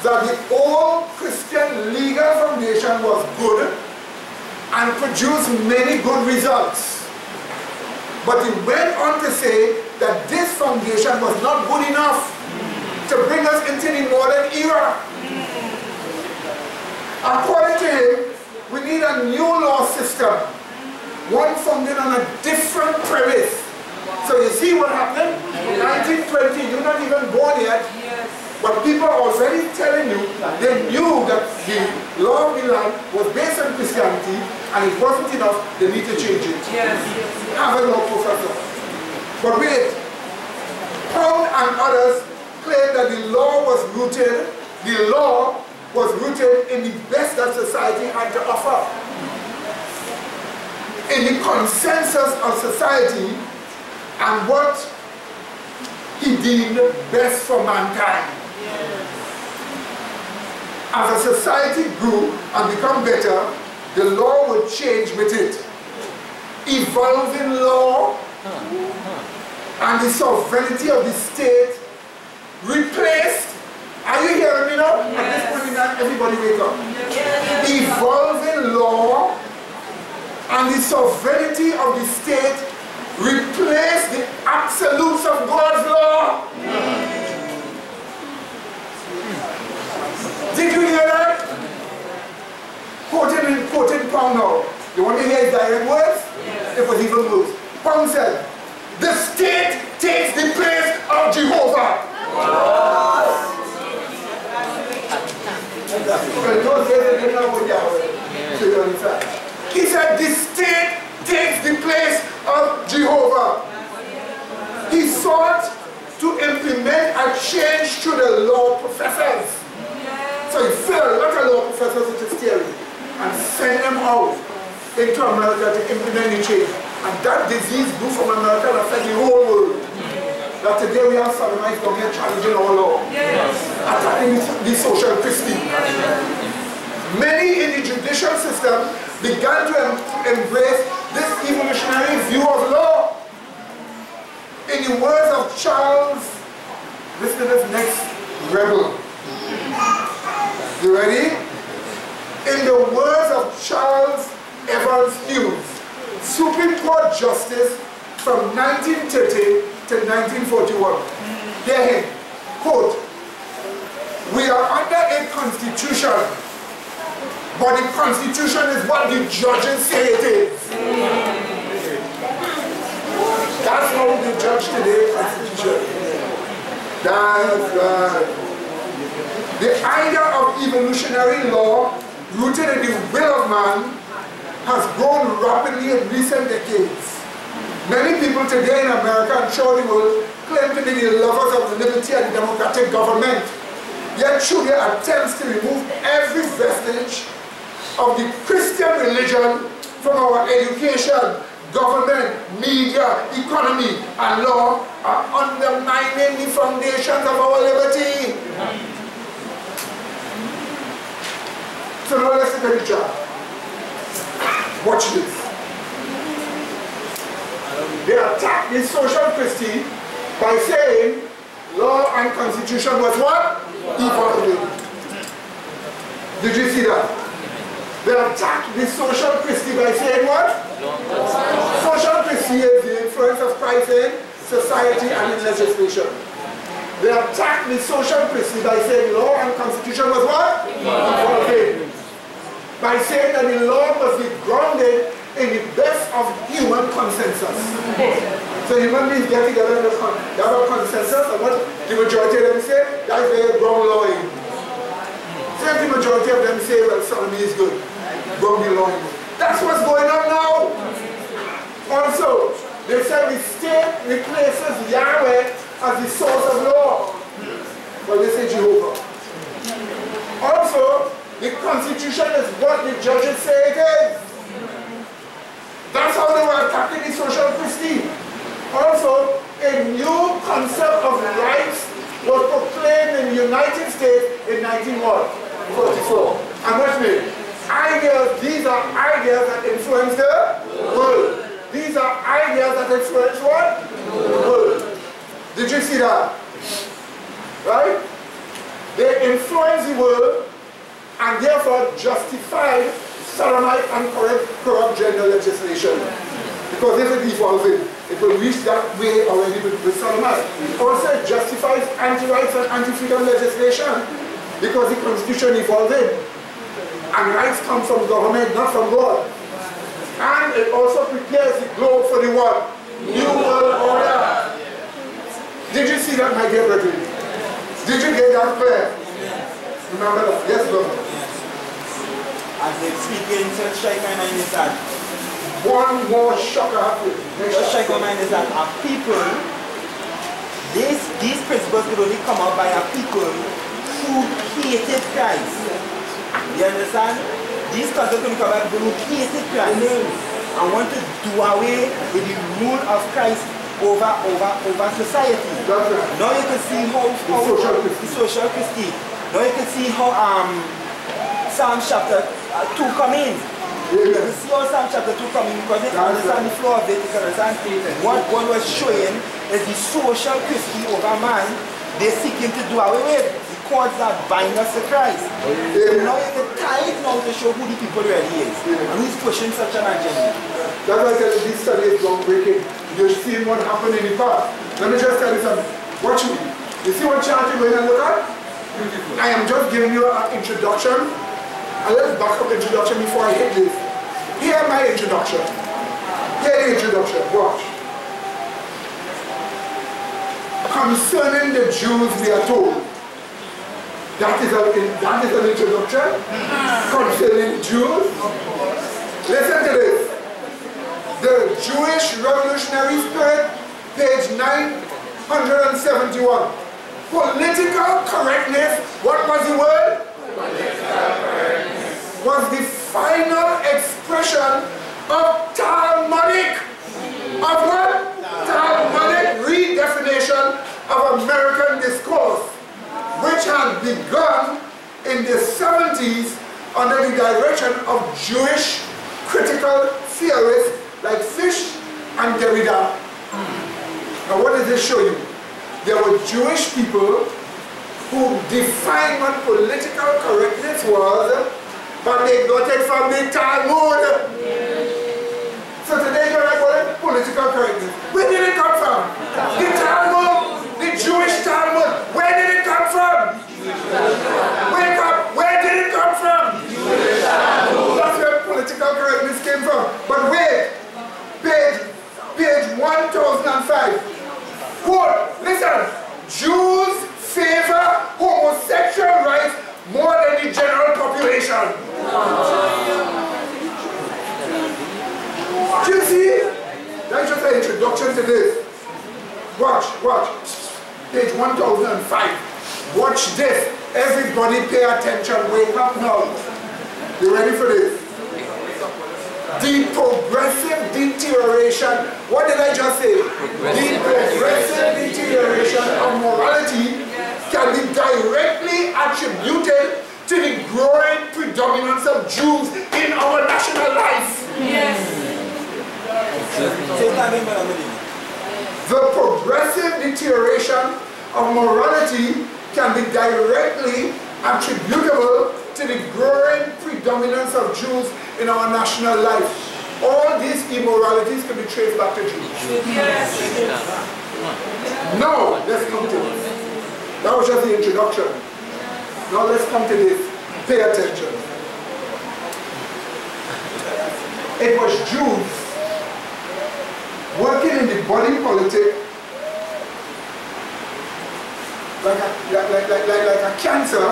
S1: that the old Christian legal foundation was good and produced many good results. But he went on to say that this foundation was not good enough to bring us into the modern era. According to him, we need a new law system, one founded on a different premise. So you see what happened? In 1920, you're not even born yet, but people are already telling you they knew that the law of the land was based on Christianity and it wasn't enough, they need to change it. Have a law professor. But wait, Pound and others claim that the law was rooted in the best that society had to offer, in the consensus of society and what he deemed best for mankind. As a society grew and became better, the law would change with it. Evolving law and the sovereignty of the state replaced. Are you hearing me now? At this point in time, everybody wake up. Evolving law and the sovereignty of the state replaced the absolutes of God's law. Did you hear that? Quoting Pound now. You want to hear his direct words? It was even worse. Pound said, the state takes the place of Jehovah. He said the state takes the place of Jehovah. He sought to implement a change to the law professors. So he filled a lot of law professors with his theory and sent them out into America to implement the change. And that disease grew from America and affected the whole world. That today we have sodomites down here challenging our law, attacking the social Christie. Many in the judicial system began to embrace this evolutionary view of law. In the words of Charles, listen to this next rebel. You ready? In the words of Charles Evans Hughes, Supreme Court Justice from 1930 to 1941. Hear him, quote, "We are under a constitution, but the constitution is what the judges say it is." That's how the judge today constitution. That's right. The idea of evolutionary law rooted in the will of man has grown rapidly in recent decades. Many people today in America and throughout the world claim to be the lovers of liberty and democratic government, yet through their attempts to remove every vestige of the Christian religion from our education, government, media, economy, and law are undermining the foundations of our liberty. So now let's look at the chart. Watch this. They attacked the social Christie by saying law and constitution was what? Evolving. Did you see that? They attacked the social Christie by saying what? Social Christie is the influence of Christ in society and in legislation. They attacked the social Christie by saying law and constitution was what? Evolving. By saying that the law must be grounded in the best of human consensus. So human beings get together and they have a consensus, and what the majority of them say, that's where ground law is. So if the majority of them say, well, sodomy is good, ground law is good. That's what's going on now. Also, they said the state replaces Yahweh as the source of law. Well, they say Jehovah. Also, the constitution is what the judges say it is. That's how they were attacking the social Christie. Also, a new concept of rights was proclaimed in the United States in 1944. And watch me. Ideas, these are ideas that influence the world. These are ideas that influence what? The world. Did you see that? Right? They influence the world and therefore justified sodomite and corrupt gender legislation. Because if it evolves, it will reach that way already with sodomite. Also, it justifies anti-rights and anti-freedom legislation because the constitution evolved. And rights come from government, not from God. And it also prepares the globe for the what? New world order. Did you see that, my dear brethren? Did you get that clear? Remember that? Yes, brother.
S12: As they speak in such strike my mind is that
S1: one more shocker happened.
S12: What strike my mind is that our people, these principles could only come out by our people who hated Christ. You understand? These concepts can come by people who hated Christ and want to do away with the rule of Christ over society. Now you can see how the social Christie. Now you can see how Psalm chapter 2 come in. You can see how Psalm chapter 2 come in because they understand the flow of it. You can understand what God was showing is the social Christie over man. They're seeking to do away with the cords that bind us to Christ. So now you can tie it now to show who the people really is and who's pushing such an agenda.
S1: That's why I tell you this study is groundbreaking. You're seeing what happened in the past. Let me just tell you something. Watch me. You see what chart you're going to look at? I am just giving you an introduction. A little backup introduction before I hit this. Here my introduction. Here the introduction. Watch. Concerning the Jews, we are told. That is an introduction. Concerning the Jews. Listen to this. The Jewish Revolutionary Spirit, page 971. Political correctness, what was the word? Was the final expression of Talmudic, of what? Talmudic redefinition of American discourse, which had begun in the 70s under the direction of Jewish critical theorists like Fish and Derrida. Now what does this show you? There were Jewish people who defined what political correctness was, but they got it from the Talmud. political correctness. Where did it come from? The Talmud, the Jewish Talmud. Where did it come from? Wake up! Where did it come from? That's where political correctness came from. But wait, page 1005. Quote, listen, Jews favor homosexual rights more than the general population. Do you see? That's just an introduction to this. Watch. Page 1005. Watch this. Everybody pay attention. Wake up now. You ready for this? The progressive deterioration. What did I just say? The progressive deterioration of morality can be directly attributed to the growing predominance of Jews in our national life.
S3: Yes.
S1: The progressive deterioration of morality can be directly attributable to the growing predominance of Jews in our national life. All these immoralities can be traced back to Jews.
S3: Yes.
S1: Now, let's come to this. That was just the introduction. Now let's come to this. Pay attention. It was Jews working in the body politic like a cancer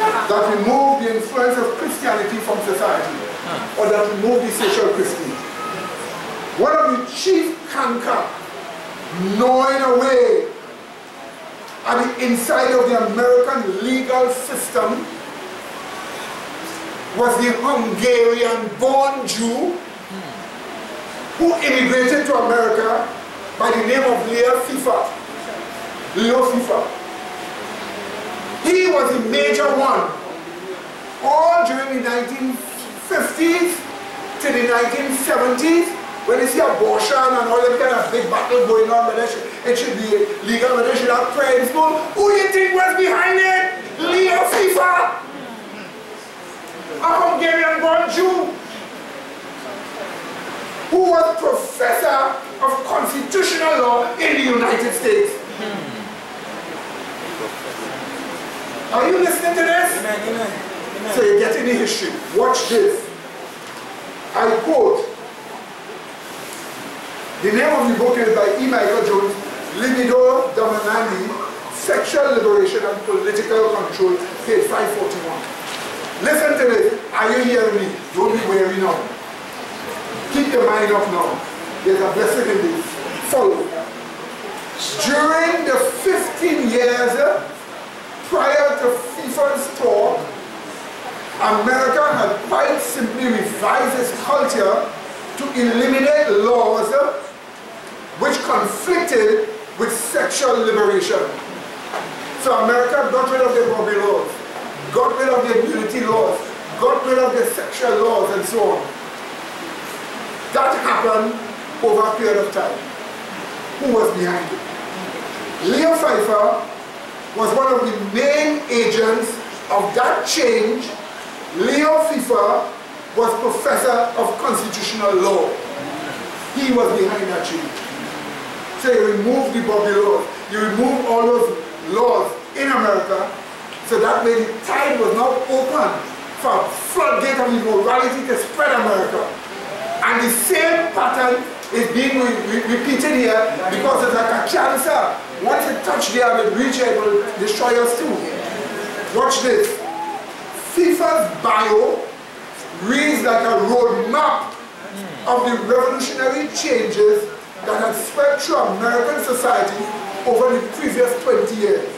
S1: that removed the influence of Christianity from society, or that removed the social prestige. One of the chief canker gnawing away at the inside of the American legal system was the Hungarian-born Jew who immigrated to America by the name of Leo Fifa. He was a major one all during the 1950s to the 1970s, when you see abortion and all that kind of big battle going on, whether it should be legal, whether it should have prayer in school. Who do you think was behind it? Leo Fifa, a Hungarian-born Jew who was professor of constitutional law in the United States. Are you listening to this?
S12: Amen.
S1: So you're getting the history. Watch this. I quote. The name of the book is by E. Michael Jones, Libido Dominandi, Sexual Liberation and Political Control, page 541. Listen to this. Are you hearing me? Don't be weary now. Keep your mind up now. There's a blessing in this. Follow. During the 15 years prior to FIFA's talk, America had quite simply revised its culture to eliminate laws which conflicted with sexual liberation. So America got rid of the Bobby laws, got rid of the immunity laws, got rid of the sexual laws and so on. That happened over a period of time. Who was behind it? Leo Pfeiffer was one of the main agents of that change. Leo Pfeiffer was professor of constitutional law. He was behind that change. So you remove the Bobby laws, you remove all those laws in America, so that way the tide was now open for a floodgate of immorality to spread America. And the same pattern is being repeated here because it's like a cancer. Once it touches there, it reaches, it will destroy us too. Watch this. FIFA's bio reads like a roadmap of the revolutionary changes that had spread through American society over the previous 20 years.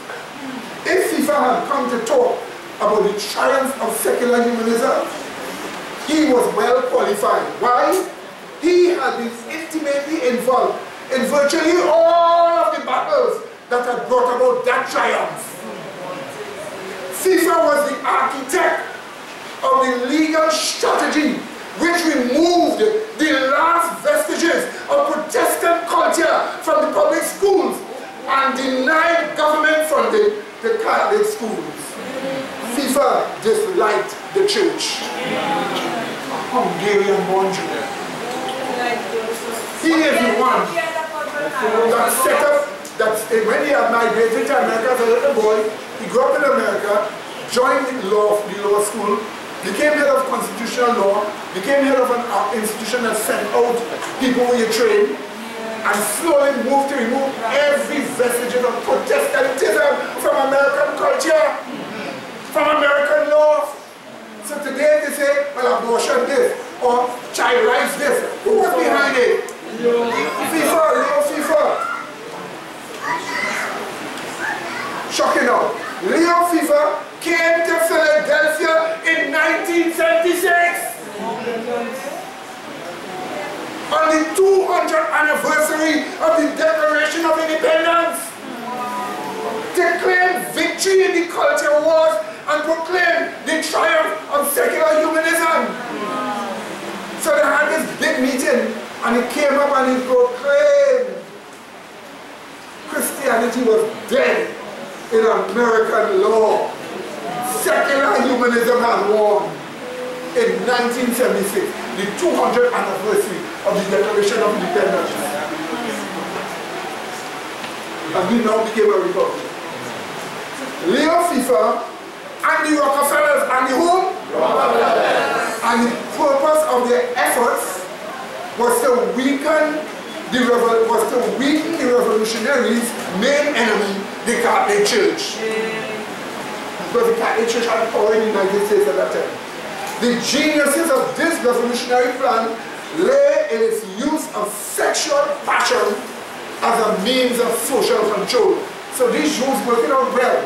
S1: If FIFA had come to talk about the triumph of secular humanism, he was well qualified. Why? He had been intimately involved in virtually all of the battles that had brought about that triumph. FIFA was the architect of the legal strategy which removed the last vestiges of Protestant culture from the public schools and denied government funding to Catholic schools. FIFA disliked the church. A Hungarian-born Jew. He He is the one that set up, that when he had migrated to America as a little boy, he grew up in America, joined the law school, became head of constitutional law, became head of an institution that sent out people who you train, and slowly moved to remove every vestige of Protestantism from American culture, from American law. So today they say, well, abortion this, or child rights this. Who was behind it? FIFA, Leo FIFA. Shocking now. Leo FIFA came to Philadelphia in 1976. On the 200th anniversary of the Declaration of Independence. Declared victory in the culture wars and proclaimed the triumph of secular humanism. So they had this big meeting and he came up and he proclaimed Christianity was dead in American law. Secular humanism had won. In 1976, the 200th anniversary of the Declaration of Independence. And we now became a republic. Leo FIFA and the Rockefellers and the whom? And the purpose of their efforts was to weaken the revolutionaries' main enemy, the Catholic Church. Because the Catholic Church had power in the United States at that time. The geniuses of this revolutionary plan lay in its use of sexual passion as a means of social control. So these Jews working out well.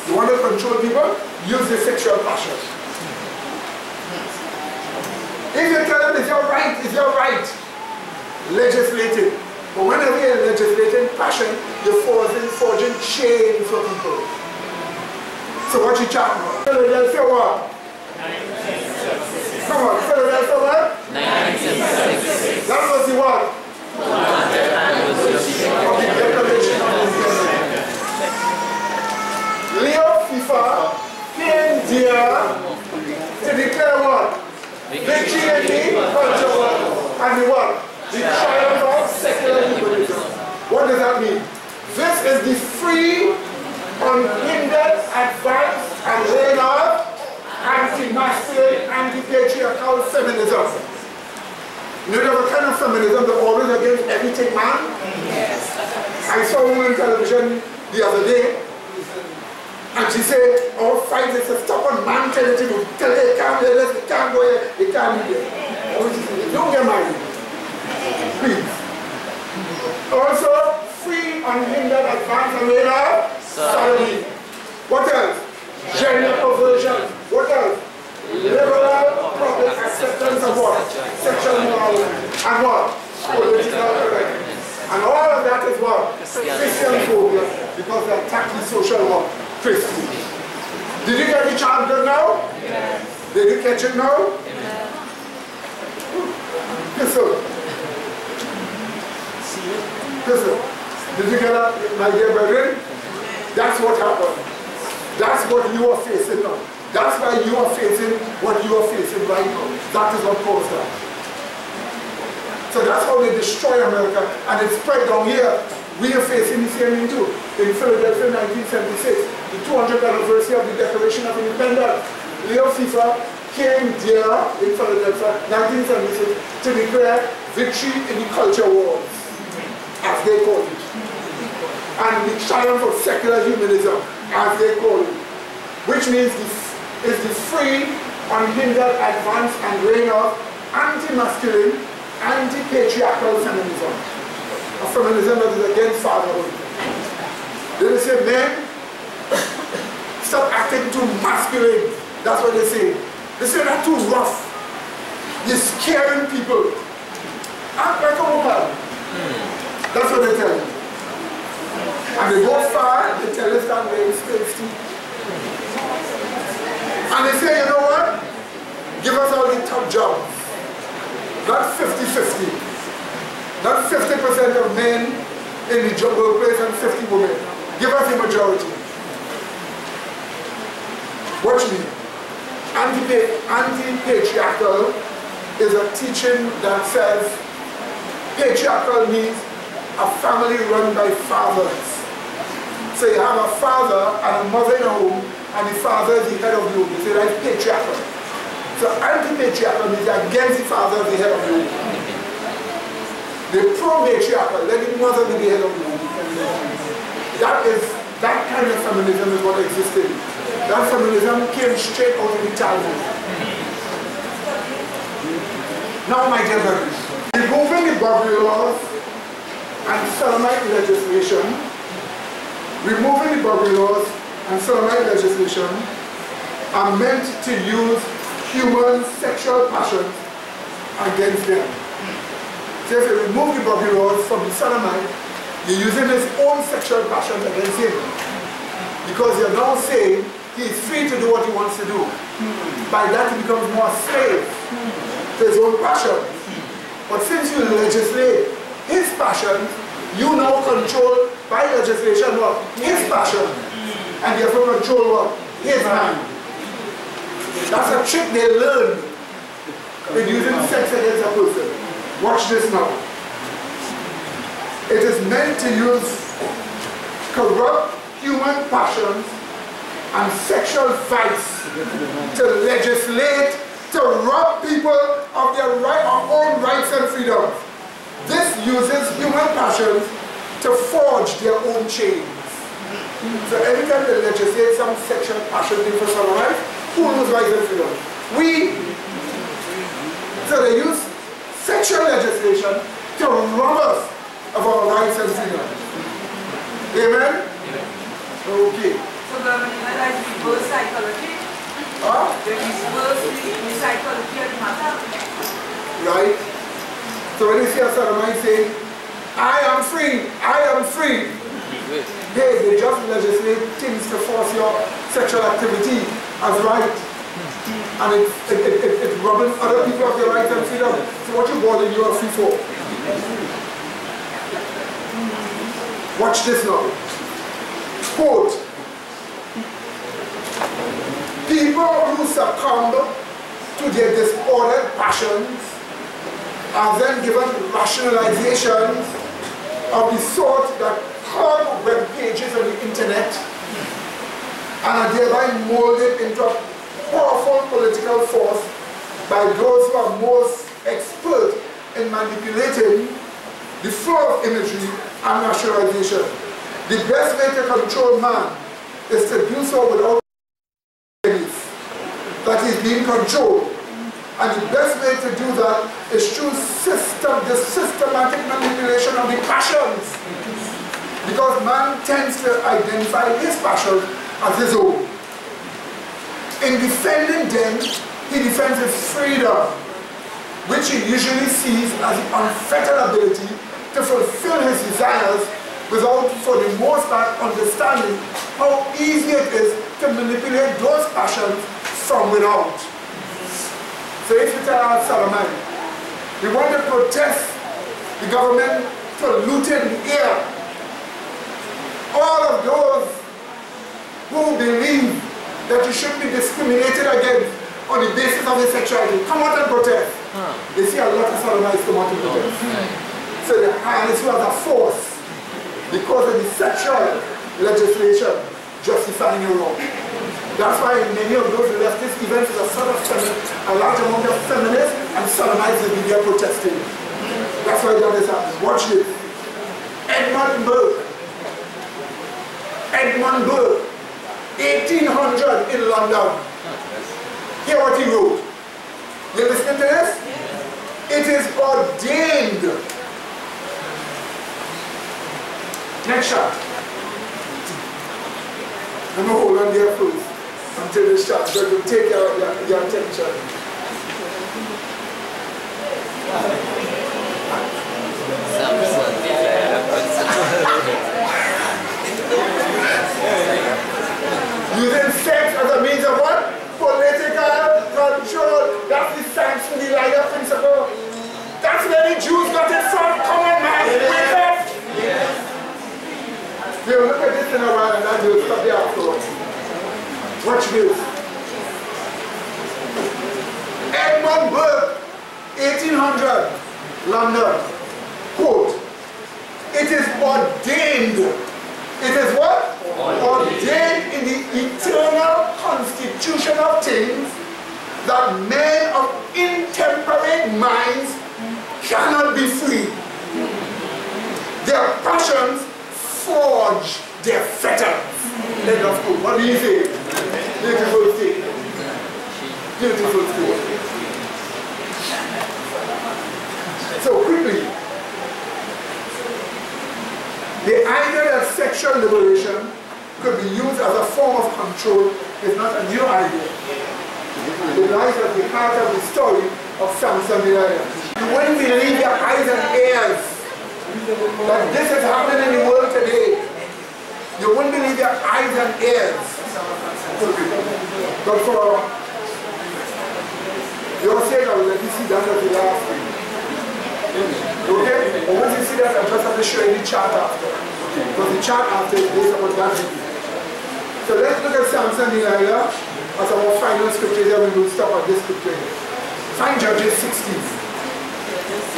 S1: You want to control people? Use the sexual passion. If you tell them it's your right, legislate it. But whenever you're legislating passion, you're forging chains for people. So what you chatting about? Philadelphia what? Come on, Philadelphia what? 1976. That was the what? Of the Declaration of Independence. Leo FIFA came there to declare what? Victory in the culture war and the what? The triumph of secular humanism. What does that mean? This is the free, unhindered advance and reign of anti-masculine, anti-patriarchal feminism. You know the kind of feminism that always against everything man? Yes. I saw a woman on television the other day and she said, our fight is to stop on man mentality to tell you can't do this, you can't go here, you can't do this. Don't get married. Please. Also, free, unhindered advance and reign of sodomy. What else? Gender perversion. What else? Liberal public acceptance of what? Sexual morality. And what? Political correctness. And all of that is what? Christian phobia. Because they attack the social law. Christian. Did you get the child done now? Yes. Did you catch it now? Yes. Listen. Listen. Did you get that, my dear brethren? That's what happened. That's what you are facing now. That's why you are facing what you are facing right now. That is what caused that. So that's how they destroy America, and it spread down here. We are facing the same thing too. In Philadelphia 1976, the 200th anniversary of the Declaration of Independence, Leo FIFA came there in Philadelphia 1976 to declare victory in the culture wars, as they call it. And the triumph of secular humanism, as they call it, which means is the free, unhindered advance and reign of anti-masculine, anti-patriarchal feminism. A feminism that is against fatherhood. They say, men, stop acting too masculine. That's what they say. They say that's too rough. You're scaring people. Act like a woman. That's what they tell you. And they go far, they tell us that we're still. And they say, you know what? Give us all the top jobs. Not 50-50. Not 50% of men in the job workplace and 50 women. Give us the majority. Watch me. Anti-patriarchal is a teaching that says Patriarchal means a family run by fathers. So you have a father and a mother in a home, and the father is the head of the home. You say that's patriarchal. So anti-patriarchal means against the father, the head of the home. The pro-matriarchal, let the mother be the head of the home. That kind of feminism is what existed. That feminism came straight out of the Talmud. Now, my dear brothers, removing the Boundary laws and Sodomite legislation, are meant to use human sexual passions against them. So if you remove the Boundary laws from the Sodomite, you're using his own sexual passions against him. Because you're now saying he's free to do what he wants to do. By that he becomes more a slave to his own passions. But since you legislate his passions, you now control by legislation what? His passion. And therefore control what? His mind. That's a trick they learn in using sex against a person. Watch this now. It is meant to use corrupt human passions and sexual vice to legislate, to rob people of their own rights and freedoms. This uses human passions to forge their own chains. So every time they legislate some sexual passion thing for some rights, who knows rights and freedom? So they use sexual legislation to rob us of our rights and freedom. Amen? Okay.
S8: So the reverse psychology? The reverse psychology of the matter?
S1: Right? So when you see a sodomite saying, I am free, I am free. They just legislate things to force your sexual activity as right. And it's robbing other people of their rights and freedom. So what you bought in, you are free for. Watch this now. Quote, people who succumb to their disordered passions are then given rationalizations of the sort that clog web pages on the internet and are thereby molded into a powerful political force by those who are most expert in manipulating the flow of imagery and rationalization. The best way to control man is to do so without that he's being controlled. And the best way to do that is through the systematic manipulation of the passions. Because man tends to identify his passion as his own. In defending them, he defends his freedom, which he usually sees as the unfettered ability to fulfill his desires without, for the most part, understanding how easy it is to manipulate those passions from without. So if you tell our Solomon, we want to protest the government for looting the air, all of those who believe that you should be discriminated against on the basis of his sexuality, come out and protest. They see a lot of Solomonites come out and protest. So the harness was a force because of the sexual legislation justifying your wrong. That's why in many of those leftist events is a large amount of feminists and Solomonites will be there protesting. That's why that is happening. Watch this. Edmund Burke, 1800 in London. Hear what he wrote. You listening to this? It is ordained. Next shot. I'm going to hold on there first until this shot so to take your attention. Using sex as a means of what? Political control. That's the science for the liar principle. That's where the Jews got it from. Come on, man. Wake up. We'll look at this in a while and then we'll stop there afterwards. Watch this. Edmund Burke, 1800, London. It is ordained. It is what? Ordained in the eternal constitution of things that men of intemperate minds cannot be free. Their passions forge their fetters. Let us go. What do you say? Beautiful thing. Beautiful thing. So quickly, the idea that sexual liberation could be used as a form of control is not a new idea. It lies at the heart of the story of Samson the lion. You wouldn't believe your eyes and ears that this is happening in the world today. You wouldn't believe your eyes and ears. But for your sake, I will let you see that as the last thing. Okay? But once you see that, I just have to show you the chart after. Because the chart after is based on that video. So let's look at Samson and Delilah as our final scripture here. We will stop at this scripture here. Find Judges 16,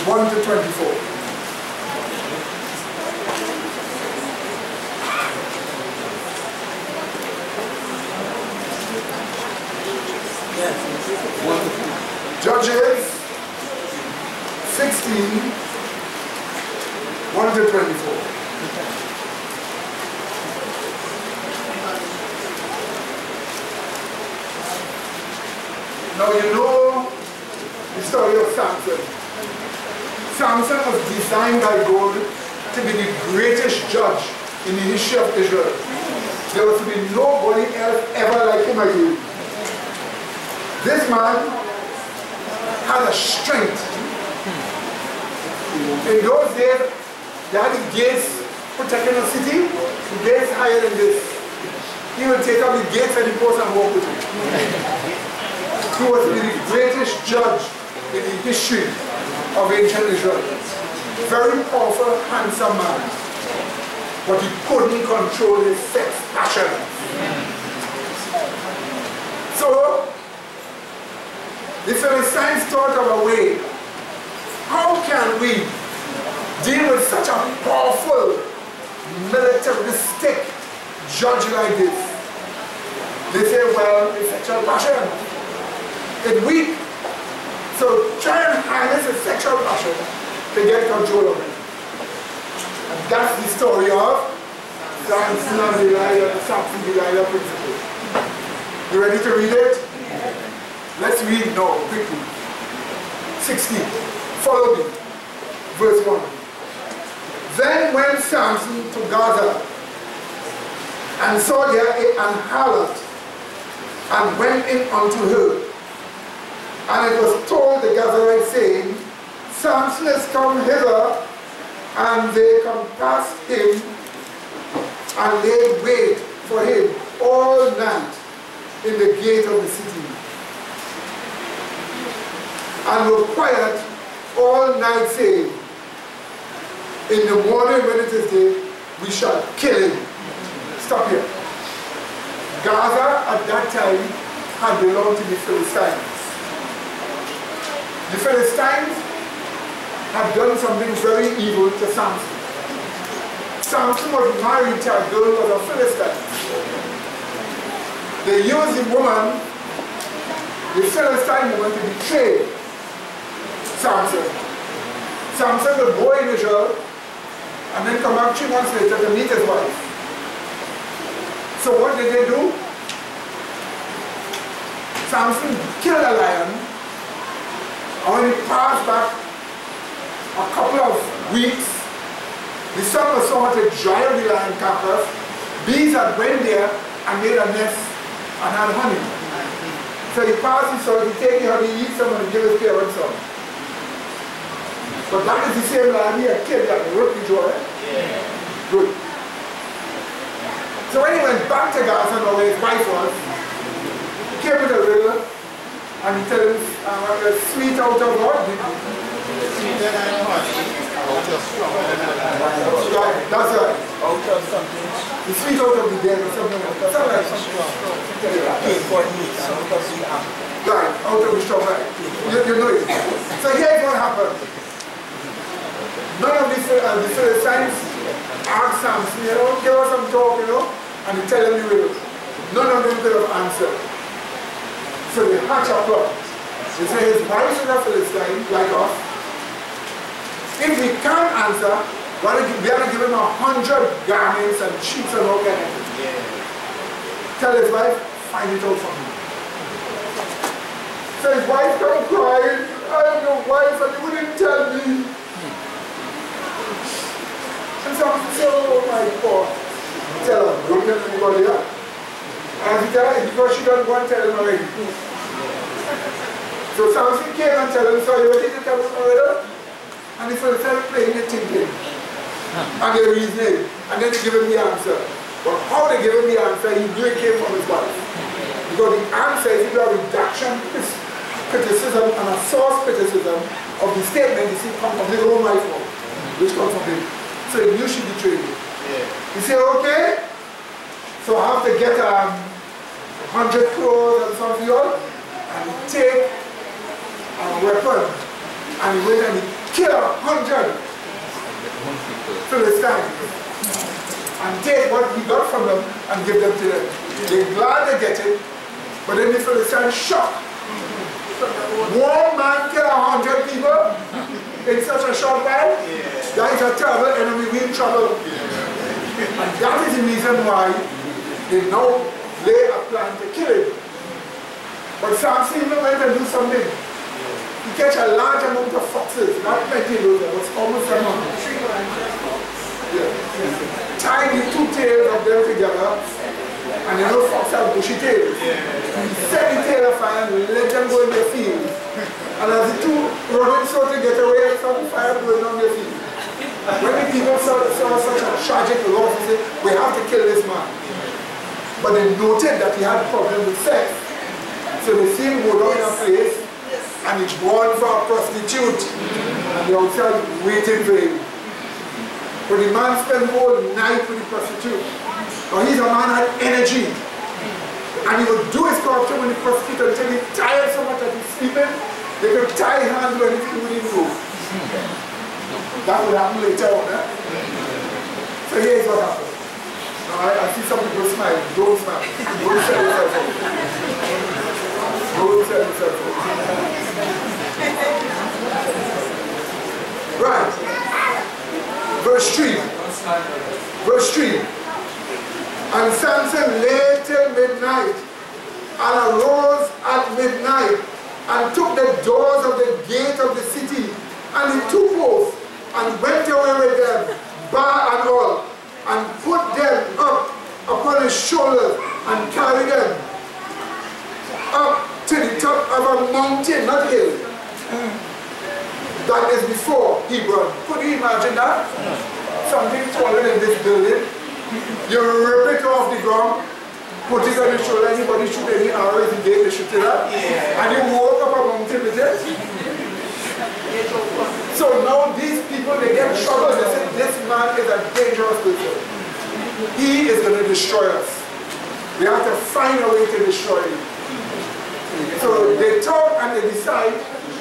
S1: 1 to 24. Judges 16, 1 to 24. Now you know the story of Samson. Samson was designed by God to be the greatest judge in the history of Israel. There was to be nobody else ever like him again. This man had a strength. In those days, they had the gates protecting the city. The gates higher than this. He would take up the gates and the post and walk with it. He was the greatest judge in the history of ancient Israel. Very powerful, handsome man. But he couldn't control his sex passion. So, the Philistines thought of a way. How can we deal with such a powerful, militaristic judge like this? They say, well, it's sexual passion. It's weak. So try and harness a sexual passion to get control of it. And that's the story of Samson and Delilah, the Samson Delilah principle. You ready to read it? Let's read now, quickly. 16. Follow me. Verse 1. Then went Samson to Gaza, and saw there an harlot, and went in unto her. And it was told the Gazarites, saying, Samson is come hither, and they compassed him, and laid wait for him all night in the gate of the city, and were quiet all night, saying, in the morning when it is day, we shall kill him. Stop here. Gaza at that time had belonged to the Philistines. The Philistines had done something very evil to Samson. Samson was married to a girl who was a Philistine. They used the woman, the Philistine woman, to betray Samson. Samson would go in Israel and then come back 3 months later to meet his wife. So what did they do? Samson killed a lion, and when he passed back a couple of weeks, the sun was so hot to dry up the lion carcass. Bees had went there and made a nest and had honey. So he passed the sun, he take the honey, eat some and give his parents some. But that is the same lion he had killed that ripped the jaw, right? Yeah. Good. So when he went back to Gaza, where his wife was, he came with a riddle and he told him, sweet out of what?
S12: Sweeter than honey, out of strong.
S1: Right, that's right.
S12: Out of something.
S1: The sweet out of the dead or something like that. Something like that.
S12: Cake for meat, out of the apple.
S1: Right, out of the strong, right. You know it. So here's what happened. None of the Philistines ask Samson, you know, give us some talk, you know, and he tell them the riddle. None of them could have answered. So they hatch a plot. They say his wife is a Philistine, like us. If we can't answer, we have to give him 100 garments and sheets and all kind of things. Yeah. Tell his wife, find it out for me. So his wife come crying, I have no wife and you wouldn't tell me. And so I said, oh my God. Tell her, don't tell anybody that. And he tell her, because she don't go and tell him already. So Samson came and tell him, so you ready to tell him already? And he started playing the thinking. And they reasoned. And then they give him the answer. But how they give him the answer, he knew it came from his wife. Because the answer is either a reduction criticism and a source criticism of the statement you see come from his own wife, which comes from him. So he knew she betrayed him. Yeah. He said, okay, so I have to get 100 crores and something else, and take a weapon, and he went and he killed 100 Philistines, and take what he got from them and give them to them. They're glad they get it, but then the Philistines shocked. One man kill 100 people in such a short time? That is a terrible enemy, we're in trouble. And that is the reason why they now lay a plan to kill him. But Samson went and do something. He catch a large amount of foxes, not plenty of those, but almost a month. Tie the two tails of them together, and you know foxes have bushy tails. Set the tail afire and let them go in their field. And as the two running so to get away, some fire blowing on their field. When the people saw such a tragic loss, they said, we have to kill this man. But they noted that he had a problem with sex. So they see him go down in a place, and he's gone for a prostitute. And they outside waiting for him. But the man spent the whole night with the prostitute. But he's a man that had energy. And he would do his corruption when the prostitute until he tired so much that he's sleeping, they could tie his hands to anything he wouldn't do. That would happen later on, eh? So here's what happened. I see some people smile. Don't smile. Don't sell yourself out. Don't sell yourself out. Right. Verse 3. Verse 3. And Samson lay till midnight, and arose at midnight, and took the doors of the gate of the city, and the two posts, and went away with them, bar and all, and put them up upon his shoulders, and carried them up to the top of a mountain, not hill, that is before Hebron. Could you imagine that? Something taller than this building. You rip it off the ground, put it on your shoulder, anybody shoot any arrow in the gate, they shoot it up. And you walk up a mountain with it. So now these people, they get trouble. They say, this man is a dangerous person. He is going to destroy us. We have to find a way to destroy him. So they talk and they decide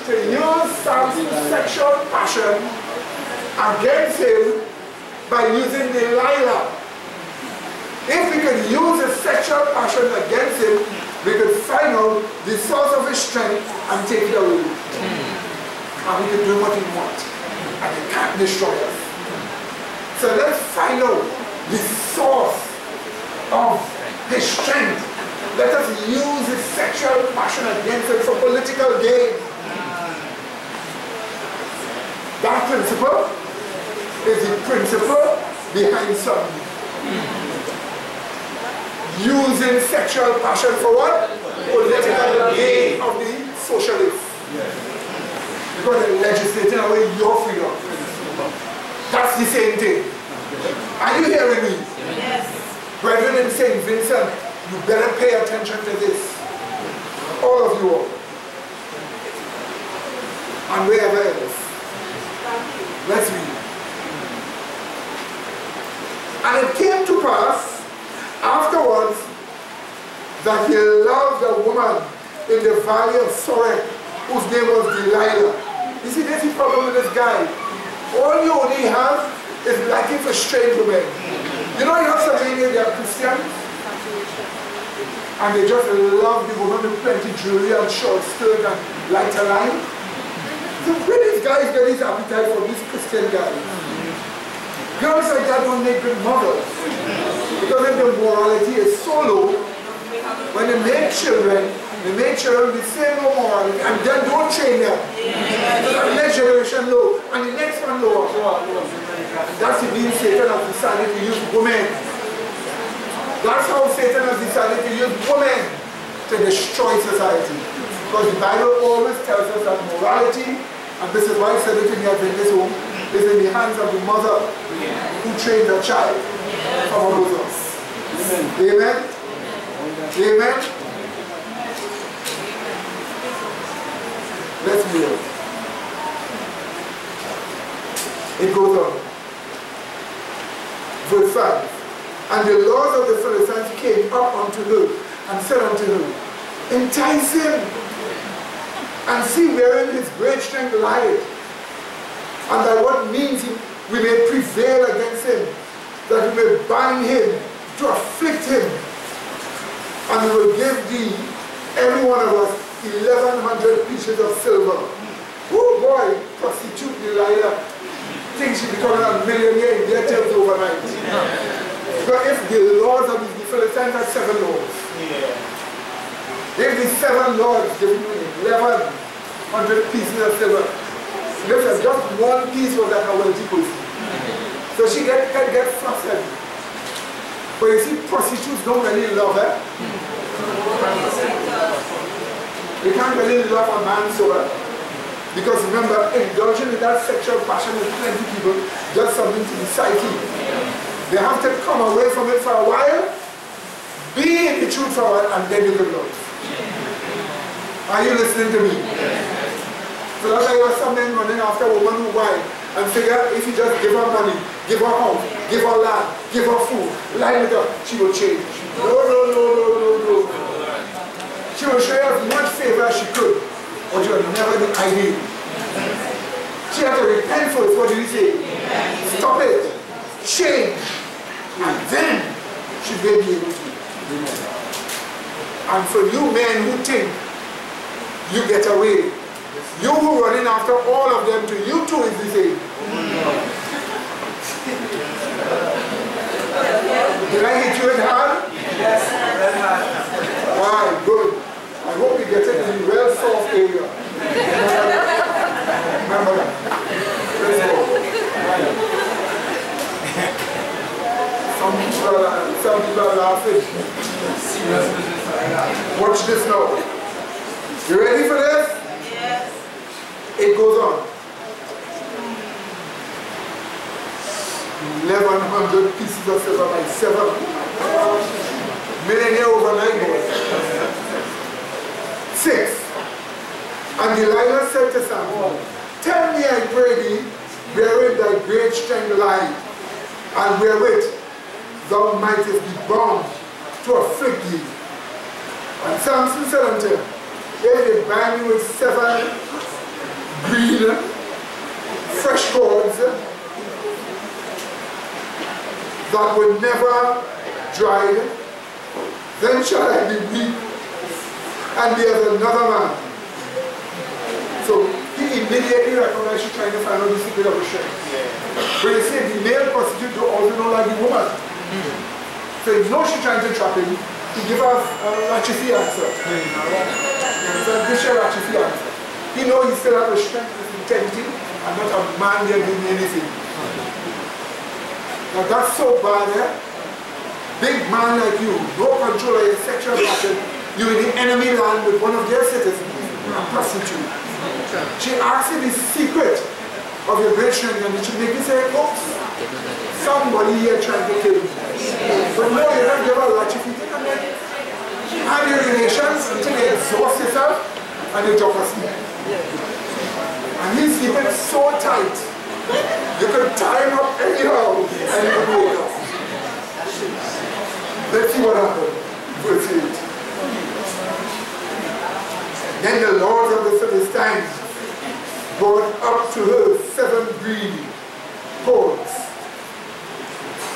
S1: to use Samson's sexual passion against him by using Delilah. If we could use his sexual passion against him, we could find out the source of his strength and take it away. And we could do what we want. And he can't destroy us. So let's find out the source of his strength. Let us use his sexual passion against him for political gain. That principle is the principle behind something. Using sexual passion for what? Political gain of the socialists. Because they're legislating away your freedom. That's the same thing. Are you hearing me? Yes. Brethren in St. Vincent, you better pay attention to this. All of you all. And wherever else. Let's read. And it came to pass afterwards that he loved a woman in the valley of Sorek, whose name was Delilah. You see, there's the problem with this guy. All you only have is liking for strange women. You know, you have some men here, they are Christians, and they just love the woman with plenty jewelry and short skirt and lighter line. So where these guys get this appetite for these Christian guys? Girls like that don't make good mothers. Because if the morality is so low, when they make children with same no morality, and then don't train them. So the next generation low, and the next one lower. That's the means Satan has decided to use women. That's how Satan has decided to use women to destroy society. Because the Bible always tells us that morality, and this is why I said it in the Adventist home, is in the hands of the mother who trains her child from her bosom. Amen? Amen? Let's move. It goes on. Verse 5. And the lords of the Philistines came up unto her and said unto her, entice him, and see wherein his great strength lieth, and by what means we may prevail against him, that we may bind him, to afflict him, and we will give thee, every one of us, 1,100 pieces of silver. Oh boy, prostitute Delilah thinks she's becoming a millionaire in their terms overnight. Because if the lords of the Philistines had 7 lords, if the 7 lords give me 1,100 pieces of silver, listen, just one piece was like a wealthy person. So she can get flustered. But you see, prostitutes don't really love her. They can't really love a man so well. Because remember, indulging in that sexual passion with plenty people does something to the psyche. They have to come away from it for a while, be in the truth for a while, and then you can love. Are you listening to me? So that's why you have some men running after a woman who whine and figure if you just give her money, give her house, give her land, give her food, lie with her, she will change. No, no, no, no, no, no. She will show you as much favor as she could, but you will never be ideal. She had to repent first. What did he say? Stop it. Change. And then she may be able to. And for you men who think you get away, you who running after all of them, to you too is the same. Did I hit you in hard?
S6: Yes, very hard.
S1: Alright, good. I hope you get it in the well soft area. Remember that. Let's go. Some people are laughing. Watch this now. You ready for this?
S8: Yes.
S1: It goes on. 1,100 pieces of silver by 7. Millionaire overnight, boys. 6. And Delilah said to Samuel, tell me, I pray thee, wherein thy great strength lieth, and wherewith thou mightest be bound to afflict thee. And Samson said unto him, if they bind me with 7 green, fresh cords that would never dry, then shall I be weak, and be as another man. So he immediately recognized she's trying to find out the secret of the strength. But you see, the male prostitute also don't like the woman. So you know she's trying to trap him to give her a ratchetty answer. So this is a ratchetty answer. He knows he still has the strength of integrity and not a man there doing anything. Now that's so bad, eh? Big man like you, no control of your sexual passion, you're in the enemy land with one of their citizens, a prostitute. She asks you the secret of your great strength and she make you say, oops, somebody here trying to kill me. But no, you don't give her a latch if you take a minute. Have your relations until you exhaust yourself and you drop asleep. And he's sleeping so tight, you could tie him up anyhow and he would wake up. Let's see what happened. Verse 8. Then the lords of the Philistines brought up to her 7 green cords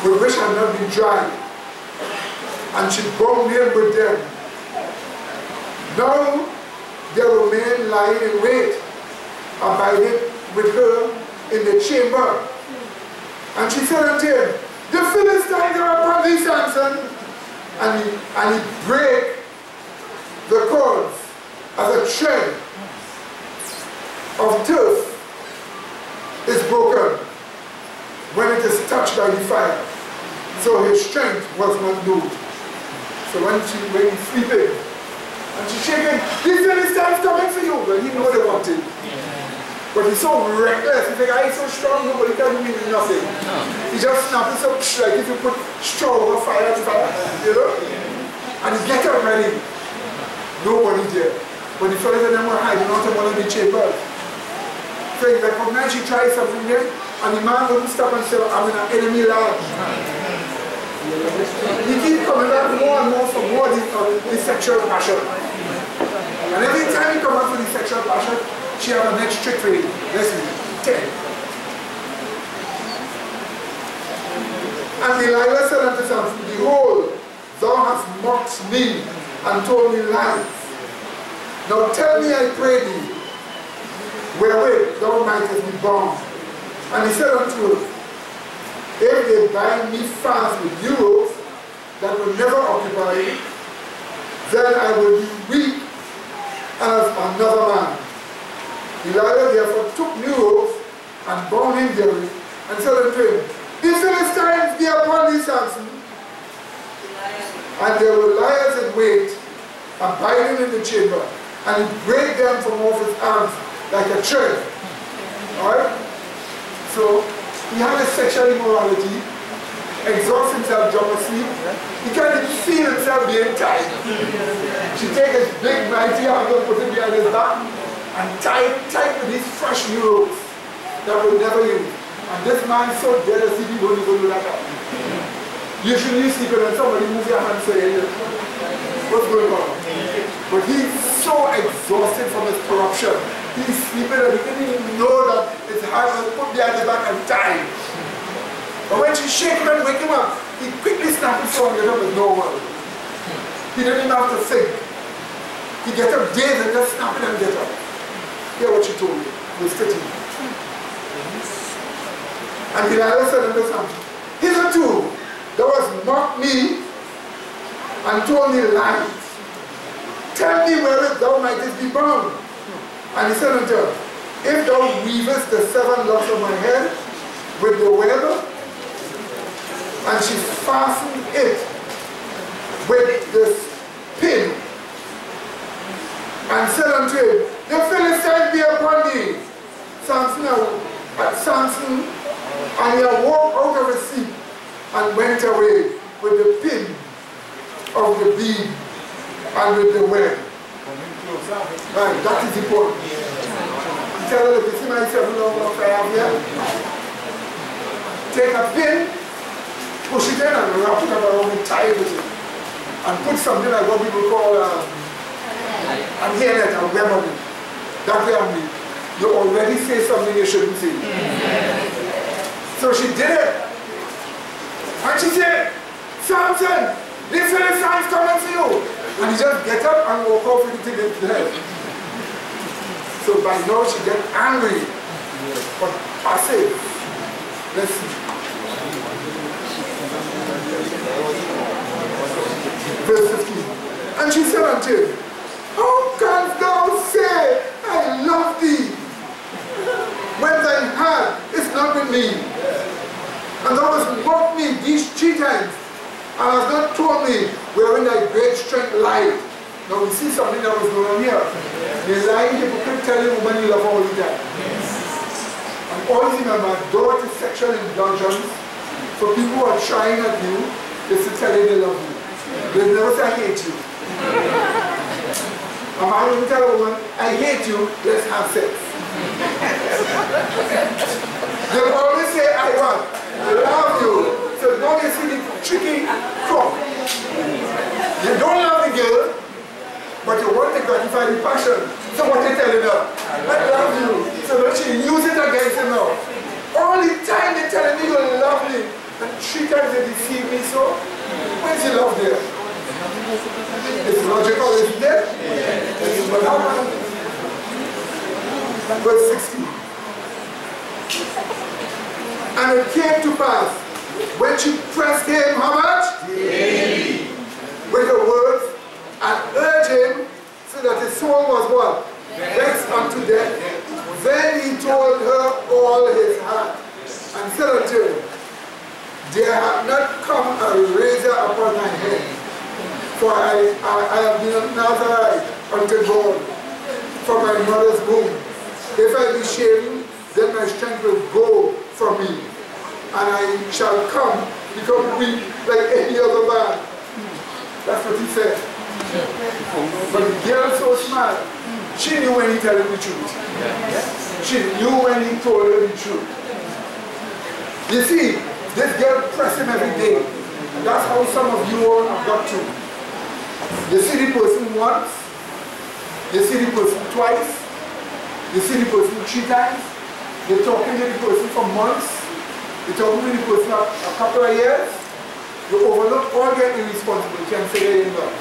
S1: with which had not been dried, and she bound him with them. Now there were men lying in wait, abiding with her in the chamber. And she said unto him, the Philistines are upon thee, Samson. And he brake the cords as a thread of turf is broken when it is touched by the fire. So his strength was not moved. So when he's sleeping, and she's shaking, these Philistines coming for you. Well, he knows they wanted. But he's so reckless. He's like, I'm so strong, nobody can do me nothing. He just snaps up, like if you put straw over fire, you know? And he gets up ready. Nobody there. But the fellas of them were hiding out of one of the chambers. So he recognized she tried something there, and the man wouldn't stop and say, I'm in an enemy land. He keeps coming back more and more for more the sexual passion. And every time he comes out for the sexual passion, she has a next trick for you. Listen, 10. And Delilah said unto Samson, behold, thou hast mocked me and told me lies. Now tell me, I pray thee, wherewith thou mightest be bound. And he said unto her, if they bind me fast with euros that will never occupy me, then I will be weak as another man. Delilah therefore took new ropes and bound him therein, and said unto him, the Philistines be upon thee, Samson. And there were liars in wait, abiding in the chamber, and he brake them from off his arms like a thread. Alright? So, he had a sexual immorality, exhausts himself, drop asleep. He can't even feel himself being tied. She take his big, mighty arm and put it behind his back, and tied with these fresh new ropes that will never use. And this man is so jealous he don't even do that. Usually you sleep and somebody moves your hand and say, hey, what's going on? But he's so exhausted from his corruption. He's sleeping and he didn't even know that his hand was put behind his back and tied. But when she shake him and wake him up, he quickly snaps his phone and get up with no word. He didn't even have to think. He get up dazed and just snap it and get up. Hear what she told me. Verse 13. And Delilah said unto Samson, hitherto thou hast mocked me and told me lies. Tell me wherewith thou mightest be bound. And he said unto her, if thou weavest the 7 locks of my head with the web, and she fastened it with this pin, and said unto him, the Philistines be upon thee. Samson, and he awoke out of his sleep and went away with the pin of the bead and with the web. Right, that is important. Tell her, look, you see my 7 locks I have here? Take a pin, push it in and wrap it around and tie it with it. And put something like what people call a hairnet, a web on it. That way on me. You already say something you shouldn't say. So she did it. And she said, Samson, the Philistines coming for you. And he just get up and walk off with it to the head. So by now she get angry. But passive. Let's see. Verse 15. And she said unto him, how canst thou say, I love thee, when thine hand is not with me? And thou hast mocked me these 3 times, and hast not told me wherein thy great strength lieth. Now we see something that was going on here. The lying hypocrite tell you woman you love all the time. And always remember, door to sexual indulgence for people who are trying at you is to tell you they love you. They never say I hate you. A man will tell a woman, I hate you, let's have sex. They'll always say, I want, I love you. So now you see the tricky crop. You don't love the girl, but you want to gratify the passion. So what they telling her? I love you. So that she use it against him now. All the time they're telling me you love me. And 3 times they deceived me so. Where's the love there? It's logical, isn't it? Yes. But how much? Verse 16. And it came to pass, when she pressed him, how much? Daily. With her words, and urged him, so that his soul was what? Vexed unto death. Then he told her all his heart, and said unto him, there hath not come a razor upon my head, for I have been a Nazarite unto God from my mother's womb. If I be shaven, then my strength will go from me, and I shall become weak like any other man. That's what he said. But the girl so smart, she knew when he told her the truth. She knew when he told her the truth. You see, this girl pressed him every day. And that's how some of you all have got to. You see the person once, you see the person twice, you see the person 3 times, you're talking to the person for months, you're talking to the person a couple of years, you overlook all their irresponsibility and say they're in love.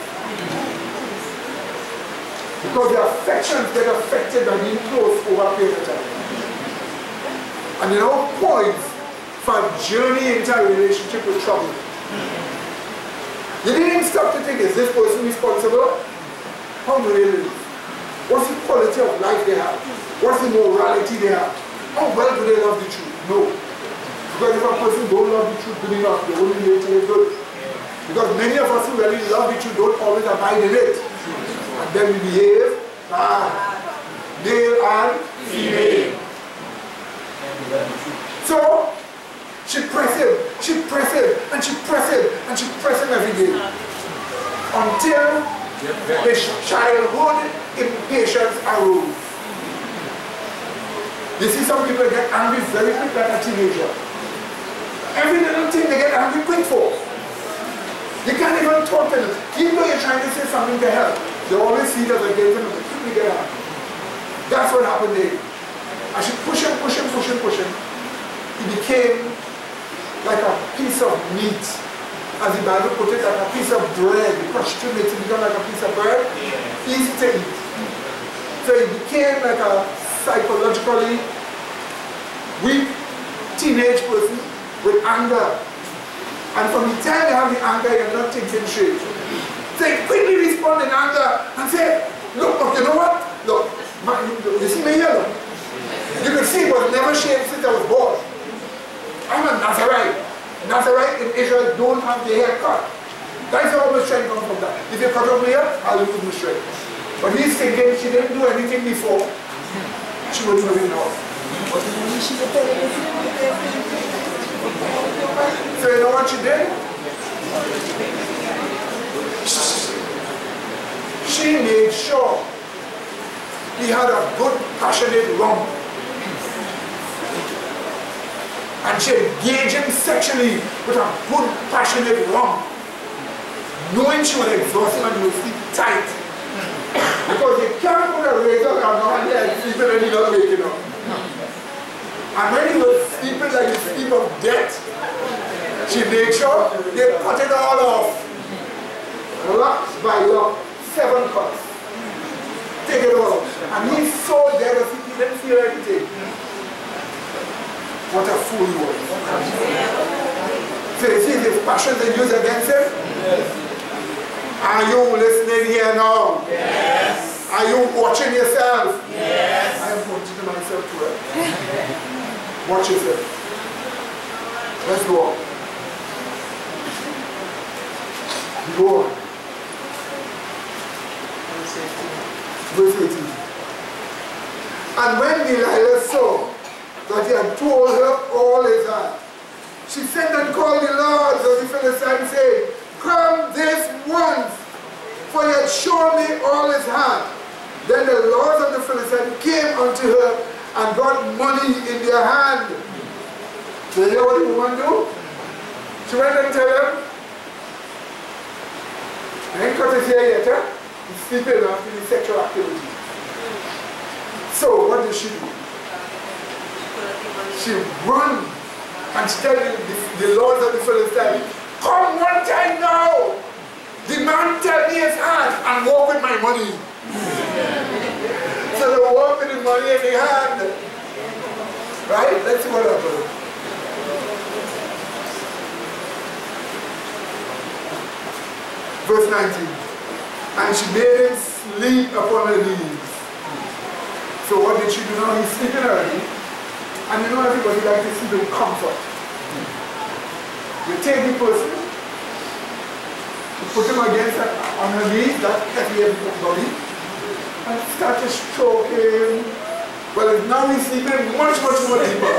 S1: Because their affections get affected by being close over a period of time. And there are points for a journey into a relationship with trouble. You didn't stop to think, is this person responsible? How do they live? What's the quality of life they have? What's the morality they have? How well do they love the truth? No. Because if a person don't love the truth good enough, they won't be able to good. Because many of us who really love the truth don't always abide in it. And then we behave bad. Male and female. So, she pressed him, and she pressed him, and she pressed him every day. Until his childhood impatience arose. You see some people get angry very quick like a teenager. Every little thing they get angry quick for. You can't even talk to them. Even though you're trying to say something to help, they always see that against them and they quickly get angry. That's what happened there. I should push him. He became like a piece of meat. As the Bible put it, like a piece of bread. Crushed to it to become like a piece of bread. Easy to eat. So he became like a psychologically weak teenage person with anger. And from the time you have the anger, you're not thinking straight. So he quickly respond in anger and say, look, you know what? Look, you see me here? Look. You can see it was never shaved since I was born. I'm a Nazarite. Nazarite in Israel don't have the hair cut. That's how my strength comes from that. If you cut over here, I'll lose my strength. But he's thinking she didn't do anything before. She will do it now. So you know what she did? She made sure he had a good, passionate rump. And she engaged him sexually with a good, passionate rump, knowing she would exhaust him and he would sleep tight. Because you can't put a razor on one hand and sleep and he's not waking up. And when he was sleeping like the sleep of death, she made sure they cut it all off. Lock by lock, 7 cuts. Take it all off. And he's so dead that he didn't feel anything. What a fool he was. So you see his passion they use against him? Yes. Are you listening here now? Yes. Are you watching yourself? Yes. I am watching myself too. Watch yourself. Let's go on. Go on. Verse 18. And when Delilah saw that he had told her all his heart, she sent and called the lords of the Philistines, saying, come this once, for he had shown me all his heart. Then the lords of the Philistines came unto her and got money in their hand. So you know what the woman do? She went and tell them, I ain't cut his hair yet, huh? He's sleeping after the sexual activity. So what did she do? She run And she tells the lords of the Philistines, come one time now. The man tell me his hand and walk with my money. So they walk with the money in the hand. Right? Let's see what happens. Verse 19. And she made him sleep upon her knees. So what did she do now? He's sleeping already. And you know everybody likes to sleep in comfort. You take the person, you put him against her, on her knees, that heavy body, and start to stroke him. Well, now he's sleeping much, much more deeper.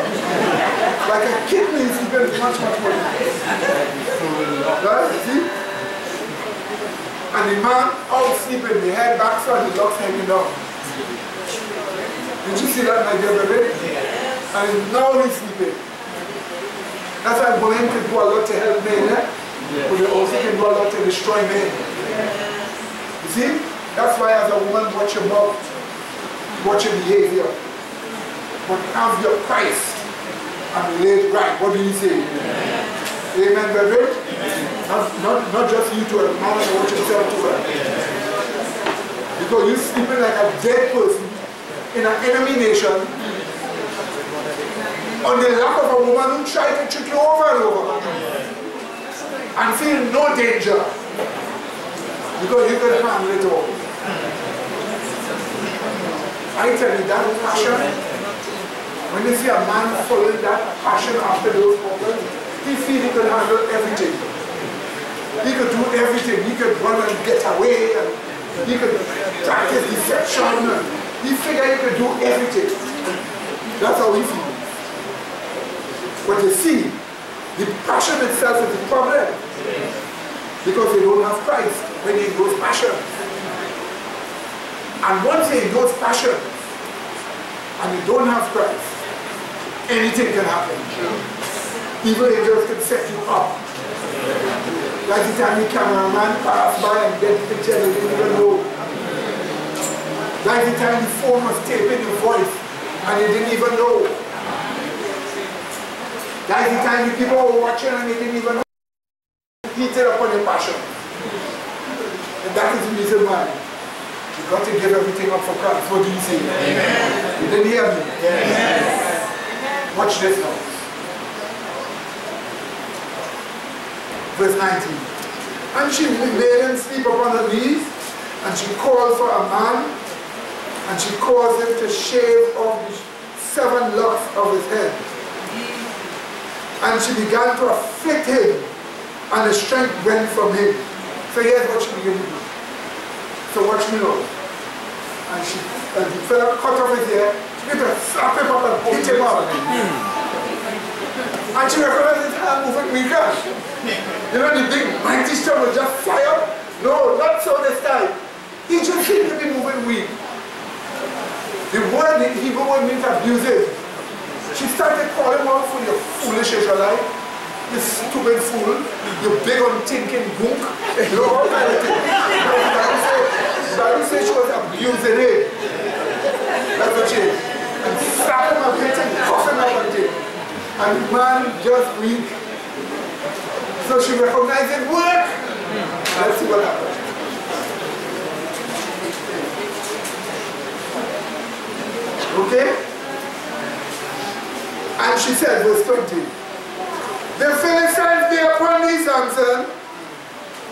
S1: Like a kitten, he's sleeping much, much more deeper. Right? See? And the man out sleeping, the head back so and the locks hanging down. Did you see that, my dear baby? And now he's sleeping. That's why women can do a lot to help men, but they also can do a lot to destroy men. You see? That's why as a woman, watch your mouth, watch your behavior. But have your Christ and lay it right. What do you say? Amen, baby? Not just you to a man, and watch yourself to her. Because you're sleeping like a dead person in an enemy nation on the lap of a woman who tried to trick you over and over and feel no danger because you can handle it all. I tell you, that passion, when you see a man following that passion after those problems, he feels he can handle everything. He could do everything. He could run and get away, and he could practice deception, and he figured he could do everything. That's how he feels. But you see, the passion itself is the problem. Because they don't have Christ when they knows passion. And once they knows passion, and you don't have Christ, anything can happen. Evil angels can set you up. Like the time the cameraman passed by and get the picture, they didn't even know. Like the time the phone was taping your voice, and they didn't even know. Like the time the people were watching and they didn't even know. Heated upon your passion. And that is the reason why you got to give everything up for Christ. What do you say? Amen. You didn't hear me? Yes. Watch this now. Verse 19. And she made him sleep upon her knees, and she called for a man, and she caused him to shave off the 7 locks of his head. And she began to afflict him, and his strength went from him. So here's what she began to do. So watch me now. And the fella cut off his hair, she began to slap him up and hit him up. And she recognized his hand moving weaker. You know the big mighty stone will just fly up? No, not so this time. He just seemed to be moving weak. The word, the Hebrew word means abusive. She started calling him out for your foolish Israelite, you stupid fool, you big unthinking gook, you know, all kind of things. The Bible says she was abusing him. That's what she is. And slap him a bit and cuff him up a bit. And the man just weak. So she recognized it work. Let's see what happened. Okay? And she said, verse 20, the Philistines be upon thee, Samson.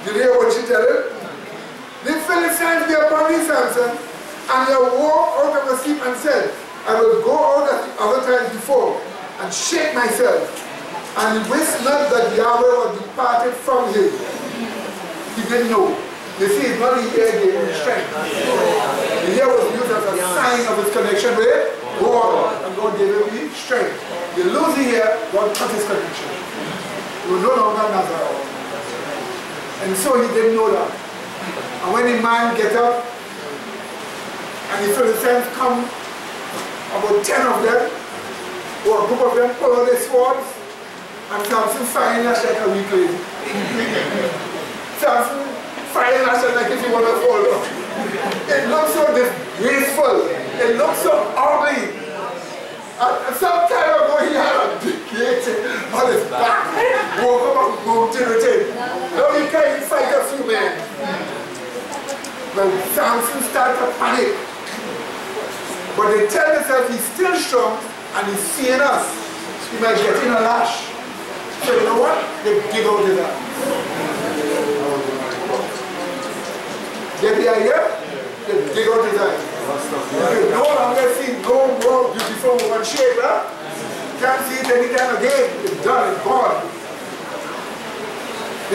S1: Did you hear what she tell him? The Philistines be upon thee, Samson. And he woke out of his sleep and said, I will go out as the other times before and shake myself. And he wist not that Yahweh was departed from him. He didn't know. You see, it's not the ear gave him strength. The ear was used as a sign of his connection with God. And God gave him the strength. You lose the ear, God cut his connection. You were no longer Nazareth. And so he didn't know that. And when the man get up, and the Philistines come, about 10 of them, or a group of them pull out their swords, and Samson firing us like a weak lady. Samson firing us like if he want to fall off. It looks so disgraceful. It looks so ugly. Some time ago he had a big gate, a Walk up a mountain with him. Now he can't fight a few men. Well, Samson started to panic. But they tell themselves he's still strong and he's seeing us. He might get in a lash. So you know what? They dig out his arms. Get the idea? They dig out his eyes. You no longer see no more beautiful woman shape, huh? Can't see it anytime again. It's done, it's gone.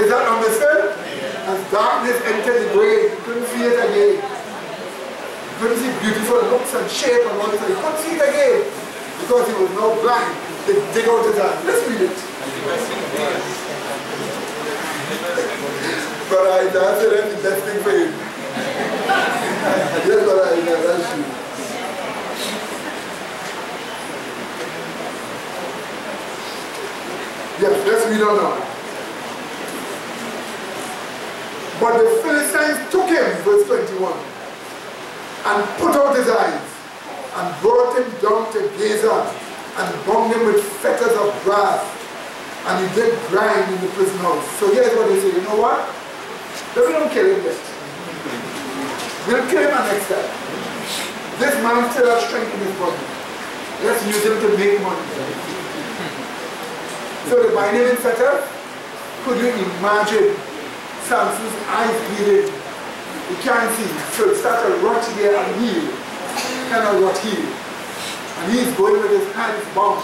S1: Is that understood? As darkness entered the grave, you couldn't see it again. You couldn't see beautiful looks and shape and all this. You couldn't see it again because he was now blind. They dig out his eyes. Let's read it. But I said that's the best thing for you. Yes, but that's true. Yes, let's read on now. But the Philistines took him, verse 21, and put out his eyes, and brought him down to Gaza, and bound him with fetters of brass, and he did grind in the prison house. So here's what they say, you know what? We don't kill him yet. We'll kill him next time. This man still has strength in his body. Let's use him to make money. So they bind him in fetters. Could you imagine Samson's eyes bleeding? He can't see. So it started to rot here and heal. Kind of rot here. And he's going with his hands bound.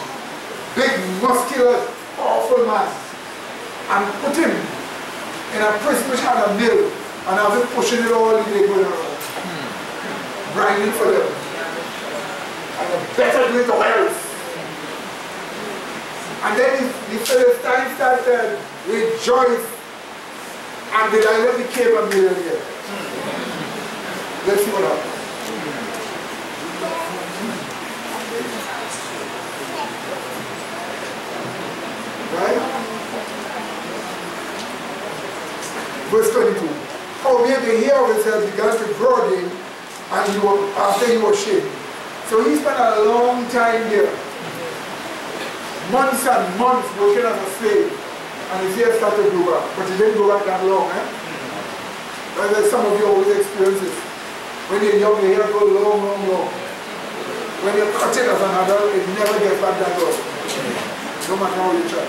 S1: Big, muscular, powerful man. And put him in a prison which had a mill. And I was pushing it all the way going around. Grinding for them. And a better do it or else. And then the Philistines started to rejoice. And Delilah became a millionaire. Let's see what happens. Right? Verse 22. Howbeit the hair of his head began to grow again, and after he was shaved. So he spent a long time here. Months and months working as a slave. And his hair started to grow back. But it didn't grow back that long, eh? Like some of you always experience this. When you're young, your hair goes long, long, long. When you're cut it as an adult, it never gets back that long. No matter how you try.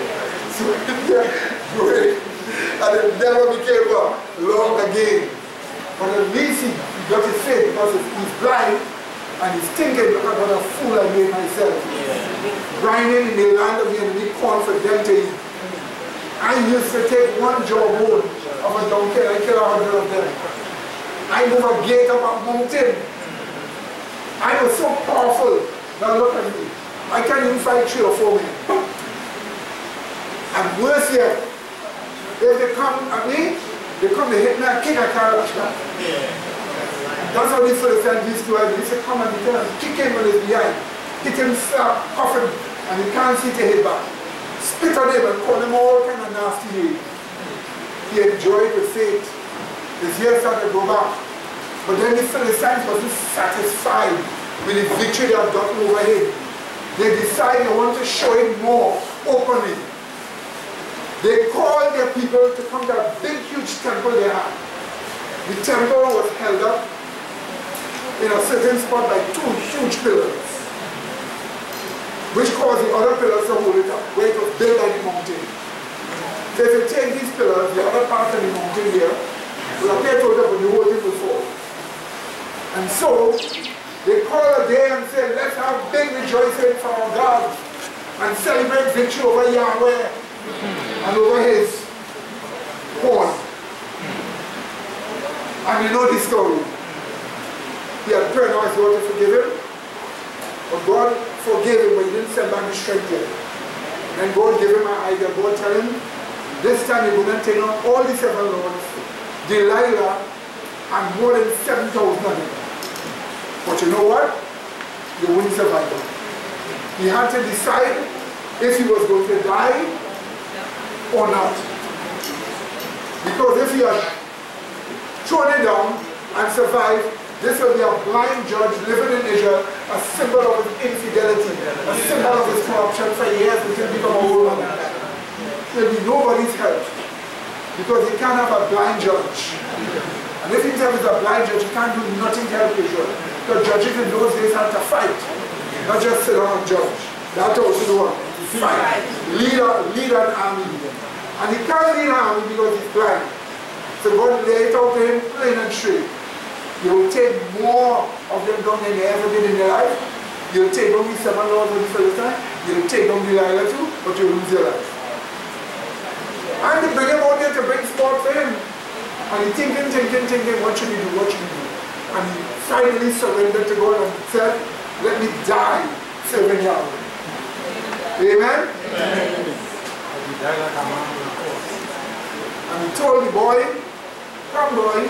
S1: So great. And it never became long again. But at least he got his faith because he's blind and he's thinking, look at what a fool I made myself. Grinding in the land of the enemy corn for them to eat. I used to take one jawbone of a donkey and I kill 100 of them. I move a gate up a mountain. I was so powerful. Now look at me. I can't even fight 3 or 4 men. And worse yet, if they come at me, they come to hit me and kick a car like that. That's how these Philistines used to have. They say, come and kick him on his behind. Hit him, slap, cuff him, and he can't see to hit back. Spit on him and call him all kind of nasty names. He enjoyed the fate. His hair started to go back. But then the Philistines wasn't satisfied with the victory they had gotten over him. They decided they want to show him more openly. They called their people to come to a big, huge temple they had. The temple was held up in a certain spot by 2 huge pillars, which caused the other pillars to hold it up, where it was built by the mountain. So if you take these pillars, the other part of the mountain here, will appear to hold up, but the whole thing will fall. And so, they called a day and said, let's have big rejoicing for our God and celebrate victory over Yahweh and over his horn. And you know this story. He had prayed now his Lord to forgive him. But God forgave him, but he didn't send back the strength yet. And God gave him an idea. God told him, this time you're going to take on all the 7 lords, Delilah, and more than 7,000 of them. But you know what? You wouldn't survive it. He had to decide if he was going to die or not. Because if he had thrown it down and survived, this will be a blind judge living in Israel, a symbol of his infidelity, a symbol of his corruption for years until he become a whole man. there'll be nobody's help. Because he can't have a blind judge. And if himself is a blind judge, he can't do nothing to help Israel. Because judges in those days had to fight. Not just sit down and judge. That's also the one. Fight. Lead an army. And he can't lead an army because he's blind. So God laid it out to him plain and straight. You'll take more of them down than you ever did in your life. You'll take down the 7 lords of the Philistines. You'll take down Delilah too, but you'll lose your life. And they bring him out there to bring sport for him. And he thinking, what should he do, what should he do? And he finally surrendered to God and said, let me die serving Yahweh. Amen? Amen. And he told the boy, come boy,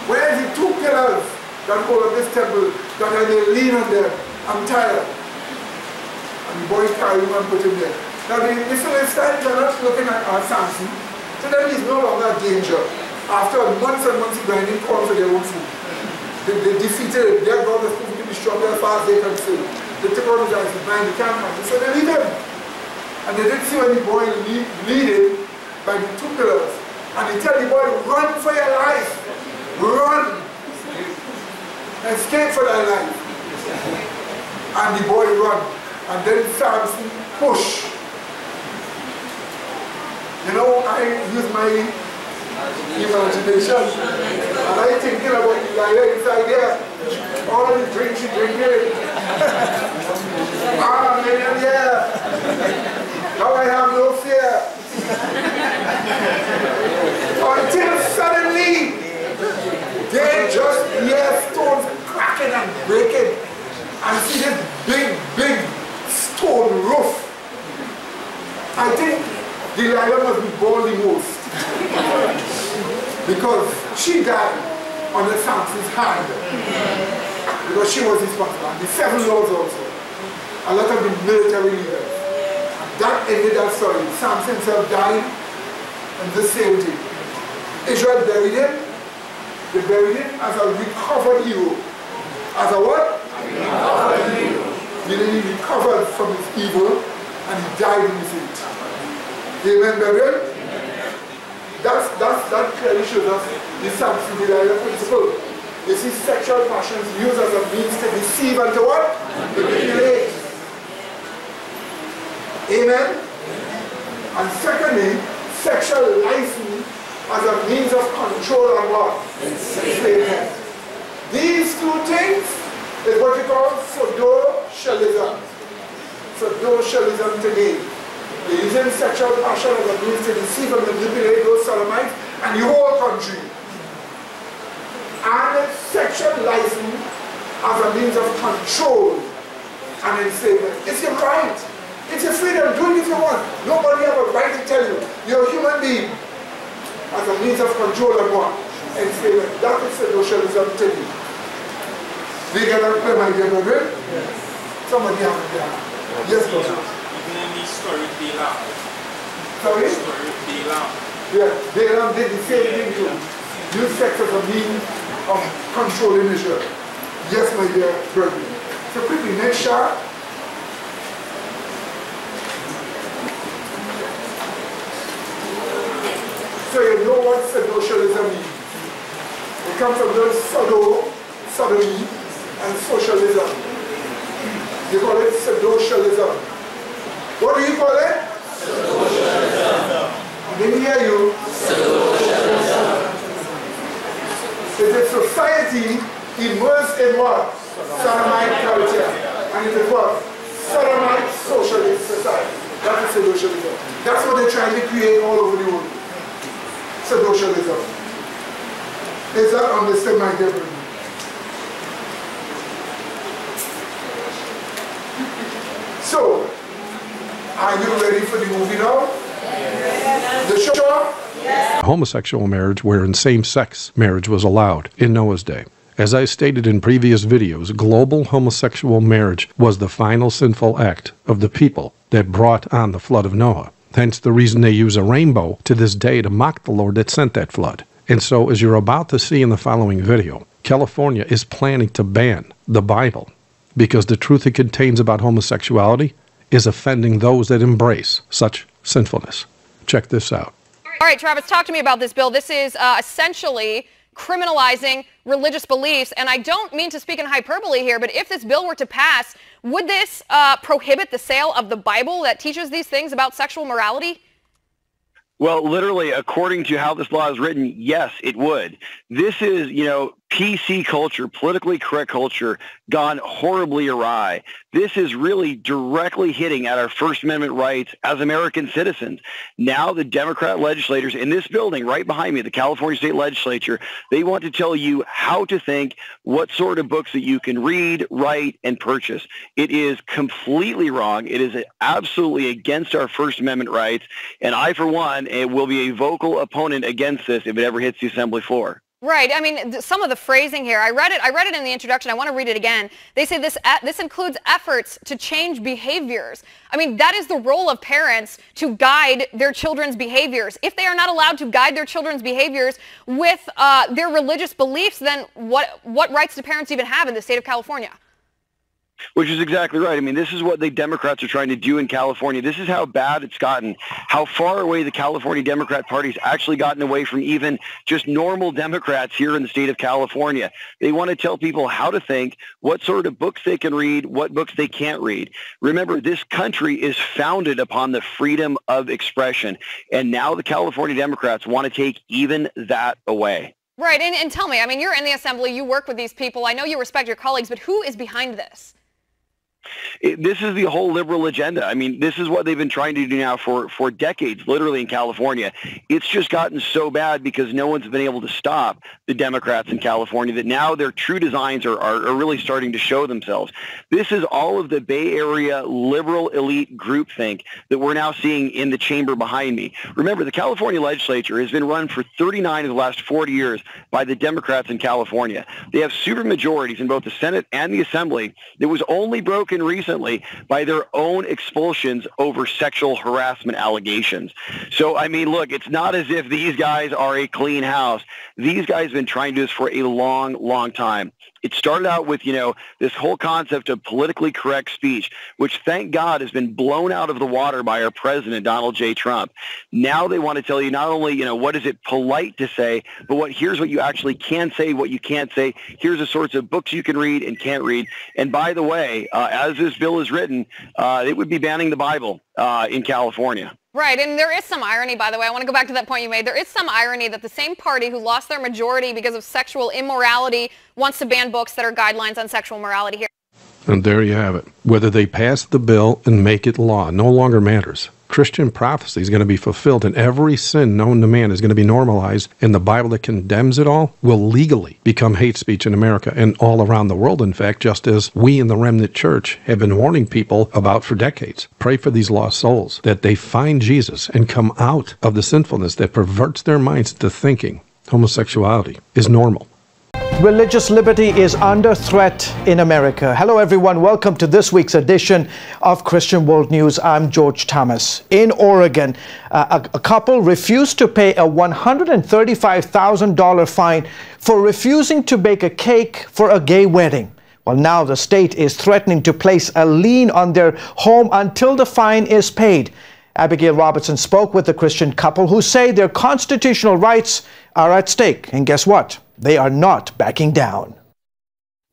S1: where is the 2 pillars that hold up this temple that I may lean on them? I'm tired. And the boy carried him and put him there. Now the Philistines are not looking at Samson. To them he's no longer a danger. After months and months of grinding corn for their own food. They defeated him. Their God was proving to be stronger as far as they can see. They took out his eyes and blind, he can't come. So they leave him. And they didn't see any boy leading by the 2 pillars. And they tell the boy, run for your life. Run. Escape for thy life. And the boy run. And then Samson push. You know, I use my imagination. And I thinking about Delilah inside there. All the drinks she drinking. Man, yeah. Now I have no fear. Until suddenly, they just hear stones cracking and breaking. And see this big stone roof. I think Delilah must be born the most. Because she died under Samson's hand. Because she was responsible. And the 7 lords also. A lot of the military leaders. That ended that story. Samson himself died in the same day. Israel buried him. They buried him as a recovered hero. As a what? Recovered hero. Meaning he recovered from his evil and he died in his faith. Amen, brethren? That clearly shows us the Samson Delilah principle. You see, sexual passions used as a means to deceive and to what? Manipulate. Amen? And secondly, sexual license as a means of control and what? Enslavement. These 2 things is what we call Sodocialism. Sodocialism today. They're using sexual passion as a means to deceive and manipulate those Sodomites and the whole country. And sexual license as a means of control and enslavement. It's your right. It's your freedom. Do it if you want. Nobody has a right to tell you. You're a human being. As a means of control and what? Enslavement. That is Sodocialism today. Do you get that clear, my dear brother? Yes. Somebody have it there. Yes, brother.
S5: Even in the story of Balaam.
S1: Sorry?
S5: The story of Balaam.
S1: Yeah, Balaam did the same thing too. Use sex as a means of controlling Israel. Yes, my dear brother. So quickly, next shot. So you know what Sodocialism means. It comes from the sodomy, and socialism. You call it Sodocialism. What do you call it? Sodocialism. I didn't hear you. Sodocialism. It's a society immersed in what? Sodomite culture. And it is what? Sodomite socialist society. That is Sodocialism. That's what they're trying to create all over the world. Sodocialism. Is that understood, my dear brother? So, are you ready for the movie now? Yes. The show? Yes.
S13: Homosexual marriage wherein same-sex marriage was allowed in Noah's day. As I stated in previous videos, global homosexual marriage was the final sinful act of the people that brought on the flood of Noah. Hence the reason they use a rainbow to this day to mock the Lord that sent that flood. And so, as you're about to see in the following video, California is planning to ban the Bible because the truth it contains about homosexuality is offending those that embrace such sinfulness. Check this out.
S14: All right, Travis, talk to me about this bill. This is essentially criminalizing religious beliefs, and I don't mean to speak in hyperbole here, but if this bill were to pass, would this prohibit the sale of the Bible that teaches these things about sexual morality?
S15: Well, literally, according to how this law is written, yes, it would. This is, PC culture, politically correct culture, gone horribly awry. This is really directly hitting at our First Amendment rights as American citizens. Now the Democrat legislators in this building right behind me, the California State Legislature, they want to tell you how to think, what sort of books that you can read, write, and purchase. It is completely wrong. It is absolutely against our First Amendment rights. And I, for one, will be a vocal opponent against this if it ever hits the Assembly floor.
S14: Right. I mean, some of the phrasing here, I read it in the introduction. I want to read it again. They say this includes efforts to change behaviors. I mean, that is the role of parents, to guide their children's behaviors. If they are not allowed to guide their children's behaviors with their religious beliefs, then what rights do parents even have in the state of California?
S15: Which is exactly right. I mean, this is what the Democrats are trying to do in California. This is how bad it's gotten, how far away the California Democrat Party's actually gotten away from even just normal Democrats here in the state of California. They want to tell people how to think, what sort of books they can read, what books they can't read. Remember, this country is founded upon the freedom of expression, and now the California Democrats want to take even that away.
S14: Right, and tell me, I mean, you're in the Assembly, you work with these people, I know you respect your colleagues, but who is behind this?
S15: This is the whole liberal agenda. I mean, this is what they've been trying to do now for decades, literally in California. It's just gotten so bad because no one's been able to stop the Democrats in California that now their true designs are really starting to show themselves. This is all of the Bay Area liberal elite groupthink that we're now seeing in the chamber behind me. Remember, the California legislature has been run for 39 of the last 40 years by the Democrats in California. They have supermajorities in both the Senate and the Assembly that was only broken recently by their own expulsions over sexual harassment allegations. So, I mean, look, it's not as if these guys are a clean house. These guys have been trying to do this for a long, long time. It started out with, this whole concept of politically correct speech, which, thank God, has been blown out of the water by our president, Donald J. Trump. Now they want to tell you not only, what is it polite to say, but here's what you actually can say, what you can't say. Here's the sorts of books you can read and can't read. And by the way, as this bill is written, it would be banning the Bible in California.
S14: Right, and there is some irony, by the way. I want to go back to that point you made. There is some irony that the same party who lost their majority because of sexual immorality wants to ban books that are guidelines on sexual morality here.
S13: And there you have it. Whether they pass the bill and make it law no longer matters. Christian prophecy is going to be fulfilled, and every sin known to man is going to be normalized, and the Bible that condemns it all will legally become hate speech in America and all around the world, in fact, just as we in the remnant church have been warning people about for decades. Pray for these lost souls, that they find Jesus and come out of the sinfulness that perverts their minds into thinking homosexuality is normal.
S16: Religious liberty is under threat in America. Hello everyone, welcome to this week's edition of Christian World News. I'm George Thomas. In Oregon, a couple refused to pay a $135,000 fine for refusing to bake a cake for a gay wedding. Well, now the state is threatening to place a lien on their home until the fine is paid. Abigail Robertson spoke with the Christian couple who say their constitutional rights are at stake. And guess what? They are not backing down.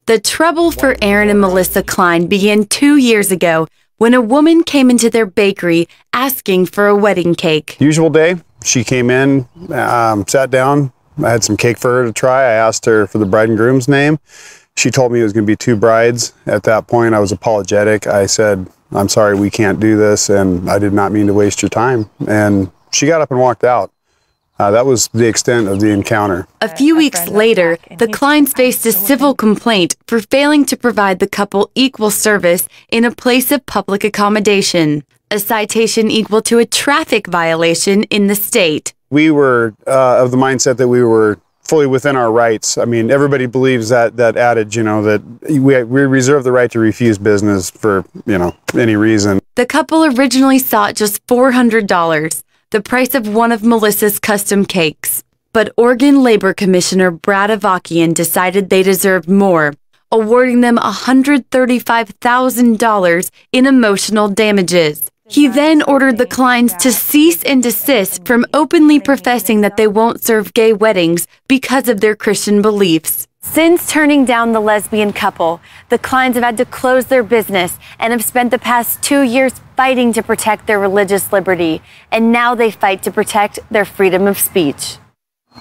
S17: The trouble for Aaron and Melissa Klein began 2 years ago when a woman came into their bakery asking for a wedding cake.
S18: Usual day, she came in, sat down. I had some cake for her to try. I asked her for the bride and groom's name. She told me it was going to be 2 brides. At that point, I was apologetic. I said, I'm sorry, we can't do this, and I did not mean to waste your time. And she got up and walked out. That was the extent of the encounter.
S17: A few weeks later, the Kleins faced a civil complaint for failing to provide the couple equal service in a place of public accommodation, a citation equal to a traffic violation in the state.
S18: We were of the mindset that we were fully within our rights. I mean, everybody believes that adage, that we reserve the right to refuse business for, any reason.
S17: The couple originally sought just $400. The price of one of Melissa's custom cakes. But Oregon Labor Commissioner Brad Avakian decided they deserved more, awarding them $135,000 in emotional damages. He then ordered the Kleins to cease and desist from openly professing that they won't serve gay weddings because of their Christian beliefs. Since turning down the lesbian couple, the Kleins have had to close their business and have spent the past 2 years fighting to protect their religious liberty. And now they fight to protect their freedom of speech.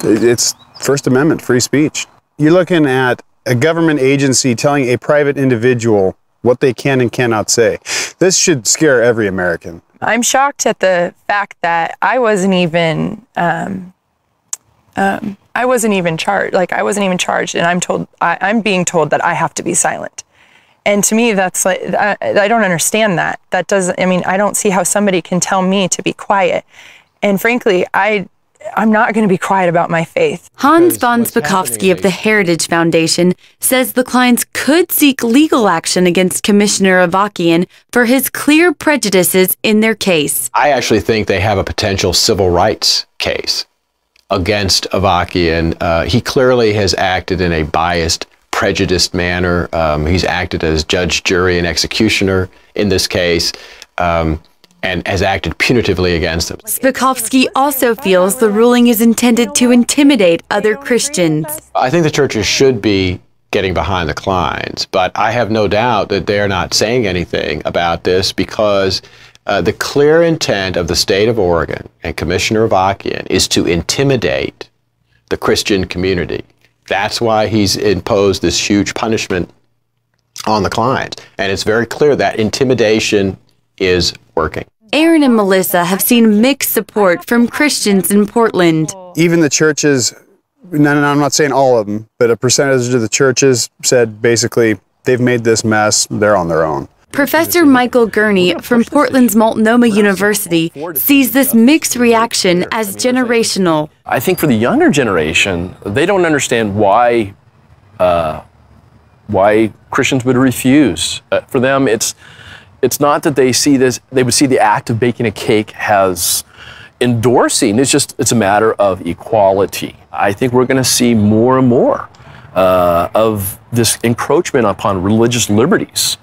S18: It's First Amendment, free speech. You're looking at a government agency telling a private individual what they can and cannot say. This should scare every American.
S19: I'm shocked at the fact that I wasn't even charged. Like, I wasn't even charged, and I'm being told that I have to be silent. And to me, that's like, I don't understand that. That doesn't, I mean, I don't see how somebody can tell me to be quiet. And frankly, I'm not going to be quiet about my faith.
S17: Hans von Spakowski of the Heritage Foundation says the Kleins could seek legal action against Commissioner Avakian for his clear prejudices in their case.
S20: I actually think they have a potential civil rights case against Avakian. He clearly has acted in a biased, prejudiced manner. He's acted as judge, jury, and executioner in this case. And has acted punitively against them.
S17: Spakowski also feels the ruling is intended to intimidate other Christians.
S20: I think the churches should be getting behind the Kleins, but I have no doubt that they're not saying anything about this because the clear intent of the state of Oregon and Commissioner Avakian is to intimidate the Christian community. That's why he's imposed this huge punishment on the Kleins. And it's very clear that intimidation is working.
S17: Aaron and Melissa have seen mixed support from Christians in Portland.
S18: Even the churches, no, I'm not saying all of them, but a percentage of the churches said basically they've made this mess, they're on their own.
S17: Professor Michael Gurney from Portland's Multnomah University sees this mixed reaction as generational.
S21: I think for the younger generation, they don't understand why Christians would refuse. For them, it's not that they see this, they would see the act of baking a cake as endorsing. It's a matter of equality. I think we're going to see more and more of this encroachment upon religious liberties.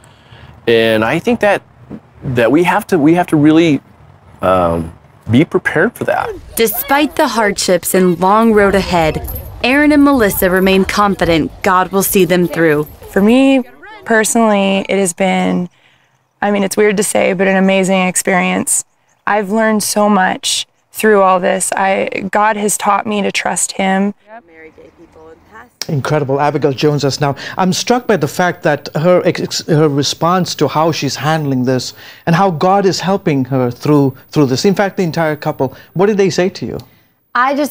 S21: And I think that we have to really be prepared for that.
S17: Despite the hardships and long road ahead, Aaron and Melissa remain confident God will see them through.
S19: For me, personally, it has been, I mean, it's weird to say, but an amazing experience. I've learned so much through all this. God has taught me to trust Him.
S16: Incredible. Abigail Jones us now. I'm struck by the fact that her response to how she's handling this and how God is helping her through this. In fact, the entire couple. What did they say to you?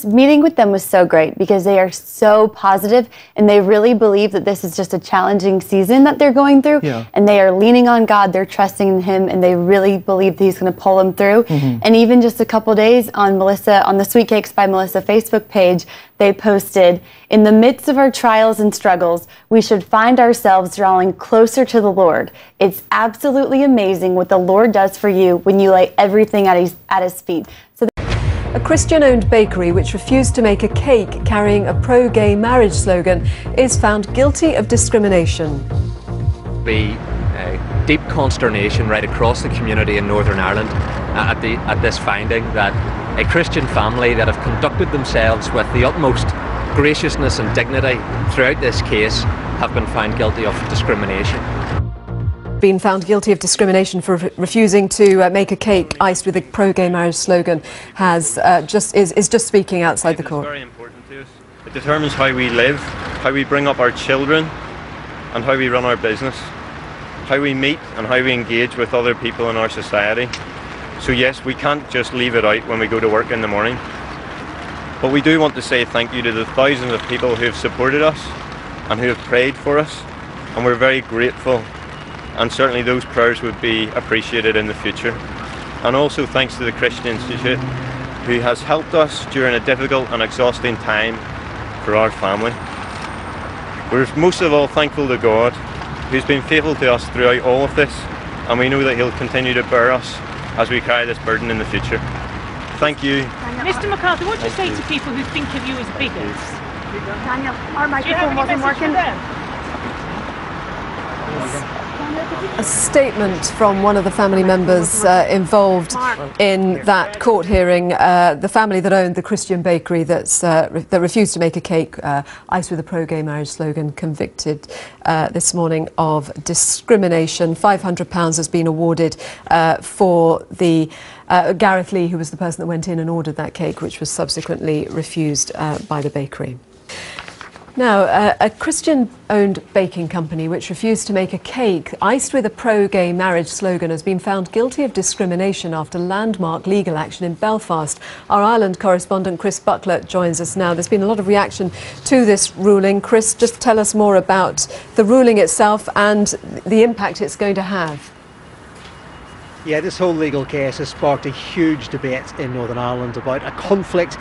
S22: Meeting with them was so great because they are so positive and they really believe that this is just a challenging season that they're going through. Yeah. And they are leaning on God, they're trusting in Him, and they really believe that He's going to pull them through. Mm-hmm. And even just a couple days on the Sweet Cakes by Melissa Facebook page, they posted, "In the midst of our trials and struggles, we should find ourselves drawing closer to the Lord. It's absolutely amazing what the Lord does for you when you lay everything at His feet."
S23: A Christian-owned bakery which refused to make a cake carrying a pro-gay marriage slogan is found guilty of discrimination.
S24: The deep consternation right across the community in Northern Ireland at this finding that a Christian family that have conducted themselves with the utmost graciousness and dignity throughout this case have been found guilty of discrimination.
S23: Been found guilty of discrimination for refusing to make a cake iced with a pro-gay marriage slogan is just speaking outside the court.
S25: It's very important to us. It determines how we live, how we bring up our children, and how we run our business, how we meet and how we engage with other people in our society. So yes, we can't just leave it out when we go to work in the morning. But we do want to say thank you to the thousands of people who have supported us and who have prayed for us, and we're very grateful. And certainly those prayers would be appreciated in the future. And also thanks to the Christian Institute, who has helped us during a difficult and exhausting time for our family. We're most of all thankful to God, who's been faithful to us throughout all of this, and we know that He'll continue to bear us as we carry this burden in the future. Thank you.
S26: Mr. McCarthy, what do you say to people who think of you as bigots?
S27: Daniel, our microphone wasn't working.
S23: A statement from one of the family members involved in that court hearing, the family that owned the Christian bakery that refused to make a cake, iced with a pro-gay marriage slogan, convicted this morning of discrimination. £500 has been awarded for the Gareth Lee, who was the person that went in and ordered that cake, which was subsequently refused by the bakery. Now, a Christian-owned baking company which refused to make a cake iced with a pro-gay marriage slogan has been found guilty of discrimination after landmark legal action in Belfast. Our Ireland correspondent Chris Buckler joins us now. There's been a lot of reaction to this ruling. Chris, just tell us more about the ruling itself and the impact it's going to have.
S2: Yeah, this whole legal case has sparked a huge debate in Northern Ireland about a conflict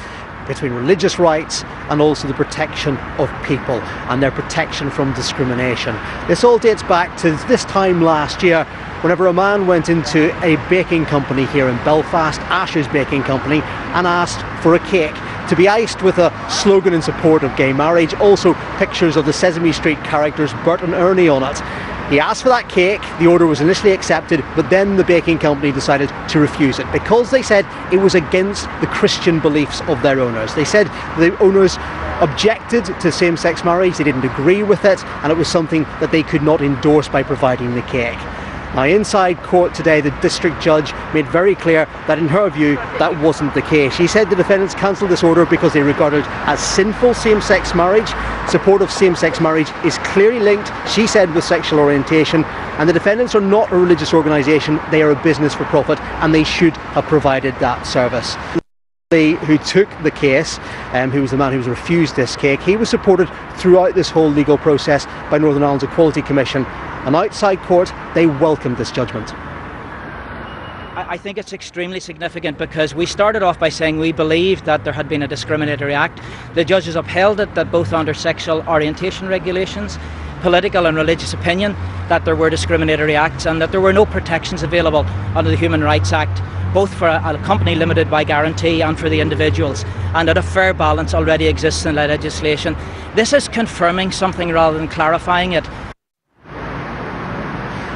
S2: between religious rights and also the protection of people and their protection from discrimination. This all dates back to this time last year, whenever a man went into a baking company here in Belfast, Ash's Baking Company, and asked for a cake to be iced with a slogan in support of gay marriage, also pictures of the Sesame Street characters Bert and Ernie on it. He asked for that cake, the order was initially accepted, but then the baking company decided to refuse it because they said it was against the Christian beliefs of their owners. They said the owners objected to same-sex marriage, they didn't agree with it, and it was something that they could not endorse by providing the cake. Now, inside court today, the district judge made very clear that in her view that wasn't the case. She said the defendants cancelled this order because they regarded it as sinful same-sex marriage. Support of same-sex marriage is clearly linked, she said, with sexual orientation, and the defendants are not a religious organisation, they are a business for profit, and they should have provided that service. Who took the case, who was the man who was refused this cake, he was supported throughout this whole legal process by Northern Ireland's Equality Commission, and outside court they welcomed this judgment.
S4: I think it's extremely significant because we started off by saying we believed that there had been a discriminatory act. The judges upheld it, that both under sexual orientation regulations, political and religious opinion, that there were discriminatory acts and that there were no protections available under the Human Rights Act, both for a company limited by guarantee and for the individuals, and that a fair balance already exists in the legislation. This is confirming something rather than clarifying it.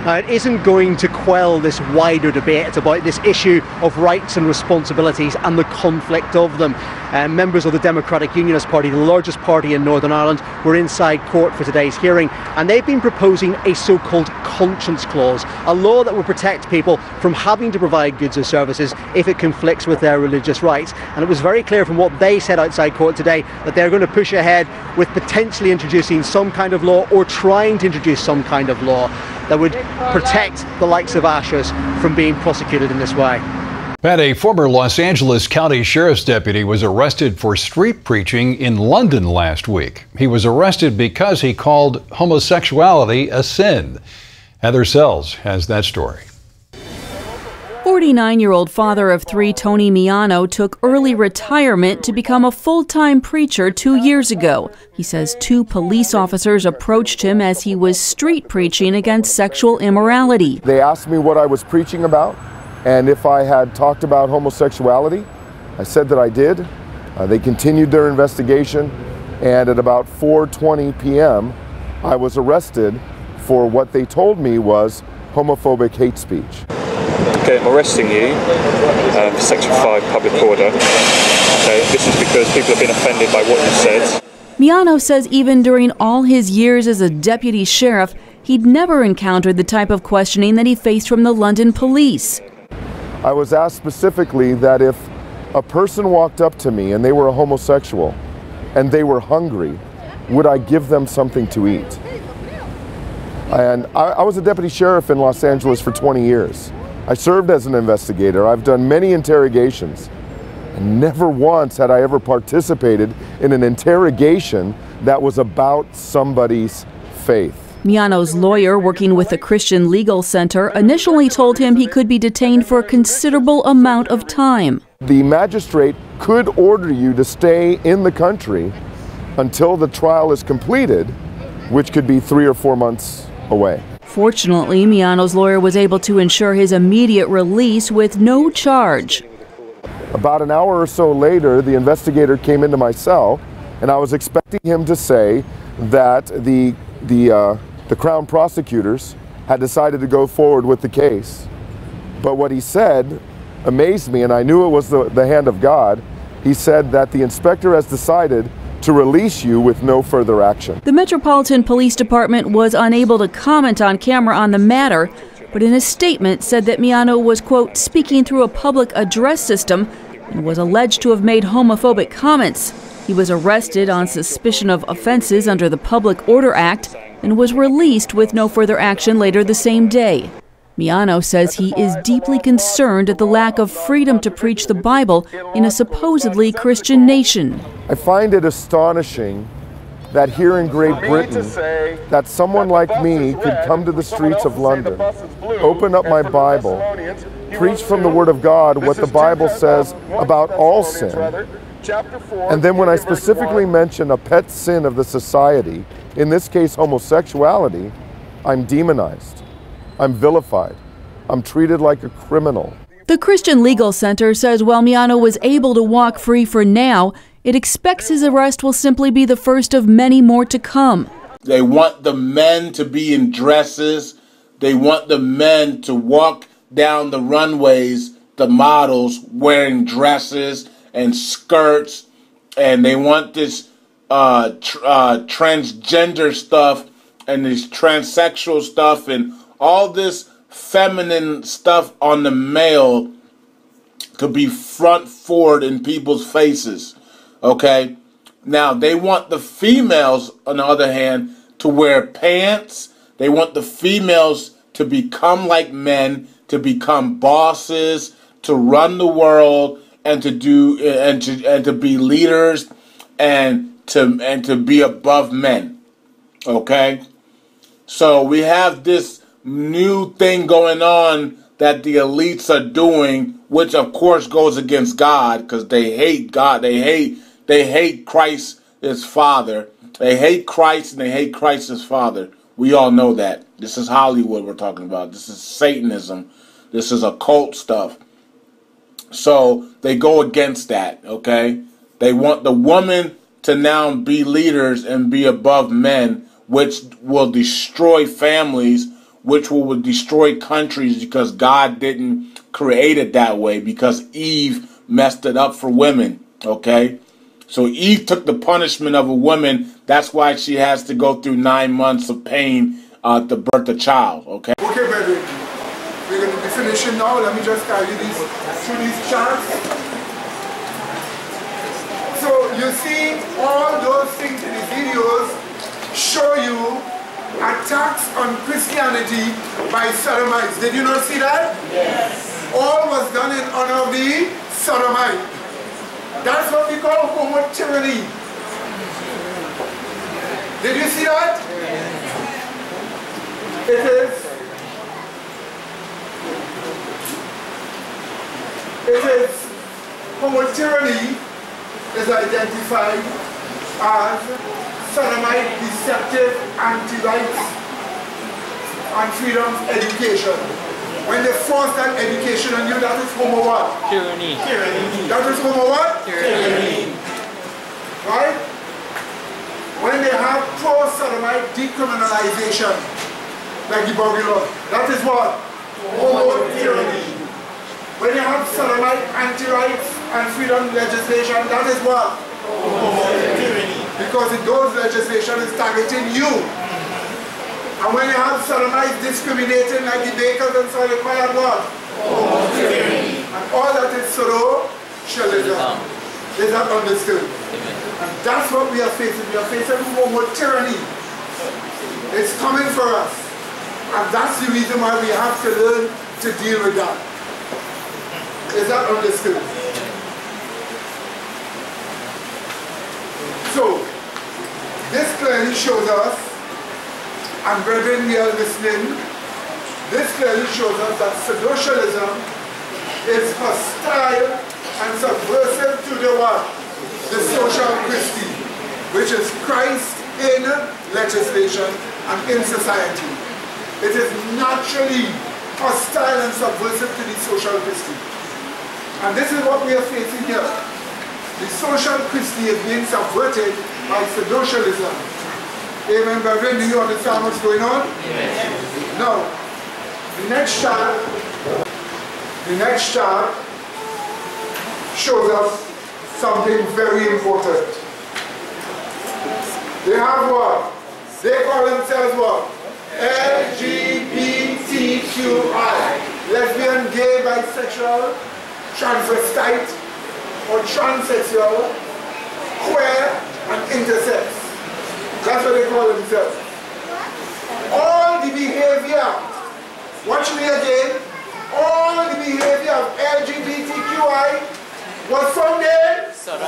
S2: Now, it isn't going to quell this wider debate about this issue of rights and responsibilities and the conflict of them. Members of the Democratic Unionist Party, the largest party in Northern Ireland, were inside court for today's hearing, and they've been proposing a so-called conscience clause, a law that will protect people from having to provide goods or services if it conflicts with their religious rights. And it was very clear from what they said outside court today that they're going to push ahead with potentially introducing some kind of law, or trying to introduce some kind of law that would protect the likes of Ashers from being prosecuted in this way.
S7: Pat, a former Los Angeles County Sheriff's deputy was arrested for street preaching in London last week. He was arrested because he called homosexuality a sin. Heather Sells has that story.
S9: 49-year-old father of three, Tony Miano, took early retirement to become a full-time preacher 2 years ago. He says 2 police officers approached him as he was street preaching against sexual immorality.
S10: They asked me what I was preaching about and if I had talked about homosexuality. I said that I did. They continued their investigation, and at about 4:20 p.m. I was arrested for what they told me was homophobic hate speech.
S11: Okay, I'm arresting you for Section 5 public order. Okay, this is because people have been offended by what you said.
S9: Miano says even during all his years as a deputy sheriff, he'd never encountered the type of questioning that he faced from the London police.
S10: I was asked specifically that if a person walked up to me and they were a homosexual and they were hungry, would I give them something to eat? And I was a deputy sheriff in Los Angeles for 20 years. I served as an investigator. I've done many interrogations. And never once had I ever participated in an interrogation that was about somebody's faith.
S9: Miano's lawyer, working with the Christian Legal Center, initially told him he could be detained for a considerable amount of time.
S10: The magistrate could order you to stay in the country until the trial is completed, which could be 3 or 4 months away.
S9: Fortunately, Miano's lawyer was able to ensure his immediate release with no charge.
S10: About an hour or so later, the investigator came into my cell, and I was expecting him to say that the Crown prosecutors had decided to go forward with the case. But what he said amazed me, and I knew it was the hand of God. He said that the inspector has decided to release you with no further action.
S9: The Metropolitan Police Department was unable to comment on camera on the matter, but in a statement said that Miano was, quote, speaking through a public address system and was alleged to have made homophobic comments. He was arrested on suspicion of offenses under the Public Order Act and was released with no further action later the same day. Miano says he is deeply concerned at the lack of freedom to preach the Bible in a supposedly Christian nation.
S10: I find it astonishing that here in Great Britain, that someone like me could come to the streets of London, open up my Bible, preach from the Word of God what the Bible says about all sin, and then when I specifically mention a pet sin of the society, in this case homosexuality, I'm demonized. I'm vilified. I'm treated like a criminal.
S9: The Christian Legal Center says while Miano was able to walk free for now, it expects his arrest will simply be the first of many more to come.
S1: They want the men to be in dresses. They want the men to walk down the runways, the models, wearing dresses and skirts. And they want this transgender stuff and this transsexual stuff and all this feminine stuff on the male could be front forward in people's faces, okay? Now, they want the females, on the other hand, to wear pants. They want the females to become like men, to become bosses, to run the world, and to do and to be leaders, and to be above men, okay? So we have this new thing going on that the elites are doing, which of course goes against God, because they hate God. They hate Christ as Father. They hate Christ and they hate Christ as Father. We all know that. This is Hollywood we're talking about. This is Satanism. This is occult stuff. So they go against that, okay? They want the woman to now be leaders and be above men, which will destroy families, which will destroy countries, because God didn't create it that way, because Eve messed it up for women, okay? So Eve took the punishment of a woman. That's why she has to go through 9 months of pain to birth a child, okay?
S3: Okay, brethren, we're going to be finishing now. Let me just tell you through these charts. So you see all those things in the videos show you attacks on Christianity by Sodomites. Did you not see that? Yes. All was done in honor of the Sodomite. That's what we call homo tyranny. Did you see that? Yes. It is homo tyranny is identified as sodomite, deceptive, anti-rights, and freedom education. When they force that education on you, that is homo what?
S4: Tyranny.
S3: Tyranny. That is homo what?
S4: Tyranny.
S3: Right? When they have pro-sodomite decriminalization, like the Bobby law, that is what? Homo tyranny. When you have sodomite anti-rights and freedom legislation, that is what? Homo tyranny. Because those legislation is targeting you. And when you have sodomites discriminating like the bakers and so they call it what? Homo tyranny. And all that is Sodocialism. Is that understood? And that's what we are facing. We are facing homo tyranny. It's coming for us. And that's the reason why we have to learn to deal with that. Is that understood? So, this clearly shows us, and brethren, we are listening, this clearly shows us that Sodocialism is hostile and subversive to the what? The social Christi, which is Christ in legislation and in society. It is naturally hostile and subversive to the social Christi. And this is what we are facing here. The social Christi is being subverted by Sodocialism. Amen, brethren, do you understand what's going on? Yes. Now, The next chart shows us something very important. They have what? They call themselves what? LGBTQI. Lesbian, gay, bisexual, transvestite, or transsexual, queer, and intersex. That's what they call themselves. All the behavior, watch me again, all the behavior of LGBTQI was found in Sodom,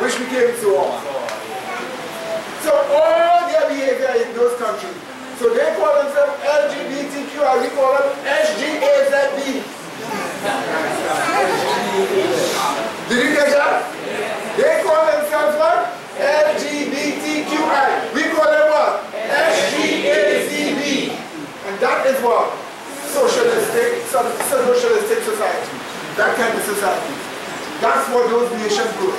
S3: which became so on. So all their behavior in those countries. So they call themselves LGBTQI, we call them SGAZB. Did you get that? They call themselves what? LGBTQI. We call them what? SGAZB. And that is what? Sodocialistic society. That kind of society. That's what those nations do.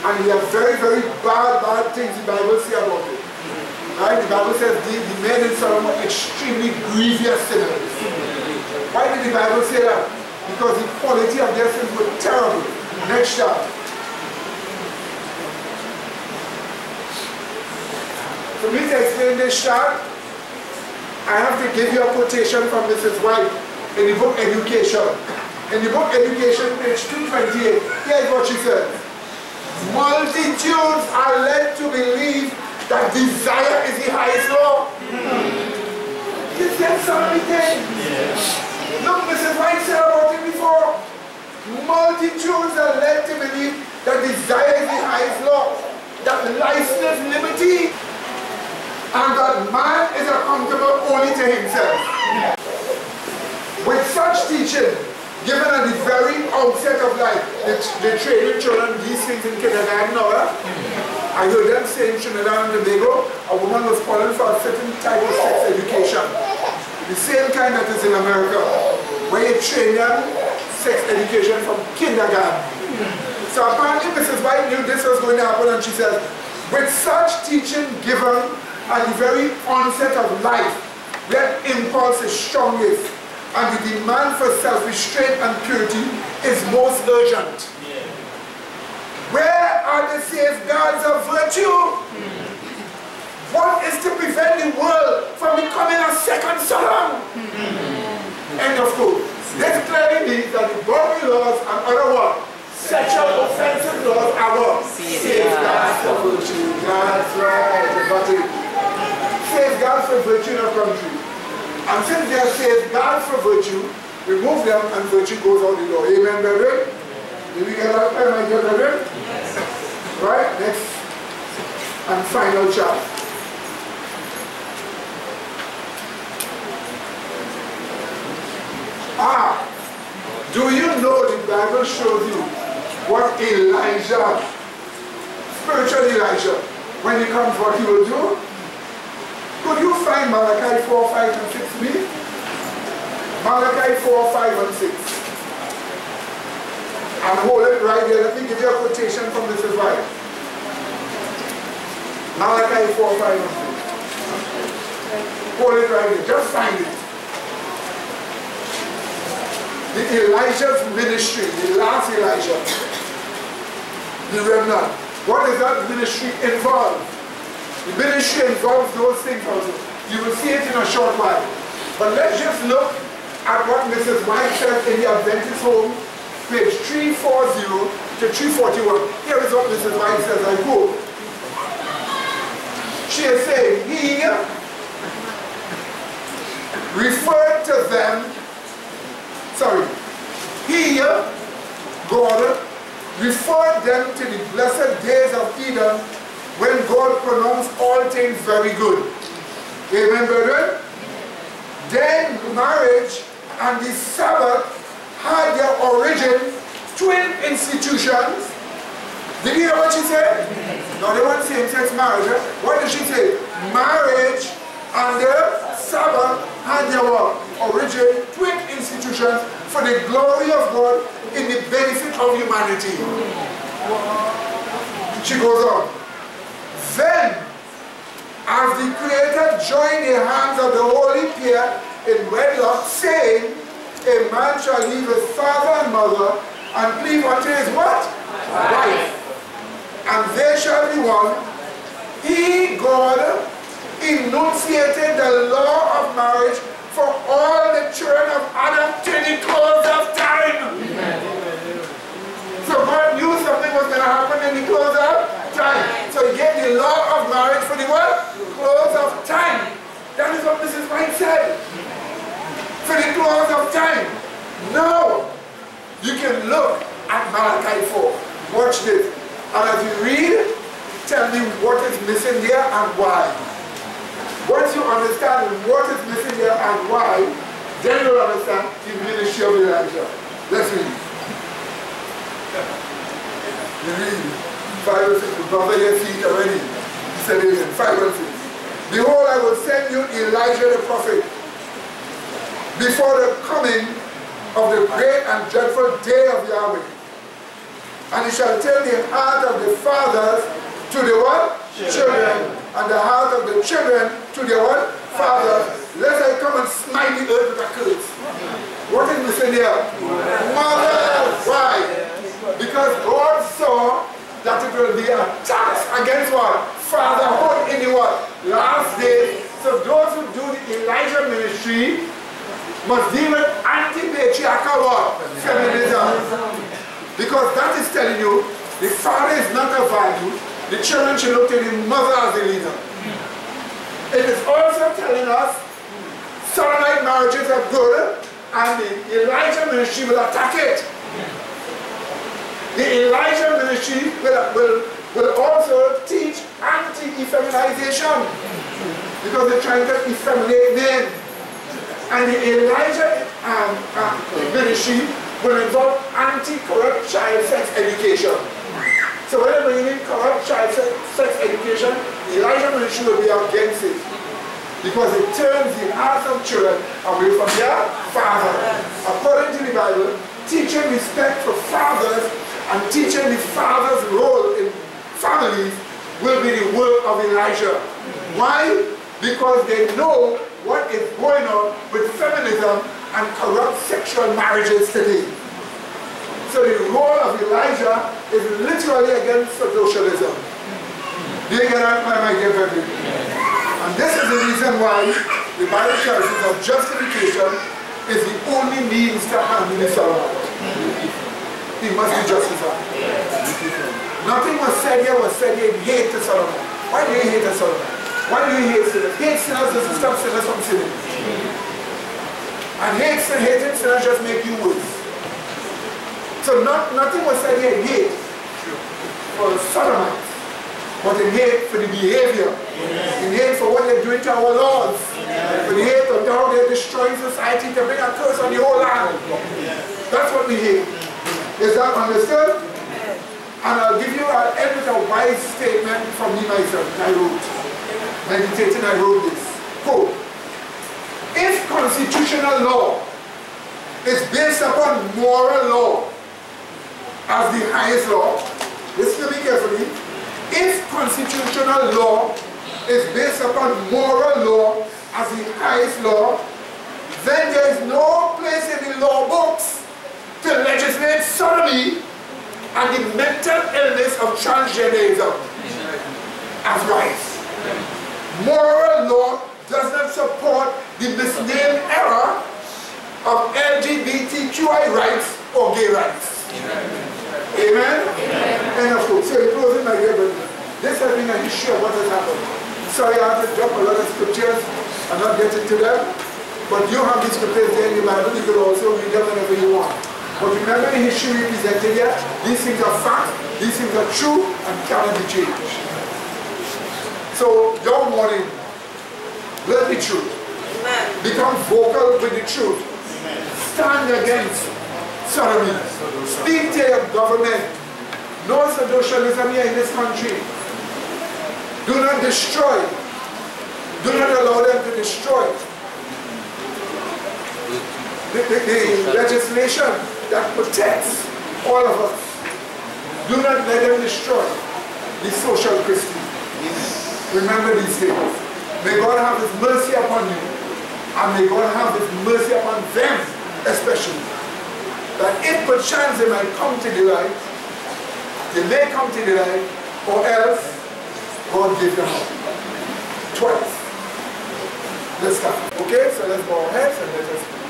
S3: And there are very, very bad things the Bible says about it. Right? The Bible says the men in Sodom were extremely grievous sinners. Why did the Bible say that? Because the quality of their sins were terrible. Next chart. For me to explain this chart, I have to give you a quotation from Mrs. White in the book Education. In the book Education, page 228, here's what she says. Multitudes are led to believe that desire is the highest law. You said something. Look, Mrs. White said about it before. Multitudes are led to believe that desire is the highest law, that license liberty, and that man is accountable only to himself. With such teaching, given at the very outset of life, they training children these things in kindergarten now. I heard them say in Trinidad and Tobago, a woman was calling for a certain type of sex education. The same kind that is in America, where you train them sex education from kindergarten. So apparently Mrs. White knew this was going to happen, and she says, with such teaching given at the very onset of life, where impulse is strongest, and the demand for self-restraint and purity is most urgent. Where are the safeguards of virtue? What is to prevent the world from becoming a second Sodom? End of quote. This clearly means that the burglary laws and other what? Sexual offensive laws are what? Safeguards for virtue. That's right, everybody. Safeguards for virtue in our country. And since they are safeguards for virtue, remove them and virtue goes out the door. Amen, brethren? Did we get that, my dear brethren? Yes. Right, next and final chart. Do you know the Bible shows you what Elijah, spiritual Elijah, when he comes, what he will do? Could you find Malachi 4, 5, and 6, please? Malachi 4, 5, and 6. And hold it right there. Let me give you a quotation from this as well. Malachi 4, 5, and 6. Hold it right there. Just find it. The Elijah's ministry, the last Elijah, the remnant. What does that ministry involve? The ministry involves those things also. You will see it in a short while. But let's just look at what Mrs. White says in the Adventist Home, page 340 to 341. Here is what Mrs. White says, I quote. She is saying, he referred to them, he, God, referred them to the blessed days of Eden when God pronounced all things very good. Amen, brethren? Then marriage and the Sabbath had their origin, twin institutions. Did you hear what she said? No, they weren't same-sex marriage. Eh? What did she say? Marriage and the Sabbath had their origin, twin institutions for the glory of God in the benefit of humanity. She goes on. Then, as the Creator joined the hands of the holy pair in wedlock, saying, a man shall leave his father and mother and cleave unto his what? Wife. And they shall be one. He, God, enunciated the law of marriage for all the children of Adam till the close of time. So God knew something was going to happen in the close of time. So he gave the law of marriage for the what? Close of time. That is what Mrs. White said. For the close of time. Now, you can look at Malachi 4. Watch this. And as you read, tell me what is missing there and why. Once you understand what is missing there and why, then you'll understand the ministry of Elijah. Let's read. You read 5 and 6. The brother here see it already. He said it in 5 and 6. Behold, I will send you Elijah the prophet before the coming of the great and dreadful day of Yahweh. And he shall turn the heart of the fathers to the what? Children. And the heart of the children to the what? Fathers. Lest I come and smite the earth with a curse. What is missing here? Mothers. Why? Because God saw that it will be a tax against what? Fatherhood in the what? Last days. So those who do the Elijah ministry must deal with anti-patriarchal what? Feminism. Because that is telling you the father is not a value, the children should look to the mother as the leader. It is also telling us Sodomite marriages are good and the Elijah ministry will attack it. The Elijah ministry will also teach anti-effeminization because they're trying to effeminate men. And the Elijah ministry will involve anti-corrupt child sex education. So whenever you need corrupt child sex education, the Elijah ministry will be against it. Because it turns the hearts of children away from their father. According to the Bible, teaching respect for fathers and teaching the father's role in families will be the work of Elijah. Why? Because they know what is going on with feminism and corrupt sexual marriages today. So the role of Elijah is literally against Sodocialism. Do you get that, my dear brethren? And this is the reason why the Bible tells us that justification is the only means to handle the Solomon. He must be justified. Nothing was said here in hate to Solomon. Why do you hate Solomon? Why do you hate sinners? Hate sinners doesn't stop sinners from sinning. And hating sinners just make you worse. So nothing was said here in hate for Sodomites, but in hate for the behavior. In hate for what they're doing to our laws. For the hate of how they're destroying society to bring a curse on the whole land. That's what we hate. Is that understood? And I'll end with a wise statement from me myself. I wrote. Meditating, I wrote this. Quote, if constitutional law is based upon moral law as the highest law, listen to me carefully, if constitutional law is based upon moral law as the highest law, then there is no place in the law books to legislate sodomy and the mental illness of transgenderism as rights. Moral law does not support the misnamed era of LGBTQI rights or gay rights. Amen? And of course, so in closing, my dear brothers, this has been a history of what has happened. Sorry, I have to drop a lot of scriptures and not get into them, but you have these scriptures there in the Bible, you can also read them whenever you want. But remember the history we presented here, these things are fact, these things are true, and cannot be changed. So, your warning, learn the truth. Become vocal with the truth. Stand against sodomy. Speak to your government. No Sodocialism here in this country. Do not destroy. Do not allow them to destroy the legislation that protects all of us. Do not let them destroy the social Christian. Remember these things. May God have His mercy upon you, and may God have His mercy upon them especially. That if perchance they might come to the light, they may come to the light, or else God give them up. Twice. Let's start. Okay, so let's bow our heads and let us pray.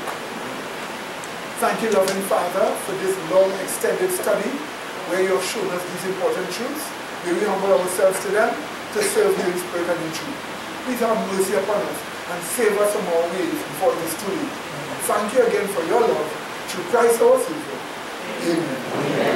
S3: Thank you, loving Father, for this long extended study where you have shown us these important truths. May we humble ourselves to them to serve you in spirit and in truth. Please have mercy upon us and save us from our ways before it is too late. Thank you again for your love through Christ our Savior. Amen.